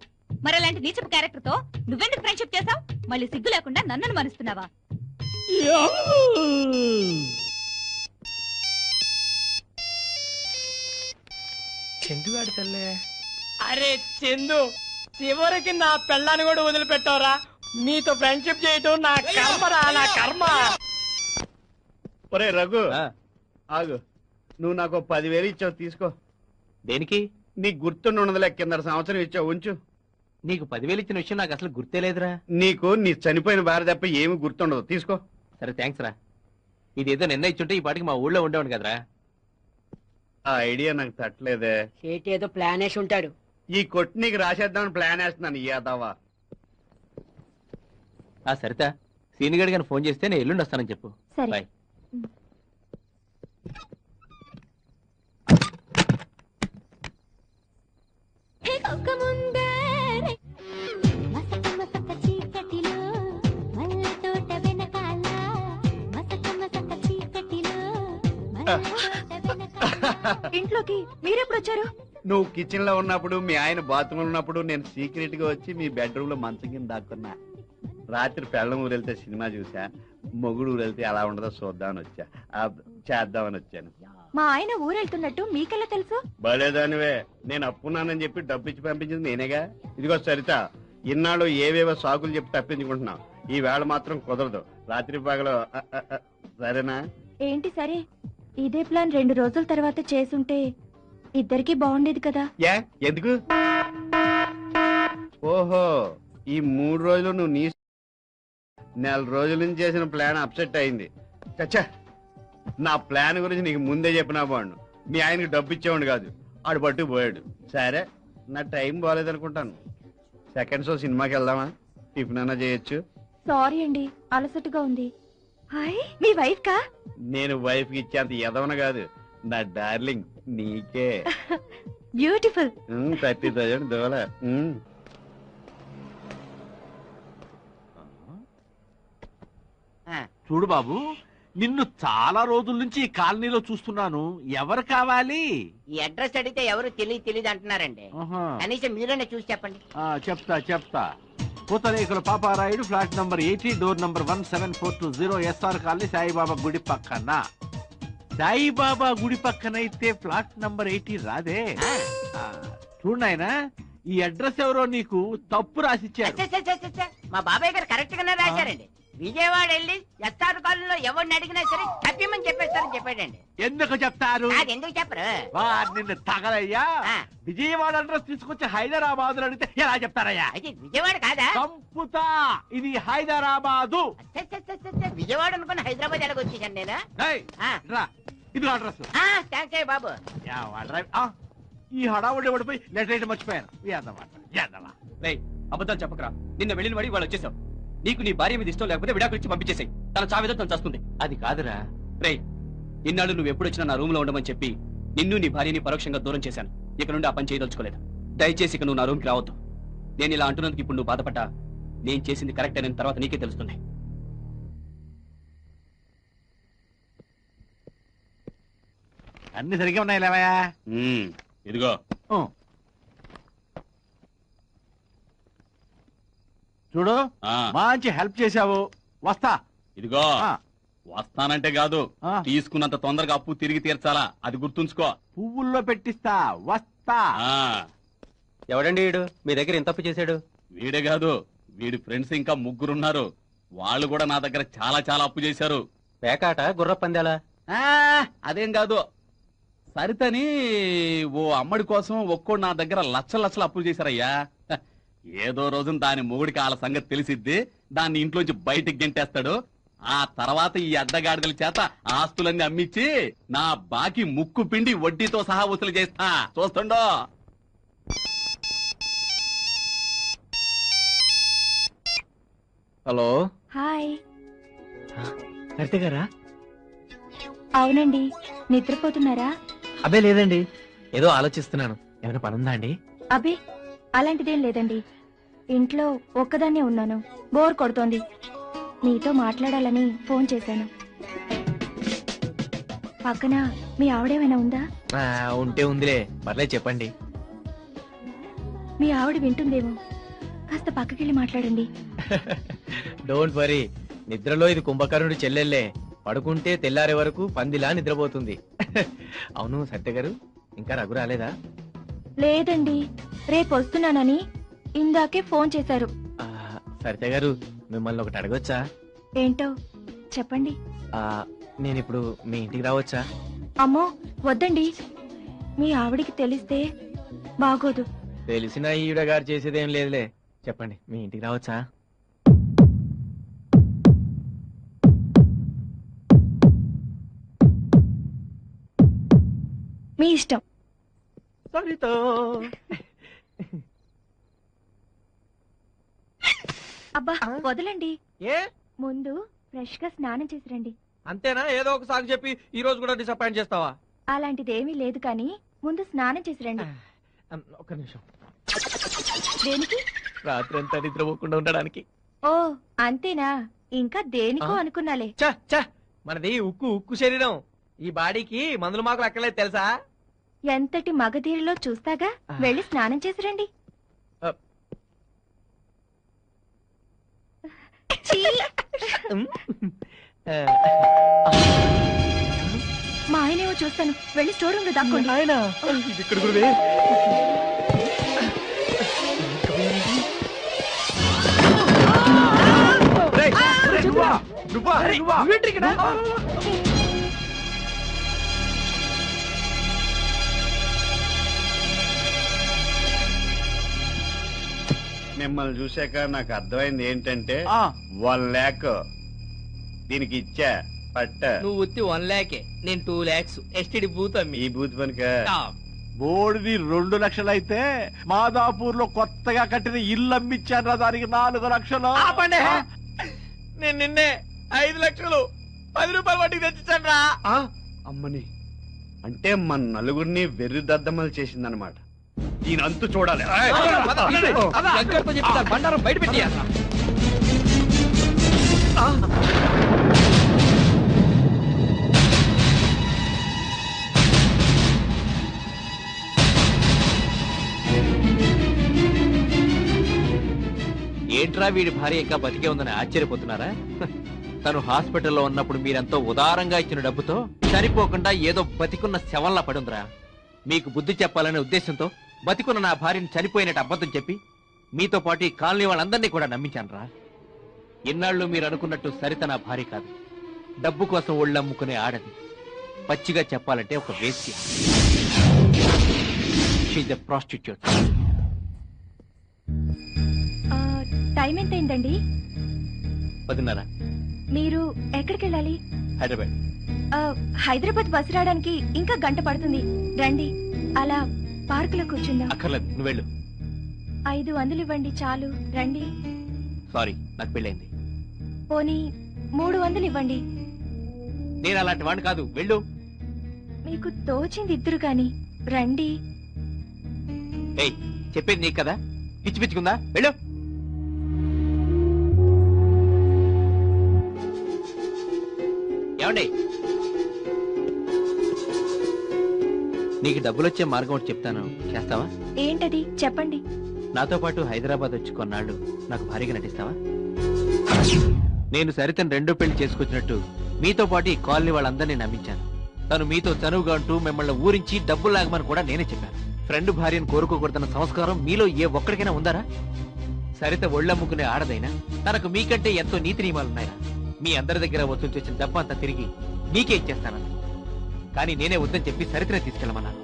మరి అలాంటి నీచపు క్యారెక్టర్ తో నువ్వెందుకు ఫ్రెండ్షిప్ చేసావు? మళ్ళీ సిగ్గు లేకుండా నన్ను మరుస్తున్నావా? చందుగాడి తల్లే. అరే చందు, చివరికి నా పెళ్ళాన్ని కూడా వదిలిపెట్టావురా. నీతో ఫ్రెండ్షిప్ చేయటం నా కర్మరా, నా కర్మ. ఒరే రఘు, ఆగు. నువ్వు నాకు 10,000 ఇచ్చావు, తీసుకో. దేనికి? నీకు గుర్తుండదులే, కింద సంవత్సరం ఇచ్చావు, ఉంచు. నీకు 10,000 ఇచ్చిన విషయం నాకు అసలు గుర్తే లేదురా. నీకు నీ చనిపోయిన భార్య తప్ప ఏమి గుర్తుండదు, తీసుకో. సరే థ్యాంక్స్ రా. ఇదేదో నిన్న ఇచ్చుంటే ఈ పాటికి మా ఊళ్ళో ఉండేవాడు కదరా. ఆ ఐడియా నాకు తట్టలేదే. సేటి ఏదో ప్లాన్ వేసి ఉంటాడు. ఈ కొట్టి నీకు రాసేద్దామని ప్లాన్ వేస్తున్నాను. యాదవా. ఆ సరిత, సీనిగడి గారిని ఫోన్ చేస్తే నేను ఎల్లుండి వస్తానని చెప్పు. సరే. బాయ్. ఇంట్లోకి మీరెప్పుడు వచ్చారు? నువ్వు కిచెన్ లో ఉన్నప్పుడు, మీ ఆయన బాత్రూమ్ ఉన్నప్పుడు నేను సీక్రెట్ గా వచ్చి మీ బెడ్రూమ్ లో మంచం కింద దాక్కున్నా. రాత్రి పెళ్ళం ఊరెళ్తే సినిమా చూసా, మొగుడు ఊరెళ్తే ఎలా ఉండదో చూద్దామని వచ్చా, చేద్దామని వచ్చాను. మా ఆయన ఊరెళ్తున్నట్టు మీకెలా తెలుసు? బలేదానివే, నేను అప్పున్నానని చెప్పి డబ్బు ఇచ్చి పంపించింది నేనేగా. ఇదిగో సరిత, ఇన్నాళ్ళు ఏవేవో సాకులు చెప్పి తప్పించుకుంటున్నావు. ఈ వేళ మాత్రం కుదరదు. రాత్రి పగలు సరేనా? ఏంటి సరే? ఇదే ప్లాన్ 2 రోజుల తర్వాత చేసుంటే ఇద్దరికి బాగుండేది కదా. ఎందుకు? ఓహో, ఈ 3 రోజులు నువ్వు నీ నెల రోజుల నుంచి చేసిన ప్లాన్ అప్సెట్ అయింది. చచ్చా, నా ప్లాన్ గురించి నీకు ముందే చెప్పినా బాగుండు. మీ ఆయనకి డబ్బు ఇచ్చేవాడు కాదు, ఆడు పట్టు పోయాడు. సరే, నా టైం బాగాలేదనుకుంటాను. సెకండ్ షో సినిమాకి వెళ్దామా? టిఫిన్ అన్నా చేయొచ్చు. సారీ అండి, అలసటగా ఉంది. హాయ్ మీ వైఫ్ కా? నేను వైఫ్ కి ఇచ్చేంత ఎదవన కాదు, నా డార్లింగ్ నీకే. బ్యూటిఫుల్. 30,000 దోల. చూడు బాబు, నిన్ను చాలా రోజుల నుంచి ఈ కాలనీలో చూస్తున్నాను. ఎవరు కావాలి? ఈ అడ్రస్ అడిగితే ఎవరు తెలియదు అంటున్నారండి. ఆహా. కనీసం మీరేనే చూసి చెప్పండి. చెప్తా. Pootharekula Paparayudu, flat number 80, door number 17420, SR colony, Saibaba గుడి పక్కన. సాయిబాబా గుడి పక్కనైతే ఫ్లాట్ నంబర్ 80 రాదే. చూడు నాయనా, ఈ అడ్రస్ ఎవరో నీకు తప్పు రాసిచ్చారు. మా బాబాయ్ గారు కరెక్ట్ గానే రాశారండి. విజయవాడ వెళ్ళి ఎస్ఆర్ కాలనీలో ఎవరిని అడిగినా సరే తప్పిమని చెప్పేస్తారని చెప్పాడండి. ఎందుకు చెప్తారు? అది ఎందుకు చెప్పరు? నిన్ను తగలయ్యా. విజయవాడ అడ్రస్ తీసుకొచ్చి హైదరాబాద్ లో అడిగితే ఎలా చెప్తారయ్యా? అది విజయవాడ కాదా? సంపుతా, ఇది హైదరాబాదు. విజయవాడ అనుకుని హైదరాబాద్ ఎలాగ వచ్చేసాను నేను. ఇది అడ్రస్. థ్యాంక్స్ బాబు. ఈ హడావుడి పడిపోయి లెటర్ అయితే మర్చిపోయాను. అబద్ధాలు చెప్పకరా. నిన్న వెళ్ళిన వాడి వాళ్ళు వచ్చేసావు. నీకు నీ భార్య మీద ఇష్టం లేకపోతే విడాకులు ఇచ్చి పంపించేసాయి. తన చావేదో తను చేస్తుంది. అది కాదురా. రే, ఇన్నాళ్ళు నువ్వు ఎప్పుడు వచ్చినా నా రూమ్ లో ఉండమని చెప్పి నిన్ను నీ భార్యని పరోక్షంగా దూరం చేశాను. ఇక నుండి ఆ పని చేయదలుచుకోలేదు. దయచేసి ఇక నువ్వు నా రూమ్కి రావద్దు. నేను ఇలా అంటున్నందుకు ఇప్పుడు నువ్వు బాధపడ్డా నేను చేసింది కరెక్ట్ అయిన తర్వాత నీకే తెలుస్తుంది. అన్ని సరిగ్గా ఉన్నాయి లేవయా. ఇదిగో చూడు, మంచి హెల్ప్ చేశావు. వస్తా. ఇదిగో వస్తానంటే కాదు, తీసుకున్నంత తొందరగా అప్పు తిరిగి తీర్చాలా, అది గుర్తుంచుకో. పువ్వుల్లో పెట్టిస్తా. వస్తా. ఎవడండి వీడు మీ దగ్గర ఎంత అప్పు చేశాడు? వీడే కాదు, వీడి ఫ్రెండ్స్ ఇంకా 3 ఉన్నారు. వాళ్ళు కూడా నా దగ్గర చాలా అప్పు చేశారు. పేకాట, గుర్ర పందాలా? అదేం కాదు, సరితని ఓ అమ్మడి కోసం ఒక్కోడు నా దగ్గర లక్షలు అప్పులు చేశారయ్యా. ఏదో రోజున దాని మొగుడికి వాళ్ళ సంగతి తెలిసిద్ది, దాన్ని ఇంట్లోంచి బయటికి గెంటేస్తాడు. ఆ తర్వాత ఈ అడ్డగాడిదల చేత ఆస్తులన్నీ అమ్మిచ్చి నా బాకీ ముక్కు పిండి వడ్డీతో సహా వసూలు చేస్తా. చూస్తుండో. హలో. హాయ్. సరిత గారా? అవునండి. నిద్రపోతున్నారా? అబ్బే లేదండి, ఏదో ఆలోచిస్తున్నాను. ఏమైనా పనుందా అండి? అబ్బే అలాంటిదేం లేదండి. ఇంట్లో ఒక్కదాన్నే ఉన్నాను, బోర్ కొడుతోంది. మీతో మాట్లాడాలని ఫోన్ చేశాను. పక్కన మీ ఆవిడేమైనా ఉందా? ఉంటే ఉందిలే, పర్లేదు చెప్పండి. మీ ఆవిడ వింటుందేమో, కాస్త పక్కకెళ్ళి మాట్లాడండి. డోంట్ వరీ, నిద్రలో ఇది కుంభకర్ణుడి చెల్లెల్లే. పడుకుంటే తెల్లారే వరకు పందిలా నిద్రపోతుంది. అవును సత్య గారు, ఇంకా రఘు రాలేదా? లేదండి, రేపు వస్తున్నానని ఇందాకే ఫోన్ చేశారు. సరిత గారు, మిమ్మల్ని ఒకటి అడగొచ్చా? ఏంటో చెప్పండి. నేను ఇప్పుడు మీ ఇంటికి రావచ్చా? అమ్మో వద్దండి, మీ ఆవిడికి తెలిస్తే బాగోదు. తెలిసిన ఈవిడ గారు చేసేదేం లేదులే. చెప్పండి, మీ ఇంటికి రావచ్చా? మీ ఇష్టం. అబ్బా వదలండి. ముందు ఫ్రెష్ గా స్నానం చేసి రండి. అంతేనా? ఏదో ఒకసారి చెప్పి ఈ రోజు కూడా డిసప్పాయింట్ చేస్తావా? అలాంటిదేమీ లేదు కానీ ముందు స్నానం చేసి రండి. ఒక్క నిమిషం. దేనికి? రాత్రి అంతా నిద్రపోకుండా ఉండడానికి. ఓ అంతేనా? ఇంకా దేనికో అనుకున్నాలే. మనది ఉక్కు శరీరం. ఈ బాడీకి మందులు మాకులు అక్కర్లేదు తెలుసా? ఎంతటి మగధీరిలో చూస్తాగా, వెళ్ళి స్నానం చేసి రండి. మా ఆయనేమో చూస్తాను, వెళ్ళి స్టోర్ రూమ్ లో దాక్కోండి. ఆయన ఇక్కడ గురువే. మిమ్మల్ని చూశాక నాకు అర్థమైంది ఏంటంటే 1 lakh దీనికి ఇచ్చా పట్ట. నువ్వు ఉత్తి 1 lakh, నేను 2 lakhs ఎస్టిడి బూత్ అమ్మి. ఈ బూత్ పనిక బోర్డుది 2 లక్షలు అయితే మాదాపూర్ లో కొత్తగా కట్టిన ఇల్లు అమ్మిచ్చాను, దానికి 4 లక్షలు. నేను నిన్నే 5 లక్షలు రూపాయలు వడ్డీకి తెచ్చిచ్చాను రా. అమ్మని అంటే మన నలుగురిని వెర్రి దద్దమ్మలు చేసిందనమాట. దీని అంతు చూడాలి. బండారం బయట పెట్టి ఏంట్రా వీడి భార్య ఇంకా బతికే ఉందని ఆశ్చర్యపోతున్నారా? తను హాస్పిటల్లో ఉన్నప్పుడు మీరెంతో ఉదారంగా ఇచ్చిన డబ్బుతో సరిపోకుండా ఏదో బతికున్న శవంలా పడుందిరా. మీకు బుద్ధి చెప్పాలనే ఉద్దేశంతో బతికున్న నా భార్యను చనిపోయినట్టు అబద్ధం చెప్పి మీతో పాటు ఈ కాలనీ వాళ్ళందరినీ కూడా నమ్మించానురా. ఇన్నాళ్ళు మీరు అనుకున్నట్టు సరిత నా భార్య కాదు, డబ్బు కోసం ఒళ్ళమ్ముకునే ఆడది. పచ్చిగా చెప్పాలంటే ఒక వేశ్య. She's a prostitute. టైం ఎంత అయిందండి? 10:30. మీరు ఎక్కడికి వెళ్ళాలి? హైదరాబాద్. హైదరాబాద్ బస్సు రావడానికి ఇంకా గంట పడుతుంది. రండి, అలా పార్కులో కూర్చుందాం. అక్కర్లేదు, నువ్వు వెళ్ళు. 500 ఇవ్వండి చాలు. రండి. సారీ, నాకు పెళ్ళైంది. పోనీ 300 ఇవ్వండి. నేను అలాంటి వాడిని కాదు, వెళ్ళు. మీకు తోచింది ఇద్దరు కాని రండి. ఏయ్, చెప్పేది నీకు కదా, పిచ్చి పిచ్చుకుందా? వెళ్ళు. ఏమండి, నీకు డబ్బులు వచ్చే మార్గం ఒకటి చెప్తాను, చేస్తావా? ఏంటది చెప్పండి. నాతో పాటు హైదరాబాద్ వచ్చి కొన్నాళ్ళు నాకు భారీగా నటిస్తావా? నేను సరితను రెండో పెళ్లి చేసుకొచ్చినట్టు మీతో పాటు ఈ కాలనీ వాళ్ళందరినీ నమ్మించాను. తను మీతో చనువుగా అంటూ మిమ్మల్ని ఊరించి డబ్బులు లాగమని కూడా నేనే చెప్పాను. ఫ్రెండ్ భార్యను కోరుకోకూడదన్న సంస్కారం మీలో ఏ ఒక్కడికైనా ఉందారా? సరిత ఒళ్ళమ్ముకునే ఆడదైనా తనకు మీకంటే ఎంతో నీతి నియమాలున్నాయా? మీ అందరి దగ్గర వసూలు చేసిన డబ్బు అంతా తిరిగి మీకే ఇచ్చేస్తానని, కానీ నేనే వద్దని చెప్పి సరితనే తీసుకెళ్ళమన్నాను.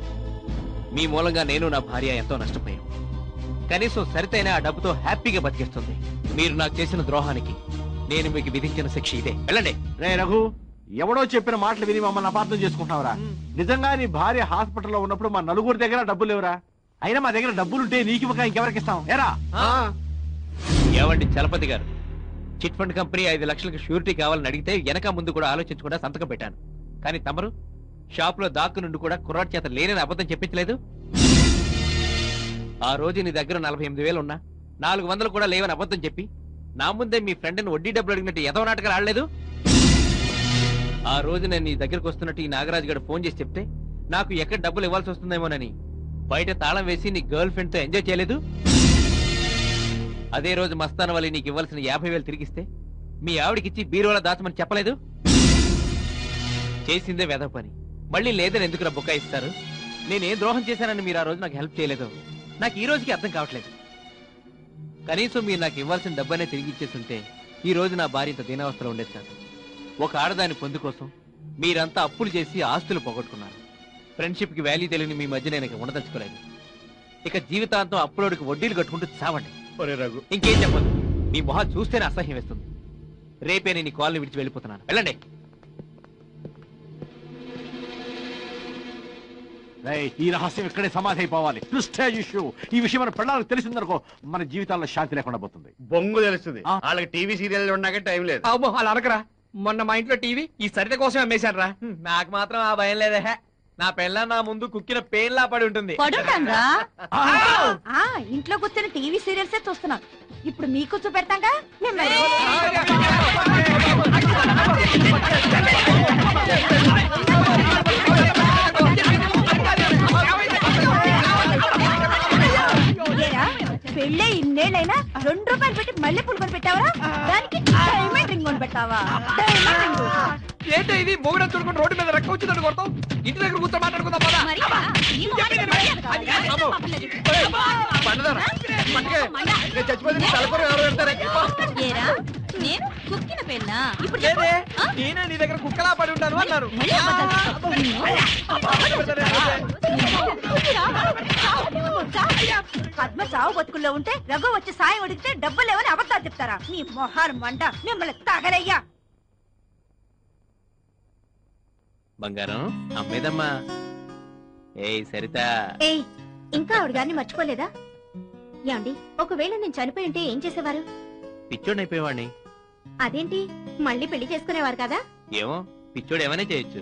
మీ మూలంగా నేను నా భార్య ఎంతో నష్టపోయాం. కనీసం సరితైనా ఆ డబ్బుతో హ్యాపీగా బతికేస్తుంది. మీరు నాకు చేసిన ద్రోహానికి నేను మీకు విధించిన శిక్ష ఇదే. వెళ్ళండి. రే రఘు, ఎవడో చెప్పిన మాటలు విని మమ్మల్ని అపార్థం చేసుకుంటున్నావురా. నిజంగా నీ భార్య హాస్పిటల్లో ఉన్నప్పుడు మా నలుగురి దగ్గర డబ్బులు లేవురా. అయినా మా దగ్గర డబ్బులుంటే నీకు ఇంకెవరికి ఇస్తాం? ఏరా ఏవండి చలపతి గారు, చిట్ ఫండ్ కంపెనీ 5 లక్షలకు షూరిటీ కావాలని అడిగితే వెనక ముందు కూడా ఆలోచించకుండా సంతకం పెట్టాను. కానీ తమరు షాప్ లో దాక్కు నుండి కూడా కుర్రాడి చేత లేనని అబద్ధం చెప్పించలేదు. ఆ రోజు నీ దగ్గర 48,000 ఉన్నా 400 కూడా లేవని అబద్ధం చెప్పి నా ముందే మీ ఫ్రెండ్ని వడ్డీ డబ్బులు అడిగినట్టు ఎదవ నాటకాలు ఆడలేదు. ఆ రోజు నేను నీ దగ్గరకు వస్తున్నట్టు ఈ నాగరాజు గారు ఫోన్ చేసి చెప్తే నాకు ఎక్కడ డబ్బులు ఇవ్వాల్సి వస్తుందేమోనని బయట తాళం వేసి నీ గర్ల్ ఫ్రెండ్ తో ఎంజాయ్ చేయలేదు. అదే రోజు మస్తాన్ వల్లి నీకు ఇవ్వాల్సిన 50,000 తిరిగిస్తే మీ ఆవిడకిచ్చి బీరువాల దాచమని చెప్పలేదు. చేసిందే వెధవ పని, మళ్ళీ లేదని ఎందుకు బుక్క ఇస్తారు? నేనేం ద్రోహం చేశానని మీరు ఆ రోజు నాకు హెల్ప్ చేయలేదు. నాకు ఈ రోజుకి అర్థం కావట్లేదు. కనీసం మీరు నాకు ఇవ్వాల్సిన డబ్బనే తిరిగి ఇచ్చేస్తుంటే ఈ రోజు నా భార్య ఇంత దీనావస్థలో ఉండేది కాదు. ఒక ఆడదాని పొందు కోసం మీరంతా అప్పులు చేసి ఆస్తులు పోగొట్టుకున్నారు. ఫ్రెండ్షిప్ కి వాల్యూ తెలియని మీ మధ్య నేను ఇక ఉండదలుచుకోలేదు. ఇక జీవితాంతం అప్పులోడికి వడ్డీలు కట్టుకుంటూ చావండి. ఇంకేం చెప్పదు, మీ మొహాలు చూస్తేనే అసహ్యం వేస్తుంది. రేపే నేను ఈ కాలనీ విడిచి వెళ్ళిపోతున్నాను. వెళ్ళండి. ఈ రహస్యం ఇక్కడే సమాధి అయిపోవాలి. Prestige issue. ఈ విషయం మన పిల్లలకు తెలిసిందనుకో మన జీవితాల్లో శాంతి లేకుండా పోతుంది. బొంగు తెలుస్తుంది. వాళ్ళకి టీవీ సీరియల్ ఉండగా టైం లేదు. అబ్బో అలా అనకరా. మొన్న మా ఇంట్లో టీవీ ఈ సరిత కోసం అమ్మేశాను రా. నాకు మాత్రం ఆ భయం లేదే. నా పెళ్ళ నా ముందు కుక్కిన పేన్లా పడి ఉంటుంది. ఇంట్లో కూర్చొని టీవీ సీరియల్సే చూస్తున్నాం. ఇప్పుడు మీకు చూపెడతాగా. పెళ్ళే ఇన్నేళ్ళైనా 2 రూపాయలు పెట్టి మళ్ళీ పులు కొని పెట్టావరా? దానికి డైమండ్ రింగ్ కొని పెట్టావా? ఏంటో ఇది మొగుడు చూడుకుని రోడ్డు మీద రెక్క వచ్చిందని కొడతాం. ఇంటి దగ్గర కూర్చో మాట్లాడుకుందాం. నేను కుక్కిన పెళ్ళా? ఇప్పుడు నేనే నీ దగ్గర కుక్కలా పడి ఉంటాను అన్నారు. పద్మ చావు బతుకుల్లో ఉంటే రఘు వచ్చి సాయం అడిగితే డబ్బులు లేవని అబద్ధాలు చెప్తారా? నీ మొహారు మంట మిమ్మల్ని తగలయ్యా. బంగారం అమ్మేదమ్మా. ఏయ్ సరిత, ఏయ్ ఇంకా ఆవిడ గారిని మర్చిపోలేదా? ఏమండి, ఒకవేళ నేను చనిపోయి ఉంటే ఏం చేసేవారు? పిచ్చోడైపోయేవాడిని. అదేంటి, మళ్ళీ పెళ్లి చేసుకునేవారు కదా? ఏమో పిచ్చోడు ఏమైనా చేయొచ్చు.